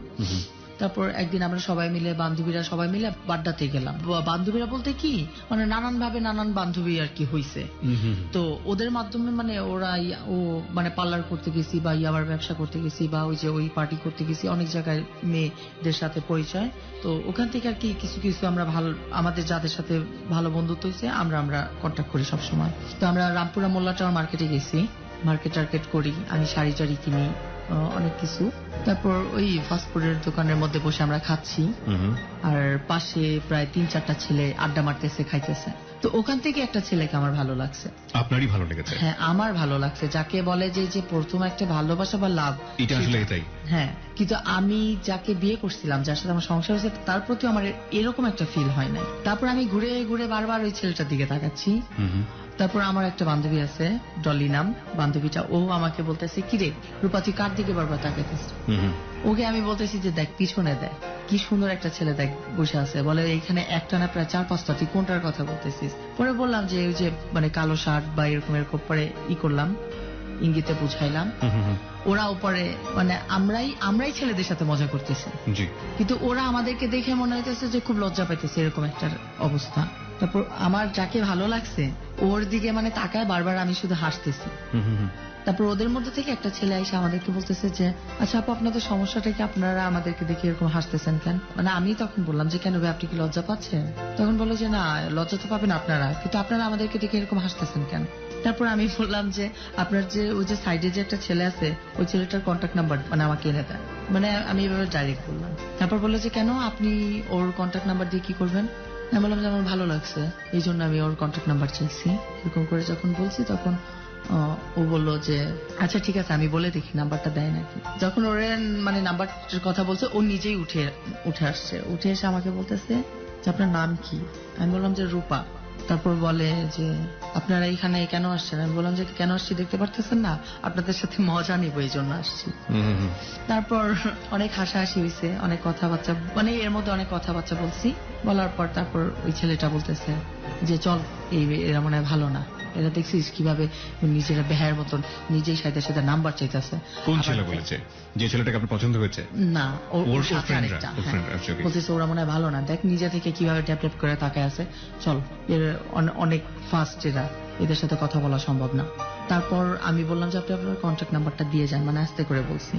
তারপর একদিন আমরা সবাই মিলে, বান্ধবীরা সবাই মিলে বাড্ডাতে গেলাম। বান্ধবীরা বলতে কি, মানে নানান ভাবে নানান বান্ধবী আর কি হইছে। তো ওদের মাধ্যমে মানে ওরা ও মানে পার্লার করতে গেছি বা ইয়াবার ব্যবসা করতে গেছি বা ওই যে ওই পার্টি করতে গেছি, অনেক জায়গায় মেয়েদের সাথে পরিচয়। তো ওখান থেকে আর কি কিছু কিছু আমরা ভালো, আমাদের যাদের সাথে ভালো বন্ধুত্ব হয়েছে আমরা কন্ট্যাক্ট করি সবসময়। তো আমরা রামপুরা মোল্লা টাওয়ার মার্কেটে গেছি, মার্কেট টার্কেট করি, আমি শাড়ি টাড়ি কিনি, অনেক কিছু। তারপর ওই ফাস্টফুডের দোকানের মধ্যে বসে আমরা খাচ্ছি, আর পাশে প্রায় 3-4টা ছেলে আড্ডা মারতেছে, খাইতেছে। তো ওখান থেকে একটা ছেলেকে আমার ভালো লাগছে। আপনারই ভালো লেগেছে? হ্যাঁ, আমার ভালো লাগছে। যাকে বলে যে প্রথম একটা ভালোবাসা বা লাভ, এটা আসলে এটাই। হ্যাঁ, কিন্তু আমি যাকে বিয়ে করছিলাম, যার সাথে আমার সংসার হয়েছে, তার প্রতি আমার এরকম একটা ফিল হয় নাই। তারপর আমি ঘুরে ঘুরে বারবার ওই ছেলেটার দিকে তাকাচ্ছি। তারপর আমার একটা বান্ধবী আছে, ডলি নাম বান্ধবীটা, ও আমাকে বলতেছে, কিরে রূপা তুই কার দিকে বারবার তাকাইতেছিস? ওকে আমি বলতেছি যে দেখ পিছনে দেখ, কি সুন্দর একটা ছেলে দেখ বসে আছে। বলে এইখানে একটা না প্রায় 4-5টা, তুই কোনটার কথা বলতেছিস? পরে বললাম যে ওই যে মানে কালো শার্ট বা এরকম এরকম, পরে করলাম, ইঙ্গিতে বুঝাইলাম। ওরা উপরে মানে আমরাই ছেলেদের সাথে মজা করতেছি, কিন্তু ওরা আমাদেরকে দেখে মনে হইতেছে যে খুব লজ্জা পাইতেছে, এরকম একটা অবস্থা। তারপর আমার যাকে ভালো লাগছে ওর দিকে মানে তাকায় বারবার, আমি শুধু হাসতেছি। তারপর ওদের মধ্যে থেকে একটা ছেলে এসে আমাদেরকে বলতেছে যে আচ্ছা আপু, আপনাদের সমস্যাটা কি, আপনারা আমাদেরকে দেখে এরকম হাসতেছেন কেন? মানে আমি তখন বললাম যে কেন ভাই, আপনি কি লজ্জা পাচ্ছেন? তখন বললো যে না, লজ্জা তো পাবেন আপনারা, কিন্তু আপনারা আমাদেরকে দেখে এরকম হাসতেছেন কেন? তারপর আমি বললাম যে আপনার যে ওই যে সাইডে যে একটা ছেলে আছে, ওই ছেলেটার কন্ট্যাক্ট নাম্বার মানে আমাকে এনে দেন। মানে আমি এভাবে ডাইরেক্ট বললাম। তারপর বললো যে কেন, আপনি ওর কন্ট্যাক্ট নাম্বার দিয়ে কি করবেন? আমি বললাম যে আমার ভালো লাগছে, এই জন্য আমি ওর কন্ট্যাক্ট নাম্বার চাইছি। এরকম করে যখন বলছি তখন ও বললো যে আচ্ছা ঠিক আছে, আমি বলে দেখি নাম্বারটা দেয় নাকি। যখন ওর মানে নাম্বারটার কথা বলছে, ও নিজেই উঠে আসছে, উঠে এসে আমাকে বলতেছে যে আপনার নাম কি? আমি বললাম যে রূপা। তারপর বলে যে আপনারা এখানে কেন আসছেন? আমি বললাম যে কেন আসছি দেখতে পারতেছেন না, আপনাদের সাথে মজা নিব এই জন্য আসছি। তারপর অনেক হাসাহাসি হয়েছে, অনেক কথাবার্তা, মানে এর মধ্যে অনেক কথাবার্তা বলছি। বলার পর তারপর ওই ছেলেটা বলতেছে যে চল, এরা মনে হয় ভালো না, এরা দেখছিস কিভাবে নিজেরা বেহায়ের মতন নিজেই সাথে সাথে নাম্বার চাইতেছে। কোন ছেলে বলেছে? যে ছেলেটাকে আপনার পছন্দ হয়েছে? না, ওর সাথে আরেকটা বলতেছে ওরা মনে হয় ভালো না, দেখ নিজে থেকে কিভাবে ট্যাপ ট্যাপ করে তাকায় আছে, চল এর অনেক ফাস্ট, এদের সাথে কথা বলা সম্ভব না। তারপর আমি বললাম যে আপনি আপনার কন্ট্যাক্ট নাম্বারটা দিয়ে যান, মানে আস্তে করে বলছি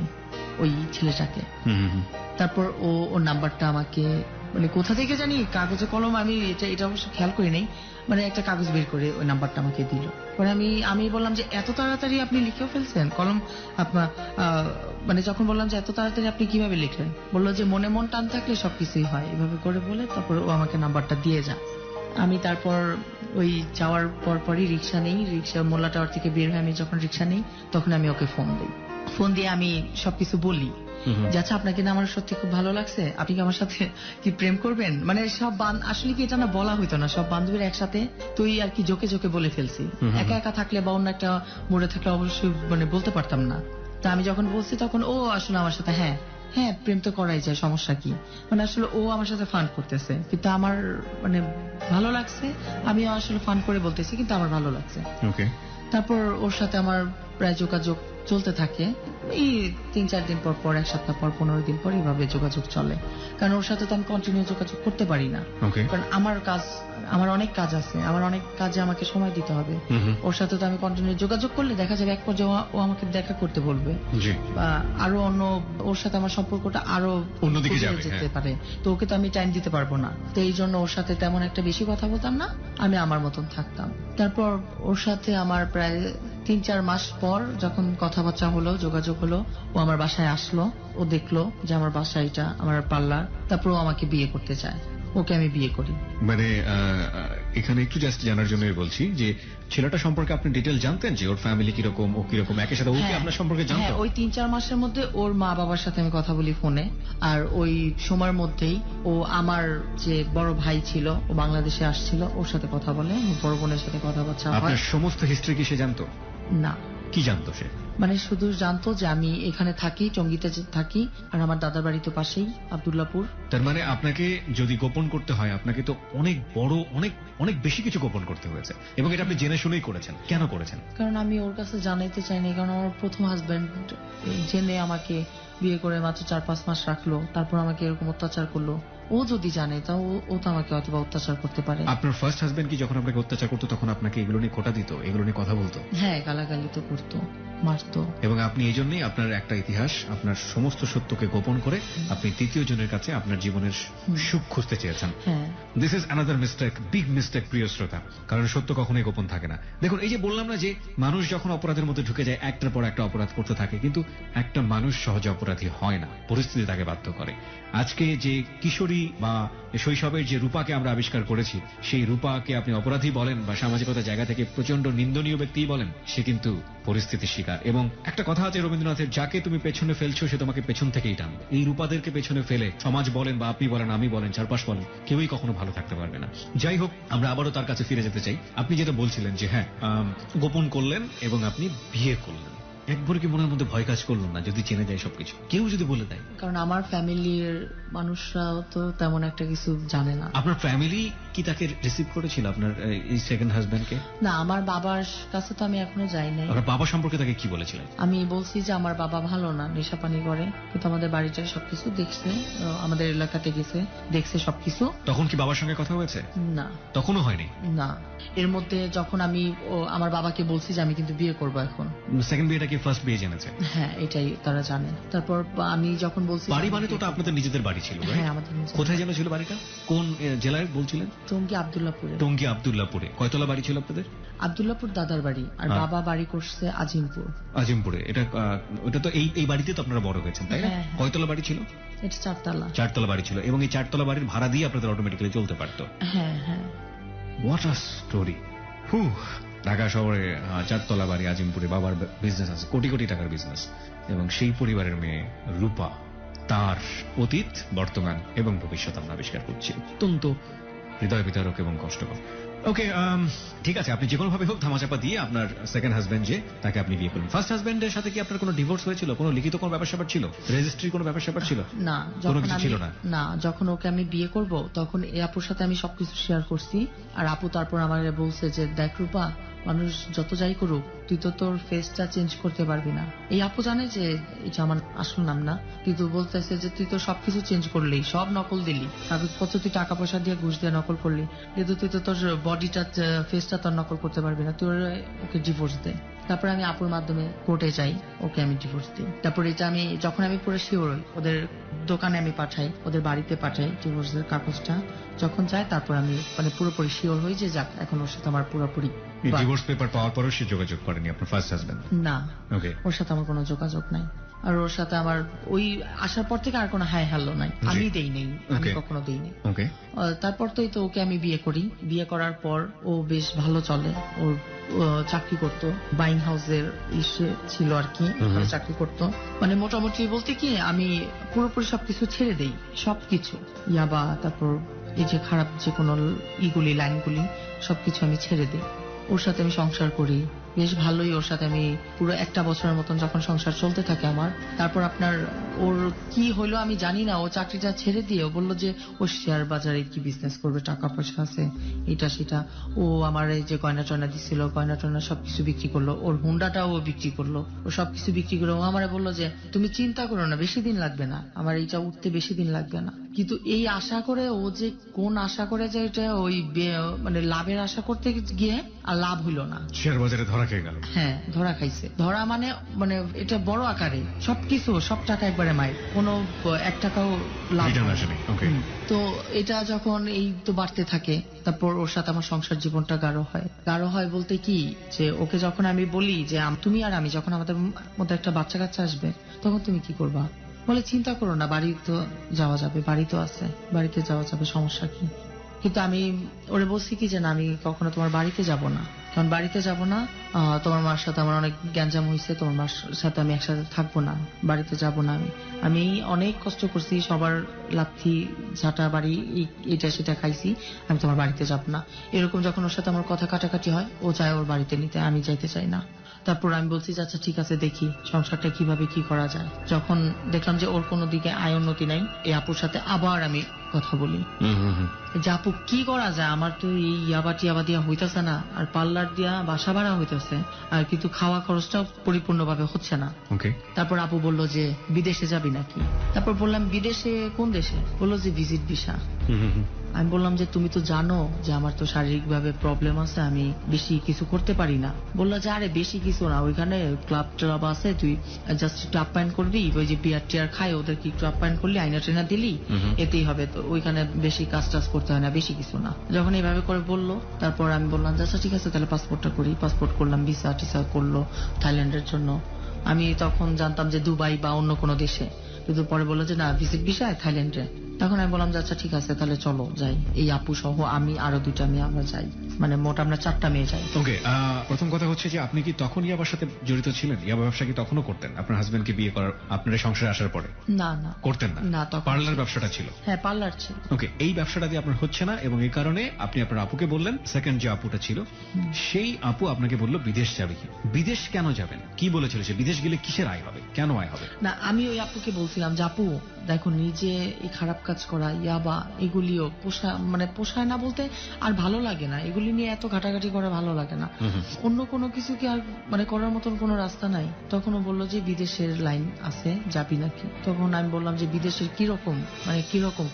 ওই ছেলেটাকে। তারপর ওর নাম্বারটা আমাকে মানে কোথা থেকে জানি কাগজে কলম, আমি এটা অবশ্য খেয়াল করি নাই, মানে একটা কাগজ বের করে ওই নাম্বারটা আমাকে দিল। পরে আমি বললাম যে এত তাড়াতাড়ি আপনি লিখেও ফেলছেন কলম আপনার, মানে যখন বললাম যে এত তাড়াতাড়ি আপনি কিভাবে লিখলেন, বললো যে মনে মন টান থাকলে সবকিছুই হয়, এভাবে করে বলে তারপর ও আমাকে নাম্বারটা দিয়ে যায়। আমি তারপর ওই যাওয়ার পরই রিক্সা নেই, রিক্সা মোল্লা টাওয়ার থেকে বের হয়ে আমি যখন রিক্সা নেই, তখন আমি ওকে ফোন দিয়ে আমি সবকিছু বলি যে আচ্ছা আপনাকে না আমার সত্যি খুব ভালো লাগছে, আপনি কি আমার সাথে কি প্রেম করবেন? মানে সব আসলে কি এটা না বলা হইতো না, সব বান্ধবীরা একসাথে তুই আর কি জোকে বলে ফেলছি। একা একা থাকলে বা অন্য একটা মোড়ে থাকলে অবশ্যই মানে বলতে পারতাম না। তা আমি যখন বলছি তখন ও আসলে আমার সাথে হ্যাঁ প্রেম তো করাই যায়, সমস্যা কি? মানে আসলে ও আমার সাথে ফান করতেছে, কিন্তু আমার মানে ভালো লাগছে, আমিও আসলে ফান করে বলতেছি, কিন্তু আমার ভালো লাগছে। তারপর ওর সাথে আমার প্রায় যোগাযোগ চলতে থাকে, এই 3-4 দিন পর 1 সপ্তাহ পর 15 দিন পর এইভাবে যোগাযোগ চলে। কারণ ওর সাথে তো আমি কন্টিনিউ যোগাযোগ করতে পারি না, কারণ আমার অনেক কাজ আছে, আমার অনেক কাজে আমাকে সময় দিতে হবে। ওর সাথে তো আমি কন্টিনিউ যোগাযোগ করলে দেখা যাবে এক পর্যায়ে ও আমাকে দেখা করতে বলবে, বা আরো অন্য ওর সাথে আমার সম্পর্কটা আরো অন্যদিকে যেতে পারে, তো ওকে তো আমি টাইম দিতে পারবো না। তো এই জন্য ওর সাথে তেমন একটা বেশি কথা বলতাম না, আমি আমার মতন থাকতাম। তারপর ওর সাথে আমার প্রায় 3-4 মাস পর যখন কথাবার্তা হলো, যোগাযোগ হলো, ও আমার বাসায় আসলো, ও দেখলো যে আমার বাসা এটা, আমার পার্লার। তারপর ও আমাকে বিয়ে করতে চায়, ওকে আমি বিয়ে করি। মানে এখানে একটু জাস্ট জানার জন্য বলছি যে ছেলেটা সম্পর্কে আপনি ডিটেল জানতেন, যে ওর ফ্যামিলি কিরকম, ও কিরকম, একই সাথে ওকে আপনার সম্পর্কে জানতো? ওই 3-4 মাসের মধ্যে ওর মা বাবার সাথে আমি কথা বলি ফোনে, আর ওই সময়ের মধ্যেই ও আমার যে বড় ভাই ছিল, ও বাংলাদেশে আসছিল, ওর সাথে কথা বলে, বড় বোনের সাথে কথাবার্তা হয়। আপনার সমস্ত হিস্ট্রি কি সে জানতো? না। কি জানতো সে? মানে শুধু জানতো যে আমি এখানে থাকি, টঙ্গীতে থাকি, আর আমার দাদার বাড়ি তো পাশেই, আব্দুল্লাহপুর। তার মানে আপনাকে যদি গোপন করতে হয়, আপনাকে তো অনেক বড়, অনেক অনেক বেশি কিছু গোপন করতে হয়েছে, এবং এটা আপনি জেনে শুনেই করেছেন। কেন করেছেন? কারণ আমি ওর কাছে জানাইতে চাইনি, কারণ আমার প্রথম হাজবেন্ড জেনে আমাকে বিয়ে করে মাত্র 4-5 মাস রাখলো, তারপর আমাকে এরকম অত্যাচার করলো। ও যদি জানে তা ও তো আমাকে অথবা অত্যাচার করতে পারে। আপনার ফার্স্ট হাজবেন্ড কি যখন আপনাকে অত্যাচার করতো তখন আপনাকে এগুলো নিয়ে খোঁটা দিত, এগুলো নিয়ে কথা বলতো? হ্যাঁ, গালাগালি তো করতো, মারতো। এবং আপনি এই জন্যই আপনার একটা ইতিহাস, আপনার সমস্ত সত্যকে গোপন করে আপনি তৃতীয় জনের কাছে আপনার জীবনের সুখ খুঁজতে চেয়েছেন। হ্যাঁ, this is another mistake, big mistake, প্রিয় শ্রোতা। কারণ সত্য কখনোই গোপন থাকে না। দেখুন, এই যে বললাম না যে মানুষ যখন অপরাধের মধ্যে ঢুকে যায় একটার পর একটা অপরাধ করতে থাকে, কিন্তু একটা মানুষ সহজে অপরাধী হয় না, পরিস্থিতি তাকে বাধ্য করে। আজকে যে কিশোরী বা শৈশবের যে রূপাকে আমরা আবিষ্কার করেছি, সেই রূপাকে আপনি অপরাধী বলেন বা সামাজিকতার জায়গা থেকে প্রচন্ড নিন্দনীয় ব্যক্তিই বলেন, সে কিন্তু পরিস্থিতির শিকার। এবং একটা কথা আছে রবীন্দ্রনাথের, যাকে তুমি পেছনে ফেলছো সে তোমাকে পেছন থেকেই টানবে। এই রূপাদেরকে পেছনে ফেলে সমাজ বলেন বা আপনি বলেন, আমি বলেন, চারপাশ বলেন, কেউই কখনো ভালো থাকতে পারবে না। যাই হোক, আমরা আবারও তার কাছে ফিরে যেতে চাই। আপনি যেটা বলছিলেন যে হ্যাঁ, গোপন করলেন এবং আপনি বিয়ে করলেন, একবার কি মনের মধ্যে ভয় কাজ করলো না যদি জেনে যায় সবকিছু, কেউ যদি বলে দেয়? কারণ আমার ফ্যামিলির মানুষরাও তো তেমন একটা কিছু জানে না। আপনার ফ্যামিলি কি তাকে রিসিভ করেছিল, আপনার এই সেকেন্ড হাজবেন্ডকে? না, আমার বাবার কাছে তো আমি এখনো যাই নাই। আপনার বাবা সম্পর্কে তাকে কি বলেছিলেন? আমি বলছি যে আমার বাবা ভালো না, নেশাপানি করে, কিন্তু আমাদের বাড়িটা সবকিছু দেখছে, আমাদের এলাকাতে গেছে, দেখছে সবকিছু। তখন কি বাবার সঙ্গে কথা হয়েছে? না, তখনও হয়নি? না। এর মধ্যে যখন আমি আমার বাবাকে বলছি যে আমি কিন্তু বিয়ে করবো এখন। সেকেন্ড বিয়েটা কি ফার্স্ট বিয়ে জেনেছে? হ্যাঁ, এটাই তারা জানে। তারপর আমি যখন বলছি বাড়ি মানে তো ওটা আপনাদের নিজেদের বাড়ি ছিল, right? হ্যাঁ, আমাদের নিজের। কোথায় যেন ছিল বাড়িটা? কোন জেলায় বলছিলেন? টঙ্গী আব্দুল্লাহপুরে। টঙ্গী আব্দুল্লাহপুরে। কয়তলা বাড়ি ছিল আপনাদের? আব্দুল্লাহপুর দাদার বাড়ি, আর হ্যাঁ। বাবা বাড়ি করছে আজিমপুর। আজিমপুরে। এটা ওটা তো এই বাড়িতে তো আপনারা বড় হয়েছেন, তাই না? হ্যাঁ, হ্যাঁ। কয়তলা বাড়ি ছিল? এটা 4 তলা। 4 তলা বাড়ি ছিল, এবং এই 4 তলা বাড়ির ভাড়া দিয়ে আপনাদের অটোমেটিক্যালি চলতে পারতো। হ্যাঁ, হ্যাঁ। What a story. ঢাকা শহরে 4 তলা বাড়ি, আজিমপুরে বাবার বিজনেস আছে, কোটি কোটি টাকার বিজনেস, এবং সেই পরিবারের মেয়ে রূপা, তার অতীত, বর্তমান এবং ভবিষ্যৎ আমরা আবিষ্কার করছি। অত্যন্ত হৃদয় বিদারক এবং কষ্টকর। ওকে, ঠিক আছে, আপনি যে কোনো ভাবে হোক ধামাচাপা দিয়ে আপনার সেকেন্ড হাজবেন্ড যে, তাকে আপনি বিয়ে করলেন। ফার্স্ট হাজবেন্ডের সাথে কি আপনার কোনো ডিভোর্স হয়েছিল? কোনো লিখিত কোনো ব্যাপার স্যাপার ছিল? রেজিস্ট্রি কোনো ব্যাপার স্যাপার ছিল? না, কোনো যখন কিছু ছিল না? না, যখন ওকে আমি বিয়ে করব তখন এই আপুর সাথে আমি সবকিছু শেয়ার করছি, আর আপু তারপর আমাকে বলছে যে দেখ রূপা, মানুষ যত যাই করুক, তুই তো তোর ফেসটা চেঞ্জ করতে পারবি না। এই আপু জানে যে এটা আমার আসল নাম না, কিন্তু বলতেছে যে তুই তো সবকিছু চেঞ্জ করলি, সব নকল দিলি, কাগজপত্র তুই টাকা পয়সা দিয়ে ঘুষ দিয়ে নকল করলি, কিন্তু তুই তো তোর বডিটা, ফেসটা তোর নকল করতে পারবি না, তুই ওকে ডিভোর্স দে। তারপরে আমি আপুর মাধ্যমে কোর্টে যাই, ওকে আমি ডিভোর্স দিই। তারপর এটা আমি যখন আমি পুরো শিওর হই, ওদের দোকানে আমি পাঠাই, ওদের বাড়িতে পাঠাই ডিভোর্সের কাগজটা। যখন যাই তারপর আমি মানে পুরোপুরি শিওর হই যে যাক, এখন ওর সাথে আমার পুরোপুরি। ডিভোর্স পেপার পাওয়ার পরও সে যোগাযোগ করেনি আপনার ফার্স্ট হাজবেন্ড? না, ওকে। ওর সাথে আমার কোনো যোগাযোগ নাই, আর ওর সাথে আমার ওই আসার পর থেকে আর কোনো হাই হ্যালো নাই, আমি দেই নেই, আমি কখনো দেই নেই। ওকে। তারপর তো ওকে আমি বিয়ে করি। বিয়ে করার পর ও বেশ ভালো চলে, ওর চাকরি করতো, বাইং হাউসের ইসে ছিল আর কি, ওখানে চাকরি করতো। মানে মোটামুটি বলতে কি আমি পুরোপুরি সবকিছু ছেড়ে দেই, সবকিছু ইয়াবা, তারপর এই যে খারাপ যে কোনো লাইনগুলি সবকিছু আমি ছেড়ে দিই। ওর সাথে আমি সংসার করি, বেশ ভালোই। ওর সাথে আমি পুরো 1 বছরের মতন যখন সংসার চলতে থাকে আমার, তারপর আপনার ওর কি হলো আমি জানি না, ও চাকরিটা ছেড়ে দিয়ে ও বললো যে ও শেয়ার বাজারে কি বিজনেস করবে, টাকা পয়সা আছে, এটা সেটা। ও আমার এই যে গয়না টয়না দিছিল, গয়না টয়না সবকিছু বিক্রি করলো, ওর হুন্ডাটাও ও বিক্রি করলো, ও সবকিছু বিক্রি করে ও আমারে বললো যে তুমি চিন্তা করো না, বেশি দিন লাগবে না, আমার এইটা উঠতে বেশি দিন লাগবে না। কিন্তু এই আশা করে ও যে কোন আশা করে যে এটা ওই মানে লাভের আশা করতে গিয়ে আর লাভ হইলো না, শেয়ার বাজারে ধরা খেয়ে গেল। হ্যাঁ, ধরা খাইছে। ধরা মানে মানে এটা বড় আকারে, সবকিছু, সব টাকা একবারে মায়ের, কোনো 1 টাকাও লাভ আসেনি। ওকে। তো এটা যখন এই তো বাড়তে থাকে, তারপর ওর সাথে আমার সংসার জীবনটা গাঢ় হয়। গাঢ় হয় বলতে কি, যে ওকে যখন আমি বলি যে তুমি আর আমি যখন আমাদের মধ্যে একটা বাচ্চা কাচ্চা আসবে, তখন তুমি কি করবা? বলে চিন্তা করো না, বাড়ি তো যাওয়া যাবে, বাড়ি তো আছে, বাড়িতে যাওয়া যাবে, সমস্যা কি? কিন্তু আমি ওরে বলছি কি যে না, আমি কখনো তোমার বাড়িতে যাব না, কারণ বাড়িতে যাব না, তোমার মার সাথে আমার অনেক গ্যাঞ্জাম হয়েছে, তোমার মার সাথে আমি একসাথে থাকবো না, বাড়িতে যাব না। আমি অনেক কষ্ট করছি, সবার লাথি ঝাঁটা বাড়ি এটা সেটা খাইছি, আমি তোমার বাড়িতে যাব না। এরকম যখন ওর সাথে আমার কথা কাটাকাটি হয়, ও চায় ওর বাড়িতে নিতে, আমি যাইতে চাই না। তারপর আমি বলছি যে আচ্ছা ঠিক আছে দেখি সংসারটা কিভাবে কি করা যায়। যখন দেখলাম যে ওর কোনো দিকে আয় উন্নতি নাই, এই আপুর সাথে আবার আমি কথা বলি যে আপু কি করা যায়, আমার তো এই ইয়াবা টিয়াবা দিয়া হইতেছে না, আর পার্লার দিয়া বাসা ভাড়া হইতেছে, আর কিন্তু খাওয়া খরচটাও পরিপূর্ণভাবে হচ্ছে না। ওকে, তারপর আপু বলল যে বিদেশে যাবি নাকি। তারপর বললাম বিদেশে কোন দেশে? বললো যে ভিজিট ভিসা। আমি বললাম যে তুমি তো জানো যে আমার তো শারীরিক ভাবে প্রবলেম আছে, আমি বেশি কিছু করতে পারি না। বললো যে আরে বেশি কিছু না, ওইখানে ক্লাব ট্লাব আছে, তুই জাস্ট একটু আপ্যায়ন করবি, ওই যে বিয়ার টিয়ার খায় ওদেরকে একটু আপ্যায়ন করলি, আইনা টেনা দিলি, এতেই হবে। তো ওইখানে বেশি কাজ টাজ করতে হয় না, বেশি কিছু না। যখন এইভাবে করে বললো তারপর আমি বললাম যে আচ্ছা ঠিক আছে তাহলে পাসপোর্টটা করি। পাসপোর্ট করলাম, ভিসা টিসা করলো থাইল্যান্ডের জন্য। আমি তখন জানতাম যে দুবাই বা অন্য কোনো দেশে, কিন্তু পরে বললো যে না ভিজিট ভিসায় থাইল্যান্ডে। তখন আমি বললাম যে আচ্ছা ঠিক আছে তাহলে চলো যাই, এই আপু সহ আমি আরো 2টা মেয়ে আমরা যাই, মানে মোট আমরা 4টা মেয়ে যাই। ওকে, প্রথম কথা হচ্ছে যে আপনি কি তখন ইয়াবার সাথে জড়িত ছিলেন? ইয়াবা ব্যবসা কি তখনও করতেন আপনার হাজবেন্ডকে বিয়ে করার, আপনার সংসারে আসার পরে? না না করতেন না? না, তখন পার্লার ব্যবসাটা ছিল? হ্যাঁ পার্লার ছিল। ওকে, এই ব্যবসাটা দিয়ে আপনার হচ্ছে না এবং এই কারণে আপনি আপনার আপুকে বললেন, সেকেন্ড যে আপুটা ছিল সেই আপু আপনাকে বলল বিদেশ যাবে কি। বিদেশ কেন যাবেন? কি বলেছিল সে? বিদেশ গেলে কিসের আয় হবে, কেন আয় হবে? না আমি ওই আপুকে বলছিলাম যে আপু দেখো নিজে এই খারাপ কাজ করা ইয়াবা এগুলিও পোষায় না বলতে আর ভালো লাগে না, এগুলি নিয়ে এত ঘাটাঘাটি করা ভালো লাগে না। অন্য কোনো কিছু কি আর করার মতন কোনো রাস্তা নাই? তখনও বললো যে বিদেশের লাইন আছে, যাবি নাকি? তখন আমি বললাম যে বিদেশের কিরকম কিরকম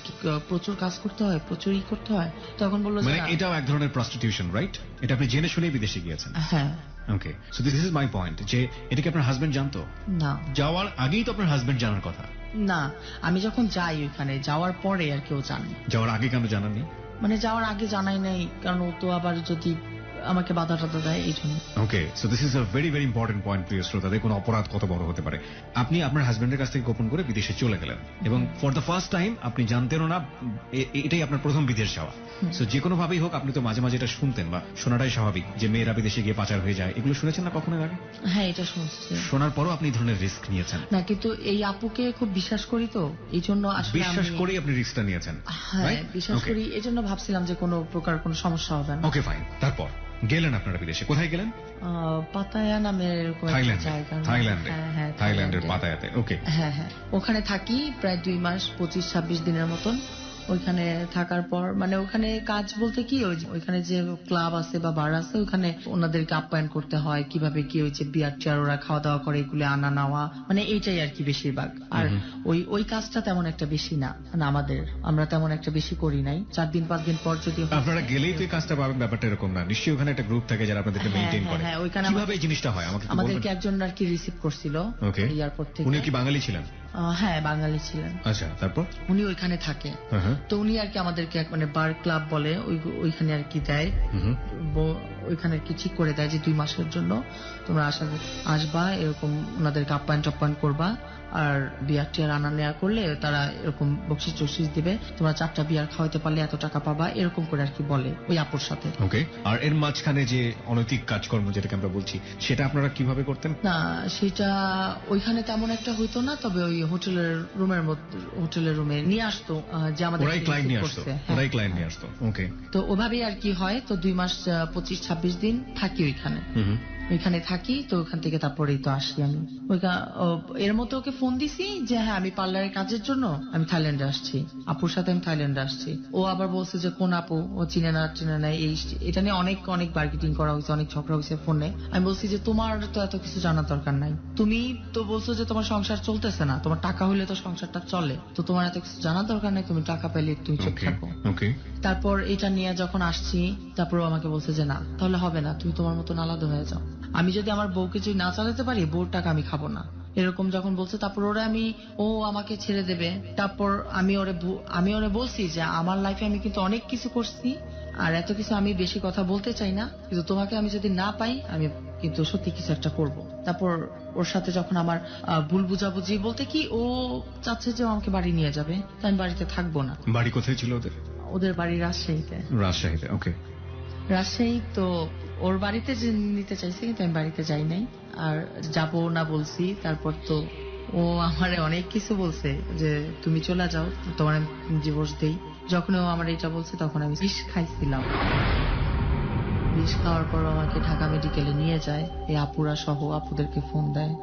প্রচুর কাজ করতে হয়, প্রচুর ই করতে হয়? তখন বললো যে এটাও এক ধরনের প্রস্টিটিউশন, রাইট? এটা আপনি জেনে শুনেই বিদেশে গিয়েছেন? হ্যাঁ। Okay, so this is my point, যে এটা কি আপনার হাজবেন্ড জানতো? না, যাওয়ার আগেই তো আপনার হাজবেন্ড জানার কথা। না আমি যখন যাই ওইখানে যাওয়ার পরে আর কেউ জানে। যাওয়ার আগে কেন জানাননি? যাওয়ার আগে জানাই নাই, কারণ ও তো আবার যদি আমাকে বাধা টাধা দেয় এই জন্য। Okay, so this is a very very important point প্রিয় শ্রোতা। দেখুন অপরাধ কত বড় হতে পারে। আপনি আপনার হাজবেন্ডের কাছ থেকে গোপন করে বিদেশে চলে গেলেন এবং ফর দ্য ফার্স্ট টাইম আপনি জানতেনও না, এটাই আপনার প্রথম বিদেশ যাওয়া। সো যে কোনো ভাবেই হোক আপনি তো মাঝে মাঝে এটা শুনতেন বা শোনাটাই স্বাভাবিক যে মেয়েরা বিদেশে গিয়ে পাচার হয়ে যায়, এগুলো শুনেছেন না কখনো আগে? হ্যাঁ এটা শুনছি। শোনার পরও আপনি এই ধরনের রিস্ক নিয়েছেন? না, কিন্তু এই আপুকে খুব বিশ্বাস করি তো এই জন্য আসলে বিশ্বাস করেই আপনি রিস্কটা নিয়েছেন? হ্যাঁ বিশ্বাস করি, এই জন্য ভাবছিলাম যে কোনো প্রকার কোনো সমস্যা হবে না। ওকে ফাইন, তারপর গেলেন আপনারা বিদেশে, কোথায় গেলেন? পাতায়া নামের এরকম একটা জায়গা। থাইল্যান্ডের পাতায়াতে। ওকে, হ্যাঁ হ্যাঁ, ওখানে থাকি প্রায় 2 মাস 25-26 দিনের মতন। ওইখানে থাকার পর ওখানে কাজ বলতে কি ওইখানে যে ক্লাব আছে বা বার আছে ওখানে ওনাদেরকে আপ্যায়ন করতে হয়, কিভাবে কি হয়েছে বিয়ার টিয়ার ওরা খাওয়া দাওয়া করে এগুলো আনা নেওয়া, এইটাই আর কি বেশিরভাগ। আর ওই কাজটা তেমন একটা বেশি না, আমরা তেমন একটা বেশি করি নাই। 4 দিন 5 দিন পর যদি আপনারা গেলেই তো এই কাজটা পাবেন, ব্যাপারটা এরকম না। নিশ্চয়ই ওখানে একটা গ্রুপ থাকে যারা আপনাদেরকে মেইনটেইন করে। কিভাবে এই জিনিসটা হয় আমাকে আমাদেরকে একজন আর কি রিসিভ করছিল এয়ারপোর্ট থেকে। উনি কি বাঙালি ছিলেন? হ্যাঁ বাঙালি ছিলেন। আচ্ছা, তারপর উনি ওইখানে থাকে, তো উনি আর কি আমাদেরকে বার ক্লাব বলে ওইখানে আর কি দেয়, ওইখানে আর কি ঠিক করে দেয় যে 2 মাসের জন্য তোমরা আসবা, এরকম ওনাদেরকে আপ্যায়ন টাপ্যায়ন করবা, আর বিয়ার টিয়ার আনা নেওয়া করলে তারা এরকম বকশিস টকশিস দিবে, তোমরা 4টা বিয়ার খাওয়াতে পারলে এত টাকা পাবা, এরকম করে আর কি বলে ওই আপুর সাথে। ওকে, আর এর মাঝখানে যে অনৈতিক কাজকর্ম যেটাকে আমরা বলছি সেটা আপনারা কিভাবে করতেন? না সেটা ওইখানে তেমন একটা হইতো না, তবে ওই হোটেলের রুমে নিয়ে আসতো যে আমাদের ক্লায়েন্ট নিয়ে আসতো। ওকে, তো ওভাবেই আর কি হয়। তো 2 মাস 25-26 দিন থাকি ওইখানে থাকি। তো ওখান থেকে তারপরেই তো আসি আমি। এর মধ্যে ওকে ফোন দিছি যে হ্যাঁ আমি পার্লারের কাজের জন্য আমি থাইল্যান্ডে আসছি, আপুর সাথে আমি থাইল্যান্ডে আসছি। ও আবার বলছে যে কোন আপু, ও চিনে না এটা নিয়ে অনেক মার্কেটিং করা হয়েছে, অনেক ঝগড়া হয়েছে ফোনে। আমি বলছি যে তোমার তো এত কিছু জানার দরকার নাই, তুমি তো বলছো যে তোমার সংসার চলতেছে না, তোমার টাকা হইলে তো সংসারটা চলে, তো তোমার এত কিছু জানার দরকার নাই, তুমি টাকা পেলে তুমি চুপ থাকো। তারপর এটা নিয়ে যখন আসছি তারপর আমাকে বলছে যে না তাহলে হবে না, তুমি তোমার মতন আলাদা হয়ে যাও, আমি যদি আমার বউকে যদি না চালাতে পারি বউর টাকা আমি খাবো না, এরকম যখন বলছে। তারপর ও আমাকে ছেড়ে দেবে। তারপর আমি ওরে বলছি যে আমার লাইফে আমি কিন্তু অনেক কিছু করছি, আর এত কিছু আমি বেশি কথা বলতে চাই না, কিন্তু তোমাকে আমি যদি না পাই আমি কিন্তু সত্যি কিছু একটা করব। তারপর ওর সাথে যখন আমার ভুল বুঝাবুঝি বলতে কি, ও চাচ্ছে যে আমাকে বাড়ি নিয়ে যাবে, তাই আমি বাড়িতে থাকবো না। বাড়ি কোথায় ছিল ওদের বাড়ি রাজশাহীতে। ওকে, রাজশাহী। তো ওর বাড়িতে যে নিতে চাইছে, কিন্তু আমি বাড়িতে যাই নাই, আর যাবো না বলছি। তারপর তো ও আমারে অনেক কিছু বলছে যে তুমি চলে যাও, তোমার ডিভোর্স দেই। যখন ও আমার এটা বলছে তখন আমি বিষ খাইছিলাম। বিষ খাওয়ার পর আমাকে ঢাকা মেডিকেলে নিয়ে যায়, এই আপুরা সহ আপুদেরকে ফোন দেয়,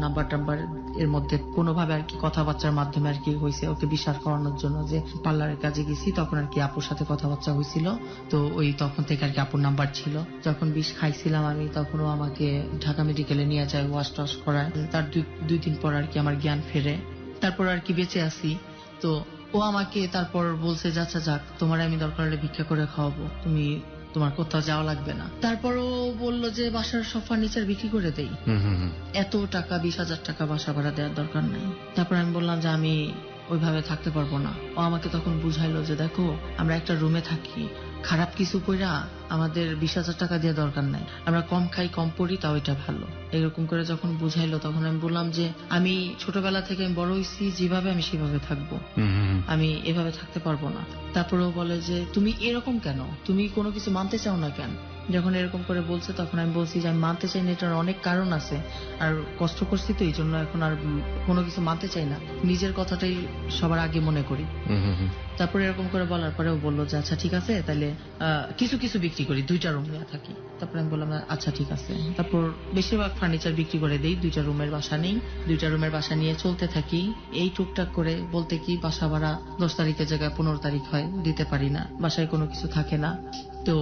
নাম্বার টাম্বার এর মধ্যে কোনোভাবে আর কি কথাবার্তার মাধ্যমে আর কি হয়েছে ওকে বিশ্বাস করানোর জন্য যে পার্লারের কাজে গেছি, তখন আর কি আপুর সাথে কথাবার্তা হয়েছিল। তো ওই তখন থেকে আর কি আপুর নাম্বার ছিল। যখন বিষ খাইছিলাম আমি, তখনও আমাকে ঢাকা মেডিকেলে নিয়ে যায়, ওয়াশ টশ করায়। তার দুই দিন পর আর কি আমার জ্ঞান ফেরে, তারপর আর কি বেঁচে আছি। তো ও আমাকে তারপর বলছে যে আচ্ছা যাক, তোমার আমি দরকার হলে ভিক্ষা করে খাওয়াবো, তুমি তোমার কোথাও যাওয়া লাগবে না। তারপরও বললো যে বাসার সব ফার্নিচার বিক্রি করে দেই, এত টাকা 20,000 টাকা বাসা ভাড়া দেওয়ার দরকার নাই। তারপর আমি বললাম যে আমি ওইভাবে থাকতে পারবো না। ও আমাকে তখন বুঝাইলো যে দেখো আমরা একটা রুমে থাকি, খারাপ কিছু কইরা আমাদের 20,000 টাকা দিয়ে দরকার নাই, আমরা কম খাই কম পড়ি, তাও এটা ভালো। এরকম করে যখন বুঝাইলো তখন আমি বললাম যে আমি ছোটবেলা থেকে আমি বড় হয়েছি, যেভাবে আমি সেভাবে থাকবো, আমি এভাবে থাকতে পারবো না। তারপরেও বলে যে তুমি এরকম কেন, তুমি কোনো কিছু মানতে চাও না কেন? যখন এরকম করে বলছে তখন আমি বলছি যে আমি মানতে চাই না, এটার অনেক কারণ আছে, আর কষ্ট করছি তো এই জন্য এখন আর কোনো কিছু মানতে চাই না, নিজের কথাটাই সবার আগে মনে করি। তারপরে এরকম করে বলার পরেও বললো যে আচ্ছা ঠিক আছে, তাহলে কিছু কিছু বিক্রি করি, 2টা রুম নিয়ে থাকি। তারপরে আমি বললাম আচ্ছা ঠিক আছে। তারপর বেশিরভাগ ফার্নিচার বিক্রি করে দেই, 2টা রুমের বাসা নেই, 2টা রুমের বাসা নিয়ে চলতে থাকি। এই টুকটাক করে বলতে কি বাসা ভাড়া 10 তারিখের জায়গায় 15 তারিখ হয়, দিতে পারি না, বাসায় কোনো কিছু থাকে না। তো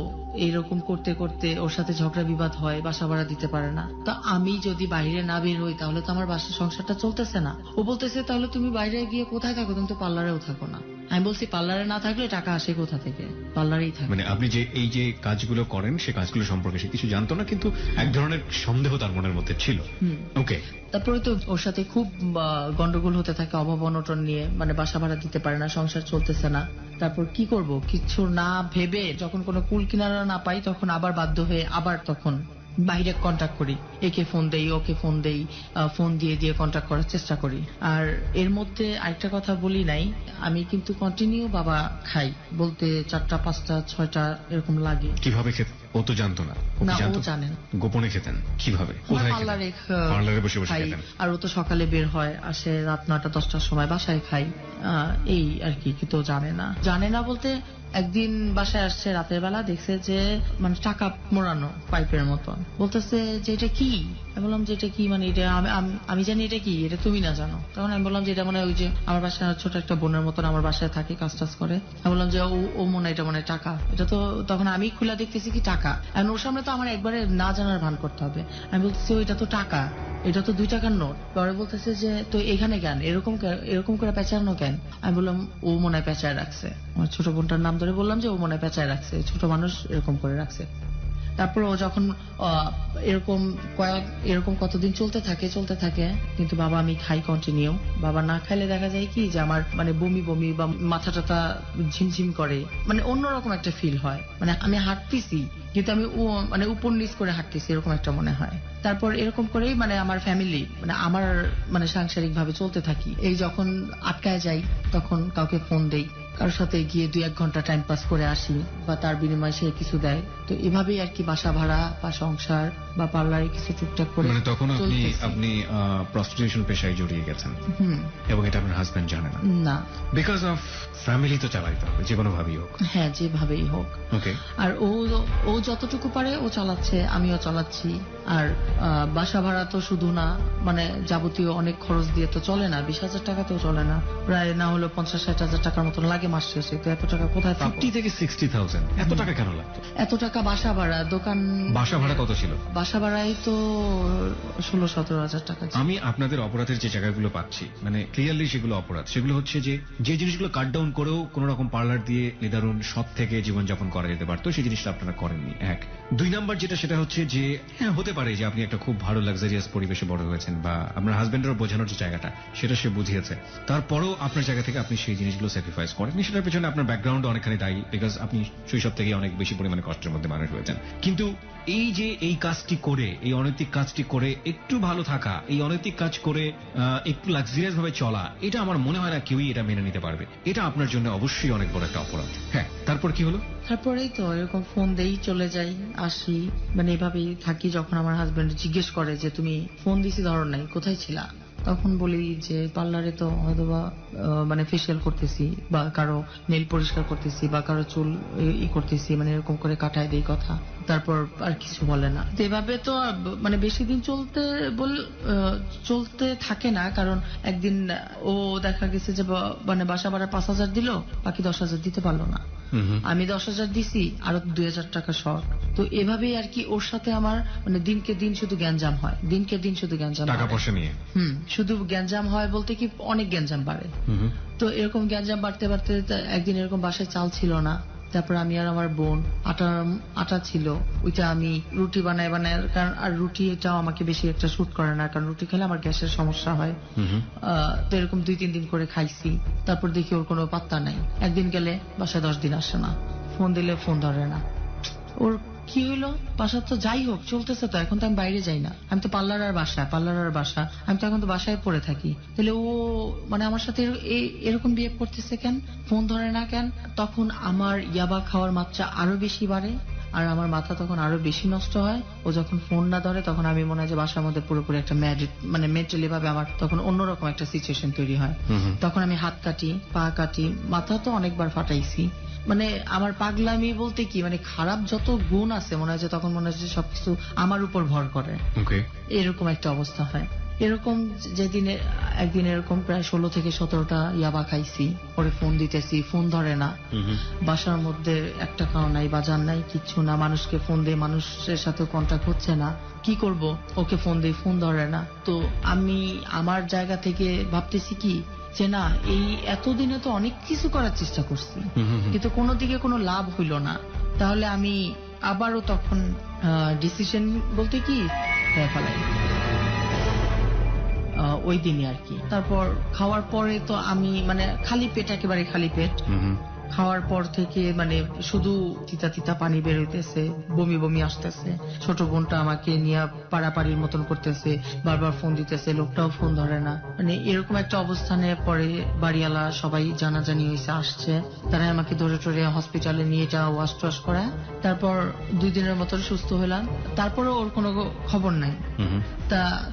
এইরকম করতে করতে ওর সাথে ঝগড়া বিবাদ হয়, বাসা ভাড়া দিতে পারে না। তো আমি যদি বাইরে না বের হই তাহলে তো আমার বাসা সংসারটা চলতেছে না। ও বলতেছে তাহলে তুমি বাইরে গিয়ে কোথায় থাকো, তুমি তো পার্লারেও থাকো না। আমি বলছি পার্লারে না থাকলে টাকা আসে কোথা থেকে, পার্লারেই থাকে। মানে আপনি যে এই যে কাজগুলো করেন সে কাজগুলো সম্পর্কে সে কিছু জানতো না, কিন্তু এক ধরনের সন্দেহ তার মনের মধ্যে ছিল। ওকে। তারপরে তো ওর সাথে খুব গন্ডগোল হতে থাকে অভাব অনটন নিয়ে, মানে বাসা ভাড়া দিতে পারে না, সংসার চলতেছে না। তারপর কি করব, কিছু না ভেবে যখন কোনো কুল কিনারা না পাই তখন আবার বাধ্য হয়ে আবার তখন বাইরে কন্ট্যাক্ট করি, একে ফোন দেই ওকে ফোন দেই, ফোন দিয়ে দিয়ে কন্ট্যাক্ট করার চেষ্টা করি। আর এর মধ্যে আরেকটা কথা বলি নাই, আমি কিন্তু কন্টিনিউ বাবা খাই, বলতে 4টা 5টা 6টা এরকম লাগে। কিভাবে খেতেন? ও তো জানতো না। না, ও জানে না। গোপনে খেতেন কিভাবে? কোথায় খেতেন? পার্লারে বসে বসে খেতেন। আর ও তো সকালে বের হয়, আসে রাত 9টা 10টার সময়, বাসায় খাই, এই আর কি। কিন্তু জানে না বলতে একদিন বাসায় আসছে রাতের বেলা, দেখছে যে মানে টাকা মোড়ানো পাইপের মতন, বলতেছে যে এটা কি। আমি বললাম যে এটা কি, মানে এটা আমি জানি এটা কি, এটা তুমি না জানো। তখন আমি বললাম যে এটা মনে হয় ওই যে আমার বাসায় ছোট একটা বোনের মতন আমার বাসায় থাকে, কাজ টাজ করে। আমি বললাম যে ও মনে হয় এটা মনে হয় টাকা, এটা তো। তখন আমি খুলে দেখতেছি কি টাকা, আর ওর সামনে তো আমার একবারে না জানার ভান করতে হবে। আমি বলতেছি এটা তো টাকা, এটা তো 2 টাকার নোট। পরে বলতেছে যে তো এখানে কেন এরকম করে পেঁচানো কেন? আমি বললাম ও মনে হয় পেঁচায় রাখছে। আমার ছোট বোনটার নাম ধরে বললাম যে ও মনে হয় পেঁচায় রাখছে, ছোট মানুষ এরকম করে রাখছে। তারপর ও যখন এরকম কতদিন চলতে থাকে, কিন্তু বাবা আমি খাই কন্টিনিউ। বাবা না খাইলে দেখা যায় কি যে আমার মানে বমি বমি বা মাথা টাথা ঝিমঝিম করে, মানে অন্যরকম একটা ফিল হয়, মানে আমি হাঁটতেছি কিন্তু আমি মানে উপর নিচ করে হাঁটতেছি, এরকম একটা মনে হয়। তারপর এরকম করেই মানে আমার ফ্যামিলি, মানে আমার মানে সাংসারিক ভাবে চলতে থাকি। এই যখন আটকায় যাই তখন কাউকে ফোন দেই, কারোর সাথে গিয়ে 2-1 ঘন্টা টাইম পাস করে আসি, বা তার বিনিময়ে সে কিছু দেয়। তো এভাবেই আর কি বাসা ভাড়া বা সংসার বা পার্লারে কিছু টুকটাক করে। মানে তখন আপনি প্রস্টিটিউশন পেশায় জড়িয়ে গেছেন, এবং এটা আপনার হাজবেন্ড জানে না? বিকজ অফ ফ্যামিলি তো চালাইতে হবে যে কোনো ভাবেই হোক। হ্যাঁ, যেভাবেই হোক। ওকে। আর ও যতটুকু পারে ও চালাচ্ছে, আমিও চালাচ্ছি। আর বাসা ভাড়া তো শুধু না, মানে যাবতীয় অনেক খরচ দিয়ে তো চলে না, 20,000 টাকাতেও চলে না, প্রায় না হলো 50-60 হাজার টাকার মতন লাগে মাস শেষে। তো এত টাকা কোথায় পাবো? 50 থেকে 60,000 এত টাকা কেন লাগতো? এত টাকা বাসা ভাড়া, দোকান বাসা ভাড়া কত ছিল? বাসা ভাড়াই তো 16-17 হাজার টাকা। আমি আপনাদের অপরাধের যে জায়গাগুলো পাচ্ছি, মানে ক্লিয়ারলি সেগুলো অপরাধ। সেগুলো হচ্ছে যে জিনিসগুলো কাট ডাউন করেও কোন রকম পার্লার দিয়ে নিদারুণ সৎ থেকে জীবনযাপন করা যেতে পারতো, সেই জিনিসটা আপনারা করেননি। 1 2 নাম্বার যেটা, সেটা হচ্ছে যে হ্যাঁ হতে পারে যে আপনি একটা খুব ভালো লাক্সারিয়াস পরিবেশে বড় হয়েছেন, বা আপনার হাজবেন্ডেরও বোঝানোর যে জায়গাটা সেটা সে বুঝিয়েছে, তারপরেও আপনার জায়গা থেকে আপনি সেই জিনিসগুলো স্যাক্রিফাইস করেননি। সেটার পেছনে আপনার ব্যাকগ্রাউন্ড অনেকখানি দায়ী, বিকজ আপনি শৈশব থেকে অনেক বেশি পরিমাণে কষ্টের মধ্যে মানুষ হয়েছেন। কিন্তু এই যে এই কাজটি করে, এই অনৈতিক কাজটি করে একটু ভালো থাকা, এই অনৈতিক কাজ করে একটু লাক্সারিয়াস ভাবে চলা, এটা আমার মনে হয় না কেউই এটা মেনে নিতে পারবে। এটা আপনার জন্য অবশ্যই অনেক বড় একটা অপরাধ। হ্যাঁ, তারপর কি হলো? তারপরেই তো এরকম ফোন দেই, চলে যাই, আসি, মানে এভাবেই থাকি। যখন আমার হাজবেন্ড জিজ্ঞেস করে যে তুমি ফোন দিছি ধরো নাই, কোথায় ছিলা, তখন বলি যে পার্লারে তো হয়তোবা মানে ফেসিয়াল করতেছি বা কারো নেল পরিষ্কার করতেছি বা কারো চুল করতেছি, মানে এরকম করে কাটায় দেই কথা, তারপর আর কিছু বলে না। তো এভাবে তো মানে বেশি দিন চলতে থাকে না, কারণ একদিন ও দেখা গেছে যে মানে বাসা ভাড়া 5,000 দিল, বাকি 10,000 দিতে পারলো না। আমি 10,000 দিছি, আরো 2,000 টাকা শর্ট। তো এভাবেই আর কি ওর সাথে আমার মানে দিনকে দিন শুধু গ্যাঞ্জাম হয়, দিনকে দিন শুধু গ্যাঞ্জাম, টাকা পয়সা নিয়ে। শুধু গ্যাঞ্জাম হয় বলতে কি অনেক গ্যাঞ্জাম বাড়ে। তো এরকম গ্যাঞ্জাম বাড়তে বাড়তে একদিন এরকম বাসায় চাল ছিল না, তারপর আমি আর আমার বোন আটা ছিল, ওইটা আমি রুটি বানাই কারণ আর রুটিটাও আমাকে বেশি একটা শুট করে না, কারণ রুটি খেলে আমার গ্যাসের সমস্যা হয়। তো এরকম 2-3 দিন করে খাইছি, তারপর দেখি ওর কোনো পাত্তা নাই। একদিন গেলে বাসায় 10 দিন আসে না, ফোন দিলে ফোন ধরে না। ওর কি হইলো, বাসা তো যাই হোক চলতেছে, তো এখন তো আমি বাইরে যাই না, আমি তো পার্লার আর বাসা, আমি তো এখন তো বাসায় পড়ে থাকি। তাহলে ও মানে আমার সাথে এরকম বিহেভ করতেছে কেন, ফোন ধরে না কেন? তখন আমার ইয়াবা খাওয়ার মাত্রা আরো বেশি বাড়ে, আর আমার মাথা তখন আরো বেশি নষ্ট হয়। ও যখন ফোন না ধরে তখন আমি মনে হয় যে বাসার মধ্যে পুরোপুরি একটা মানে মেন্টালি ভাবে আমার তখন অন্যরকম একটা সিচুয়েশন তৈরি হয়। তখন আমি হাত কাটি, পা কাটি, মাথা তো অনেকবার ফাটাইছি। মানে আমার পাগলামি বলতে কি, মানে খারাপ যত গুণ আছে মনে হয় যে তখন মনে হয় যে সবকিছু আমার উপর ভর করে, এরকম একটা অবস্থা হয়। এরকম যেদিনে একদিন এরকম প্রায় 16 থেকে 17টা ইয়াবা খাইছি, পরে ফোন দিতেছি, ফোন ধরে না। বাসার মধ্যে একটা টাকাও নাই, বাজার নাই, কিচ্ছু না। মানুষকে ফোন দিয়ে মানুষের সাথে কন্ট্যাক্ট হচ্ছে না, কি করব? ওকে ফোন দিয়ে ফোন ধরে না। তো আমি আমার জায়গা থেকে ভাবতেছি কি যে না, এই এতদিনে তো অনেক কিছু করার চেষ্টা করছি, কিন্তু কোনো দিকে কোনো লাভ হইল না। তাহলে আমি আবারও তখন ডিসিশন বলতে কি ফেলাই ওই দিনই আর কি। তারপর খাওয়ার পরে তো আমি মানে খালি পেট, একেবারে খালি পেট। খাওয়ার পর থেকে মানে শুধু তিতা তিতা পানি বের হইতেছে, বমি বমি আসতেছে। ছোট বোনটা আমাকে নিয়ে পাড়াপাড়ির মতন করতেছে, বারবার ফোন দিতেছে, লোকটাও ফোন ধরে না। মানে এরকম একটা অবস্থানে পরে বাড়িওয়ালা সবাই জানাজানি হয়েছে, আসছে, তারা আমাকে ধরে টরে হসপিটালে নিয়ে যাওয়া, ওয়াশ টোয়াশ করা। তারপর 2 দিনের মতন সুস্থ হলাম। তারপরেও ওর কোনো খবর নাই।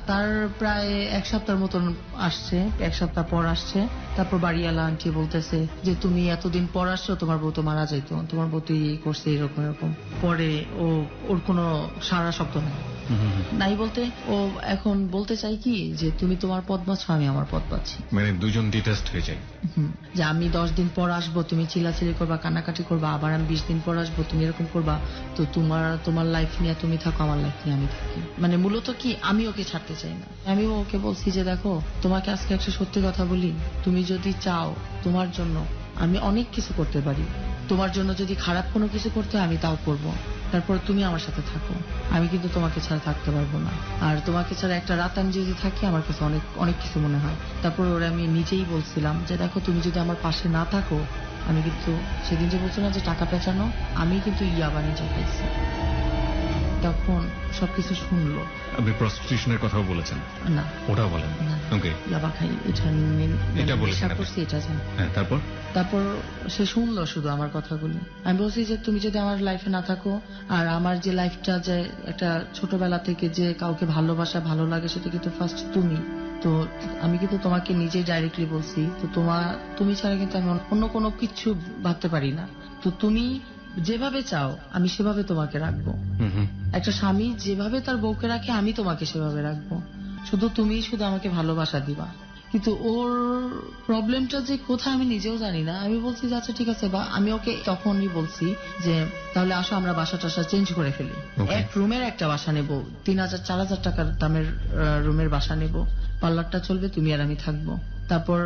তার প্রায় 1 সপ্তাহের মতন আসছে, 1 সপ্তাহ পর আসছে। তারপর বাড়িওয়ালা আন্টি বলতেছে যে তুমি এতদিন পর আসছো, তোমার বউ তো মারা যাইতো, তোমার বউ তো এই করছে, এরকম এরকম। পরে ওর কোনো সারা শব্দ নাই বলতে ও এখন বলতে চাই কি যে তুমি তোমার পথ বাছো, আমি আমার পথ বাছি, মানে দুজন ডিটেস্ট হয়ে যায়। যে আমি 10 দিন পর আসবো, তুমি চিল্লাচিল্লি করবা, কান্নাকাটি করবা, আবার আমি 20 দিন পর আসবো, তুমি এরকম করবা। তো তোমার লাইফ নিয়ে তুমি থাকো, আমার লাইফ নিয়ে আমি থাকি। মানে মূলত কি, আমি ওকে ছাড়তে চাই না। আমি ওকে বলছি যে দেখো, তোমাকে আজকে একটা সত্যি কথা বলি, তুমি যদি চাও তোমার জন্য আমি অনেক কিছু করতে পারি, তোমার জন্য যদি খারাপ কোনো কিছু করতে হয় আমি তাও করব, তারপর তুমি আমার সাথে থাকো। আমি কিন্তু তোমাকে ছাড়া থাকতে পারবো না, আর তোমাকে ছাড়া একটা রাত আমি যদি থাকি আমার কাছে অনেক অনেক কিছু মনে হয়। তারপর ওরা আমি নিজেই বলছিলাম যে দেখো, তুমি যদি আমার পাশে না থাকো, আমি কিন্তু সেদিন যে বলছিলাম যে টাকা পেঁচানো, আমি কিন্তু ইয়াবা নিজে খাইছি। তখন সবকিছু শুনলো। আপনি প্রস্টিটিউশনের কথাও বলেছেন? না, ওটাও বলেন। ওকে, ইয়াবা খাই এটা বলেছেন করছি, এটা জানি। হ্যাঁ, তারপর সে শুনলো শুধু আমার কথাগুলো। আমি বলছি যে তুমি যদি আমার লাইফে না থাকো, আর আমার যে লাইফটা যে একটা ছোটবেলা থেকে যে কাউকে ভালোবাসা ভালো লাগে, সেটা কিন্তু ফার্স্ট তুমি। তো আমি কিন্তু তোমাকে নিজে ডাইরেক্টলি বলছি, তো তুমি ছাড়া কিন্তু আমি অন্য কোনো কিছু ভাবতে পারি না। তো তুমি যেভাবে চাও আমি সেভাবে তোমাকে রাখবো। একটা স্বামী যেভাবে তার বউকে রাখে, আমি তোমাকে সেভাবে রাখবো। তুমি শুধু আমাকে ভালোবাসা দিবা। কিন্তু ওর প্রবলেমটা যে কোথায় আমি নিজেও জানি না। আমি বলছি যে আচ্ছা ঠিক আছে, বা আমি ওকে তখনই বলছি যে তাহলে আসো আমরা বাসা টাসা চেঞ্জ করে ফেলি, এক রুমের একটা বাসা নেব, 3,000-4,000 টাকার দামের রুমের বাসা নেব, পার্লারটা চলবে, তুমি আর আমি থাকবো। তারপর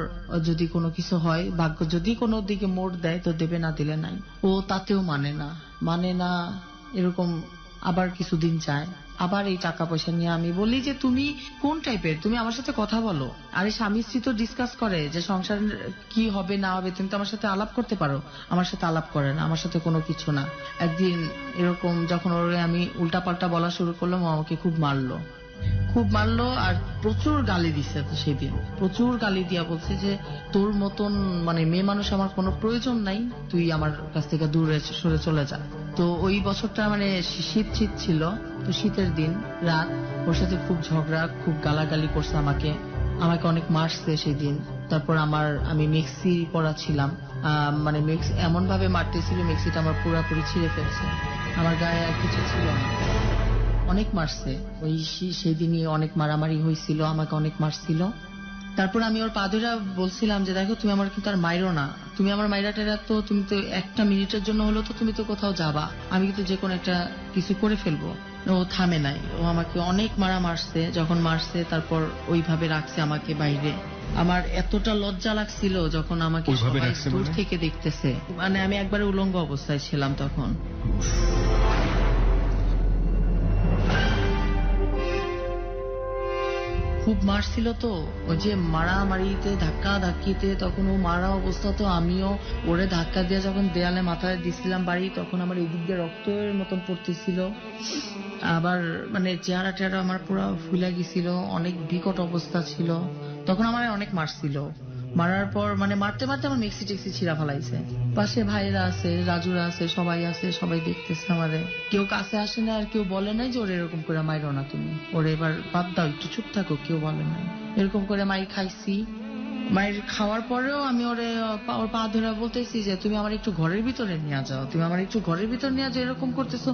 যদি কোনো কিছু হয়, ভাগ্য যদি কোনো দিকে মোড় দেয় তো দেবে, না দিলে নাই। ও তাতেও মানে না এরকম। আবার কিছুদিন যায়, আবার এই টাকা পয়সা নিয়ে আমি বলি যে তুমি কোন টাইপের, তুমি আমার সাথে কথা বলো। আরে স্বামী স্ত্রী তো ডিসকাস করে যে সংসার কি হবে না হবে, তুমি তো আমার সাথে আলাপ করতে পারো। আমার সাথে আলাপ করে না, আমার সাথে কোনো কিছু না। একদিন এরকম যখন ওরে আমি উল্টাপাল্টা বলা শুরু করলাম, ও আমাকে খুব মারলো, আর প্রচুর গালি দিচ্ছে। সেদিন প্রচুর গালি দিয়া বলছে যে তোর মতন মানে মেয়ে মানুষ আমার কোনো প্রয়োজন নাই, তুই আমার কাছ থেকে দূরে সরে চলে যা। তো ওই বছরটা মানে শীত ছিল, তো শীতের দিন রাত ওর সাথে খুব ঝগড়া, খুব গালাগালি করছে আমাকে। আমাকে অনেক মারছে সেই দিন। তারপর আমি মেক্সি পরা ছিলাম, মানে এমন ভাবে মারতেছিল, মেক্সিটা আমার পুরোপুরি ছিঁড়ে ফেলছে, আমার গায়ে আর কিছু ছিল না। অনেক মারছে, ওই সেই দিনই অনেক মারামারি হয়েছিল, আমাকে অনেক মারছিল। তারপর আমি ওর পা ধরে বলছিলাম যে দেখো তুমি আমার কিন্তু আর মাইরো না, তুমি আমার মাইরা টেরা তো তুমি তো একটা মিনিটের জন্য হলো তো তুমি তো কোথাও যাবা, আমি কিন্তু যে কোনো একটা কিছু করে ফেলবো। ও থামে নাই, ও আমাকে অনেক মারছে। যখন মারছে তারপর ওইভাবে রাখছে আমাকে বাইরে। আমার এতটা লজ্জা লাগছিল যখন আমাকে সবাই দূর থেকে দেখতেছে, মানে আমি একবারে উলঙ্গ অবস্থায় ছিলাম তখন। খুব মারছিল তো, ওই যে মারামারিতে ধাক্কা ধাক্কিতে তখন ও মারা অবস্থা, তো আমিও ওরে ধাক্কা দিয়ে যখন দেয়ালে মাথায় দিছিলাম বাড়ি, তখন আমার এদিক দিয়ে রক্তের মতন পড়তেছিল। আবার মানে চেহারা টেহারা আমার পুরো ফুলে গেছিল, অনেক বিকট অবস্থা ছিল। তখন আমার অনেক মারছিল, মারার পর মানে মারতে মারতে আমার মেক্সি টেক্সি ছিঁড়া ফেলাইছে। পাশে ভাইরা আছে, রাজুরা আছে, সবাই আছে, সবাই দেখতেছে আমারে। কেউ কাছে আসে না, আর কেউ বলে নাই যে ওরে এরকম করে মাইরো না তুমি, ওরে এবার বাদ দাও, একটু চুপ থাকো, কেউ বলে নাই। এরকম করে মাই খাইছি। মায়ের খাওয়ার পরেও আমি ওর পা ধরে বলতেছি যে তুমি আমার একটু ঘরের ভিতরে নিয়ে যাও, তুমি আমার একটু ঘরের ভিতরে নিয়ে যাও, এরকম করতেছো,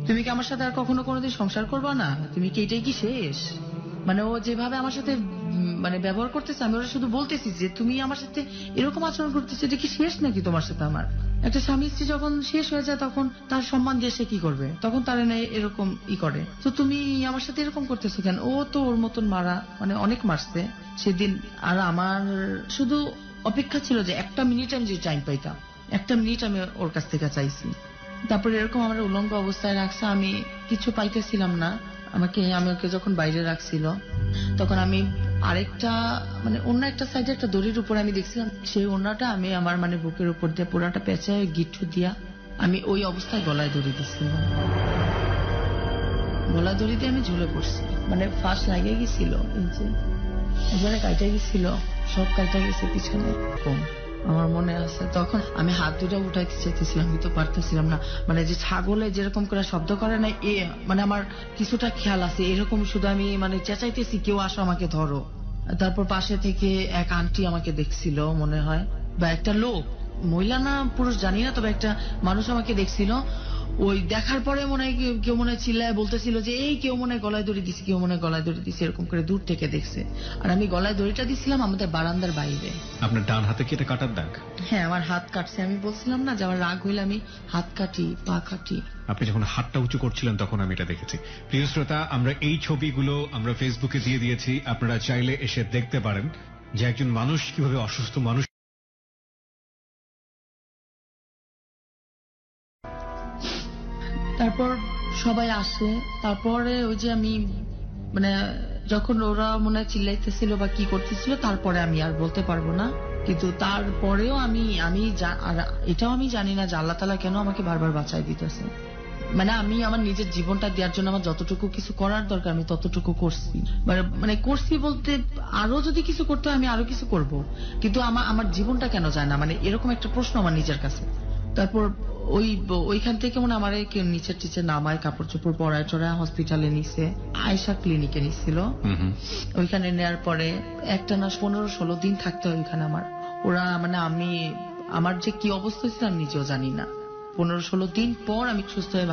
তুমি কি আমার সাথে আর কখনো কোনোদিন সংসার করবা না, তুমি কি এটাই কি শেষ? মানে ও যেভাবে আমার সাথে মানে ব্যবহার করতেছে, আমি ওরা শুধু বলতেছি যে তুমি আমার সাথে এরকম আচরণ করতেছো, এটা কি শেষ নাকি তোমার সাথে আমার? একটা স্বামী স্ত্রী যখন শেষ হয়ে যায় তখন তার সম্মান দিয়ে সে কি করবে, তখন তারা না এরকম করে। তো তুমি আমার সাথে এরকম করতেছো কেন? ও তো ওর মতন মারা, মানে অনেক মারছে সেদিন। আর আমার শুধু অপেক্ষা ছিল যে একটা মিনিট আমি যে টাইম পাইতাম, একটা মিনিট আমি ওর কাছ থেকে চাইছি। তারপরে এরকম আমার উলঙ্গ অবস্থায় রাখছে, আমি কিছু পাইতেছিলাম না। আমাকে যখন বাইরে রাখছিল তখন আমি আরেকটা মানে অন্য একটা সাইডে একটা দড়ির উপর আমি দেখছিলাম, সেই ওড়নাটা আমি আমার মানে বুকের উপর দিয়ে পুরাটা পেঁচায় গিট্টু দিয়া আমি ওই অবস্থায় গলায় দড়ি দিচ্ছিলাম। গলায় দড়ি দিয়ে আমি ঝুলে পড়ছি, মানে ফাঁস লাগিয়ে গেছিল, এই যে একবারে কাইটা গেছিল, সব কাইটা গেছে পিছনে। আমার মনে আছে তখন আমি হাত দুটা উঠাইতে চাইতেছিলাম, আমি তো পারতেছিলাম না। মানে যে ছাগলে যেরকম করে শব্দ করে না, মানে আমার কিছুটা খেয়াল আছে এরকম, শুধু আমি মানে চেঁচাইতেছি কেউ আসো আমাকে ধরো। তারপর পাশে থেকে এক আন্টি আমাকে দেখছিল মনে হয়, বা একটা লোক, মহিলা না পুরুষ জানি না, তবে একটা মানুষ আমাকে দেখছিল। ওই দেখার পরে মনে হয় কেউ মনে হয় চিল্লায় বলতেছিল যে এই কেউ মনে হয় গলায় দড়ি দিছে, কেউ মনে হয় গলায় দড়ি দিছে, এরকম করে দূর থেকে দেখছে। আর আমি গলায় দড়িটা দিছিলাম আমাদের বারান্দার বাইরে। আপনার ডান হাতে কি এটা কাটার দাগ? হ্যাঁ, আমার হাত কাটছে। আমি বলছিলাম না যে আমার রাগ হইলে আমি হাত কাটি, পা কাটি। আপনি যখন হাতটা উঁচু করছিলেন তখন আমি এটা দেখেছি। প্রিয় শ্রোতা, আমরা এই ছবিগুলো আমরা ফেসবুকে দিয়ে দিয়েছি, আপনারা চাইলে এসে দেখতে পারেন যে একজন মানুষ কিভাবে অসুস্থ মানুষ। তারপর সবাই আসে, তারপরে ওই যে আমি মানে যখন ওরা মনে হয় চিল্লাইতেছিল বা কি করতেছিল, তারপরে আমি আর বলতে পারবো না। কিন্তু তারপরেও আমি এটাও আমি জানি না যে আল্লাহ তাআলা কেন আমাকে বারবার বাঁচাই দিতেছে। মানে আমি আমার নিজের জীবনটা দেওয়ার জন্য আমার যতটুকু কিছু করার দরকার আমি ততটুকু করছি, মানে করছি বলতে আরো যদি কিছু করতে হয় আমি আরো কিছু করব, কিন্তু আমার জীবনটা কেন যায় না, মানে এরকম একটা প্রশ্ন আমার নিজের কাছে। তারপর ওইখান থেকে মনে আমার কেউ নিচের টিচে নামায়, কাপড় চোপড় পরায় টরায় হসপিটালে নিছে, আয়েশা ক্লিনিকে নিছিল। ওইখানে নেওয়ার পরে একটা না 15-16 দিন থাকতে হয় ওইখানে আমার। ওরা মানে আমার যে কি অবস্থা ছিল আমি নিজেও জানি না। 15-16 দিন পর আমি সুস্থ হয়ে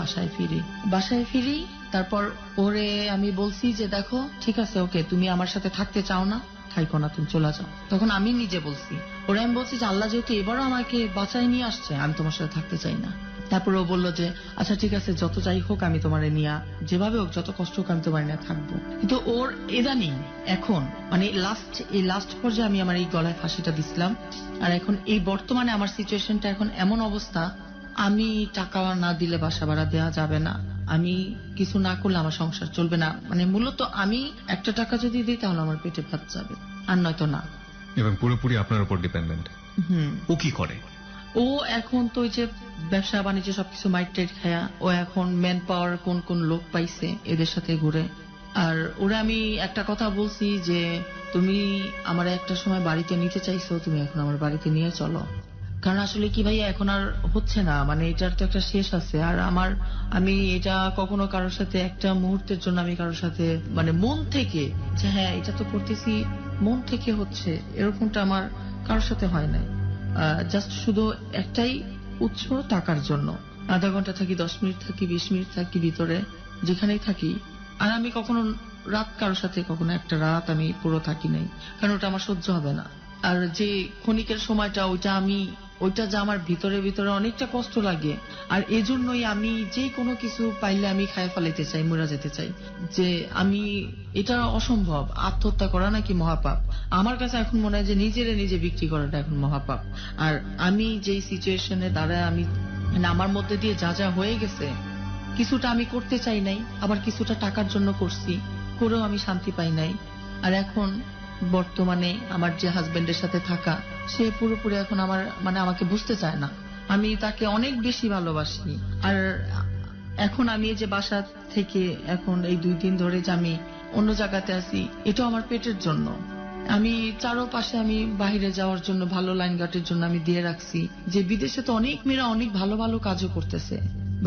বাসায় ফিরি। তারপর ওরে আমি বলছি যে দেখো ঠিক আছে, ওকে তুমি আমার সাথে থাকতে চাও না, থাইকো না, তুমি চলে যাও। তখন আমি নিজে বলছি, ওরা আমি বলছি যে আল্লাহ যেহেতু এবারও আমাকে বাঁচায় নিয়ে আসছে, আমি তোমার সাথে থাকতে চাই না। তারপর ও বললো যে আচ্ছা ঠিক আছে, যত যাই হোক আমি তোমার নিয়ে, যেভাবে হোক যত কষ্ট হোক আমি তোমার নিয়ে থাকবো। কিন্তু ওর ইদানিং এখন মানে লাস্ট পর্যায়ে আমি আমার এই গলায় ফাঁসিটা দিছিলাম। আর এখন এই বর্তমানে আমার সিচুয়েশনটা এখন এমন অবস্থা, আমি টাকা না দিলে বাসা ভাড়া দেওয়া যাবে না, আমি কিছু না করলে আমার সংসার চলবে না। মানে মূলত আমি একটা টাকা যদি দিই তাহলে আমার পেটে ভাত যাবে, আর নয়তো না। এবং পুরোপুরি আপনার উপর ডিপেন্ডেন্ট। ও কি করে? ও এখন তো ওই যে ব্যবসা বাণিজ্য সবকিছু মাইট টাইট খায়া, ও এখন ম্যান পাওয়ার কোন লোক পাইছে এদের সাথে ঘুরে। আর ওরা আমি একটা কথা বলছি যে তুমি আমার একটা সময় বাড়িতে নিতে চাইছো, তুমি এখন আমার বাড়িতে নিয়ে চলো। কারণ আসলে কি ভাইয়া, এখন আর হচ্ছে না, মানে এটার তো একটা শেষ আছে। আর আমি এটা কখনো কারোর সাথে একটা মুহূর্তের জন্য আমি কারোর সাথে মানে মন থেকে যে হ্যাঁ এটা তো করতেছি, মন থেকে হচ্ছে, এরকমটা আমার কারোর সাথে হয় নাই। জাস্ট শুধু একটাই উৎস, টাকার জন্য। আধা ঘন্টা থাকি, 10 মিনিট থাকি, 20 মিনিট থাকি ভিতরে, যেখানেই থাকি। আর আমি কখনো রাত কারোর সাথে কখনো একটা রাত আমি পুরো থাকি নাই, কারণ ওটা আমার সহ্য হবে না। আর যে ক্ষণিকের সময়টা, ওইটা যা আমার ভিতরে ভিতরে অনেকটা কষ্ট লাগে। আর এজন্যই আমি যে কোনো কিছু পাইলে আমি খায় ফেলাইতে চাই, মরে যেতে চাই। যে আমি, এটা অসম্ভব। আত্মহত্যা করা নাকি মহাপাপ। আমার কাছে এখন মনে হয় যে নিজে বিক্রি করাটা এখন মহাপাপ। আর আমি যেই সিচুয়েশনে দাঁড়ায়, আমি মানে আমার মধ্যে দিয়ে যা যা হয়ে গেছে, কিছুটা আমি করতে চাই নাই, আবার কিছুটা টাকার জন্য করছি, করেও আমি শান্তি পাই নাই। আর এখন বর্তমানে আমার যে হাজবেন্ডের সাথে থাকা, সে পুরোপুরি এখন আমার মানে আমাকে বুঝতে চায় না। আমি তাকে অনেক বেশি ভালোবাসি। আর এখন আমি এই যে বাসা থেকে এখন এই 2 দিন ধরে যে আমি অন্য জায়গাতে আছি, এটাও আমার পেটের জন্য। আমি চারোপাশে আমি বাইরে যাওয়ার জন্য ভালো লাইনঘাটের জন্য আমি দিয়ে রাখছি, যে বিদেশে তো অনেক মেয়েরা অনেক ভালো ভালো কাজও করতেছে,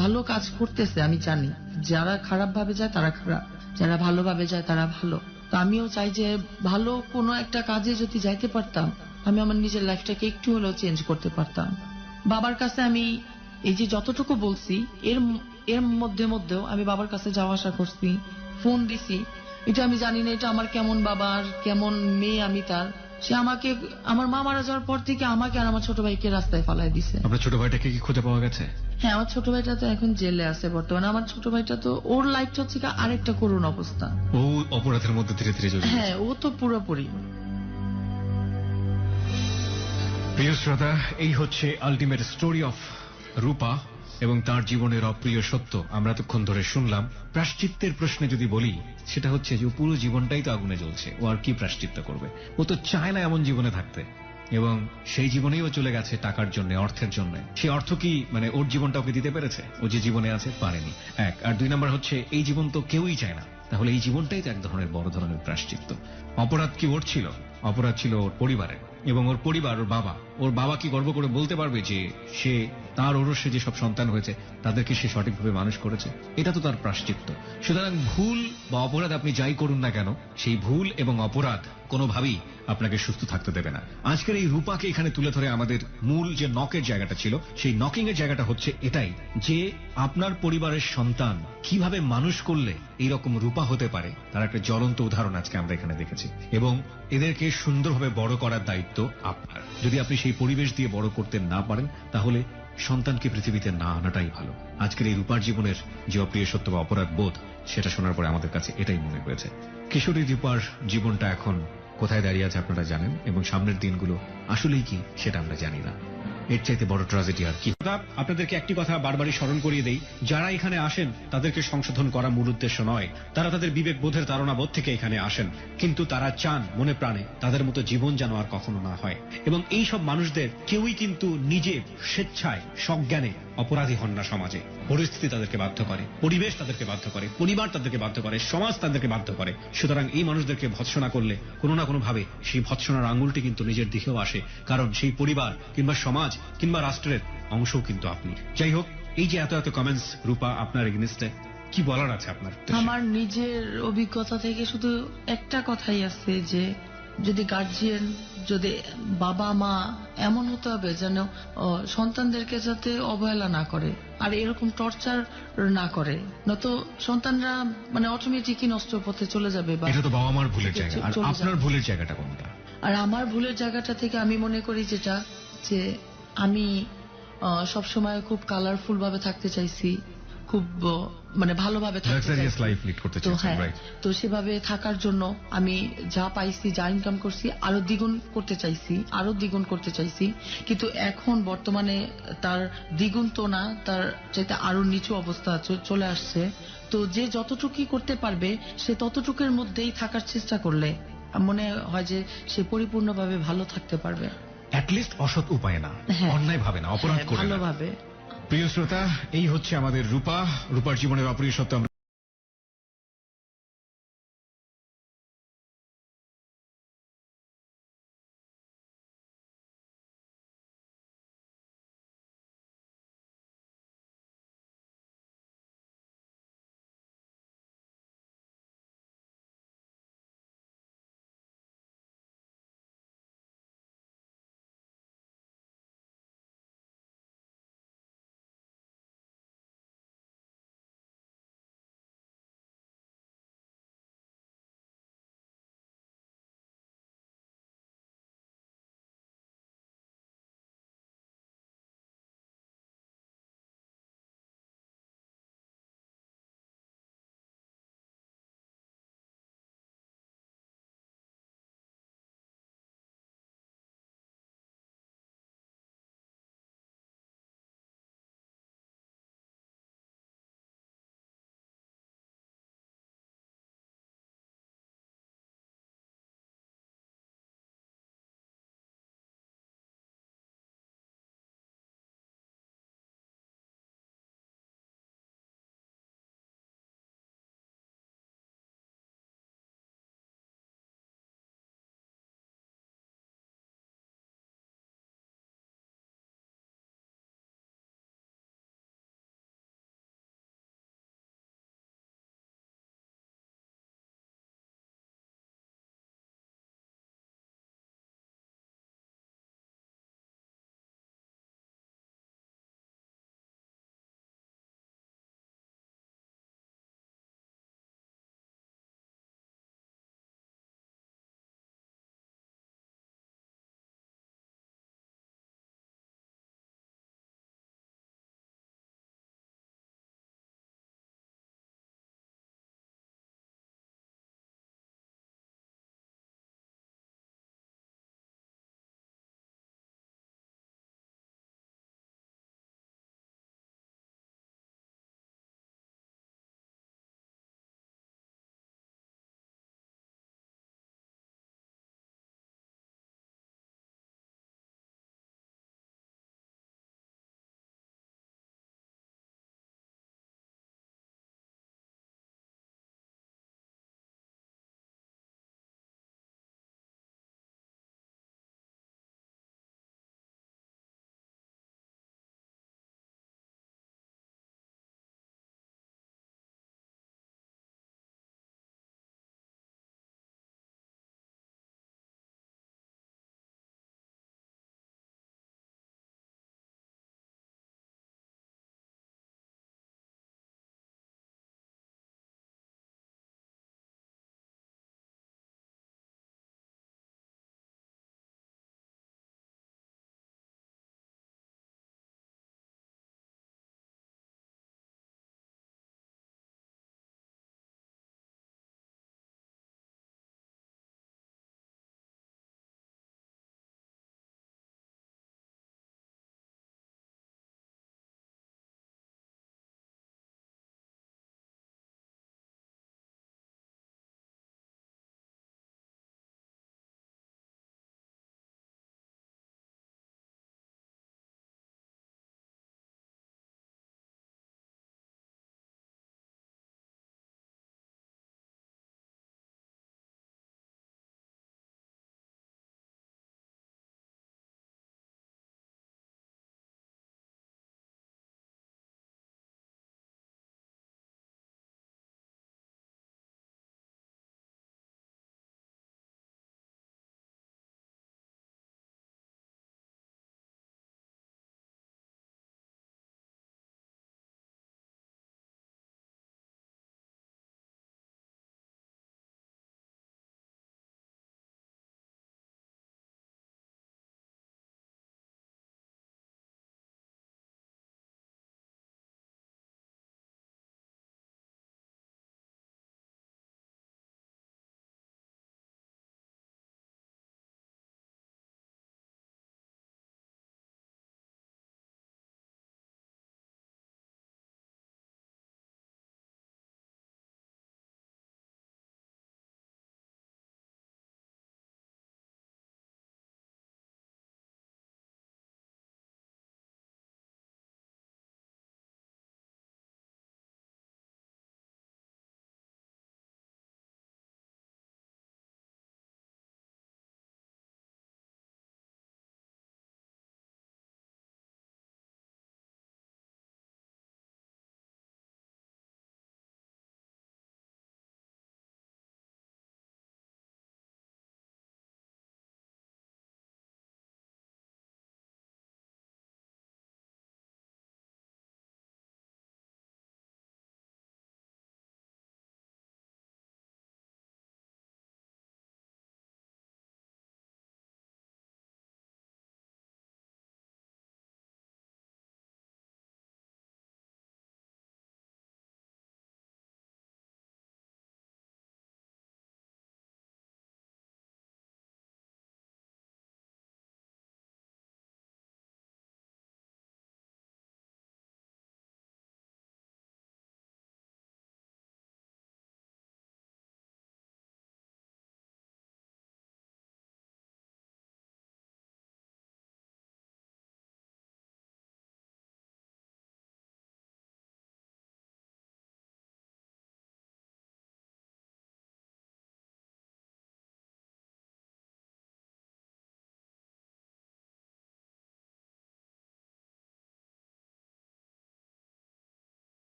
ভালো কাজ করতেছে। আমি জানি যারা খারাপ ভাবে যায় তারা খারাপ, যারা ভালোভাবে যায় তারা ভালো। তো আমিও চাই যে ভালো কোনো একটা কাজে যদি যাইতে পারতাম, আমি আমার নিজের লাইফটাকে একটু হলেও চেঞ্জ করতে পারতাম। বাবার কাছে আমি এই যে যতটুকু বলছি, এর মধ্যেও আমি বাবার কাছে যাওয়া আসা করছি, ফোন দিছি। এটা আমি জানি না এটা আমার কেমন বাবা আর কেমন মেয়ে আমি তার। সে আমাকে, আমার মা মারা যাওয়ার পর থেকে আমাকে আর আমার ছোট ভাইকে রাস্তায় ফালায় দিছে। আপনার ছোট ভাইটাকে কি খুঁজে পাওয়া গেছে? হ্যাঁ, আমার ছোট ভাইটা তো এখন জেলে আছে বর্তমানে। আমার ছোট ভাইটা তো, ওর লাইফটা হচ্ছে আরেকটা করুণ অবস্থা। ও অপরাধের মধ্যে ধীরে ধীরে জড়িয়ে হ্যাঁ, ও তো পুরোপুরি। প্রিয় শ্রোতা, এই হচ্ছে আলটিমেট স্টোরি অফ রূপা এবং তার জীবনের অপ্রিয় সত্য আমরা এতক্ষণ ধরে শুনলাম। প্রায়শ্চিত্তের প্রশ্নে যদি বলি, সেটা হচ্ছে যে পুরো জীবনটাই তো আগুনে জ্বলছে, ও আর কি প্রায়শ্চিত্ত করবে? ও তো চায় না এমন জীবনে থাকতে, এবং সেই জীবনেই ও চলে গেছে টাকার জন্য, অর্থের জন্য। সেই অর্থ কি মানে ওর জীবনটা ওকে দিতে পেরেছে? ও যে জীবনে আছে পারেনি, 1। আর 2 নম্বর হচ্ছে এই জীবন তো কেউই চায় না, তাহলে এই জীবনটাই তো এক ধরনের বড় ধরনের প্রায়শ্চিত্ত। অপরাধ কি ওর ছিল? অপরাধ ছিল ওর পরিবারের, এবং ওর পরিবার, ওর বাবা কি গর্ব করে বলতে পারবে যে সে তার ওরসে যে সব সন্তান হয়েছে তাদেরকে সে সঠিকভাবে মানুষ করেছে? এটা তো তার প্রায়শ্চিত্ত। সুতরাং ভুল বা অপরাধ আপনি যাই করুন না কেন, সেই ভুল এবং অপরাধ কোনোভাবেই আপনাকে সুস্থ থাকতে দেবে না। আজকের এই রূপাকে এখানে তুলে ধরে আমাদের মূল যে নকের জায়গাটা ছিল, সেই নকিং এর জায়গাটা হচ্ছে এটাই, যে আপনার পরিবারের সন্তান কিভাবে মানুষ করলে এইরকম রূপা হতে পারে, তার একটা জ্বলন্ত উদাহরণ আজকে আমরা এখানে দেখেছি। এবং এদেরকে সুন্দরভাবে বড় করার দায়িত্ব আপনার। যদি আপনি সেই পরিবেশ দিয়ে বড় করতে না পারেন, তাহলে সন্তানকে পৃথিবীতে না আনাটাই ভালো। আজকের এই রূপার জীবনের যে অপ্রিয় সত্য বা অপরাধ বোধ, সেটা শোনার পরে আমাদের কাছে এটাই মনে হয়েছে। কিশোরী রূপার জীবনটা এখন কোথায় দাঁড়িয়ে আছে আপনারা জানেন, এবং সামনের দিনগুলো আসলেই কি সেটা আমরা জানি না। এর চাইতে বড় ট্র্যাজেডি আর কি। আপনাদেরকে একটি কথা বারবারই স্মরণ করিয়ে দেই, যারা এখানে আসেন তাদেরকে সংশোধন করা মূল উদ্দেশ্য নয়। তারা তাদের বিবেক বোধের ধারণাবোধ থেকে এখানে আসেন, কিন্তু তারা চান মনে প্রাণে তাদের মতো জীবন যেন আর কখনো না হয়। এবং এই সব মানুষদের কেউই কিন্তু নিজে স্বেচ্ছায় সজ্ঞানে অপরাধী হন না সমাজে। পরিস্থিতি তাদেরকে বাধ্য করে, পরিবেশ তাদেরকে বাধ্য করে, পরিবার তাদেরকে বাধ্য করে, সমাজ তাদেরকে বাধ্য করে। সুতরাং এই মানুষদেরকে ভৎসনা করলে কোনো না কোনো ভাবে সেই ভৎসনার আঙুলটি কিন্তু নিজের দিকেও আসে, কারণ সেই পরিবার কিংবা সমাজ কিংবা রাষ্ট্রের অংশও কিন্তু আপনি। যাই হোক, এই যে এত কমেন্টস রূপা আপনার এগেইনস্টে, কি বলার আছে আপনার? আমার নিজের অভিজ্ঞতা থেকে শুধু একটা কথাই আছে, যে যদি গার্জিয়ান, যদি বাবা মা এমন হতে হবে যেন সন্তানদেরকে যাতে অবহেলা না করে আর এরকম টর্চার না করে, নয়তো সন্তানরা মানে অটোমেটিকই নষ্ট পথে চলে যাবে। এটা তো বাবা মার ভুলের জায়গা। আর আপনার ভুলের জায়গাটা কোনটা? আর আমার ভুলের জায়গাটা থেকে আমি মনে করি যেটা, যে আমি সবসময় খুব কালারফুল ভাবে থাকতে চাইছি, খুব মানে ভালোভাবে থাকতে চাইছি। তো সেভাবে থাকার জন্য আমি যা পাইছি, যা ইনকাম করছি, আরো দ্বিগুণ করতে চাইছি। কিন্তু এখন বর্তমানে তার দ্বিগুণ তো না, তার চাইতে আরো নিচু অবস্থা চলে আসছে। তো যে যতটুকুই করতে পারবে, সে ততটুকুর মধ্যেই থাকার চেষ্টা করলে মনে হয় যে সে পরিপূর্ণভাবে ভালো থাকতে পারবে। অ্যাটলিস্ট অসৎ উপায় না, অন্যায় ভাবে না, অপরাধ করে ভালোভাবে। প্রিয় শ্রোতা, এই হচ্ছে আমাদের রূপার জীবনের অপ্রিয় সত্য।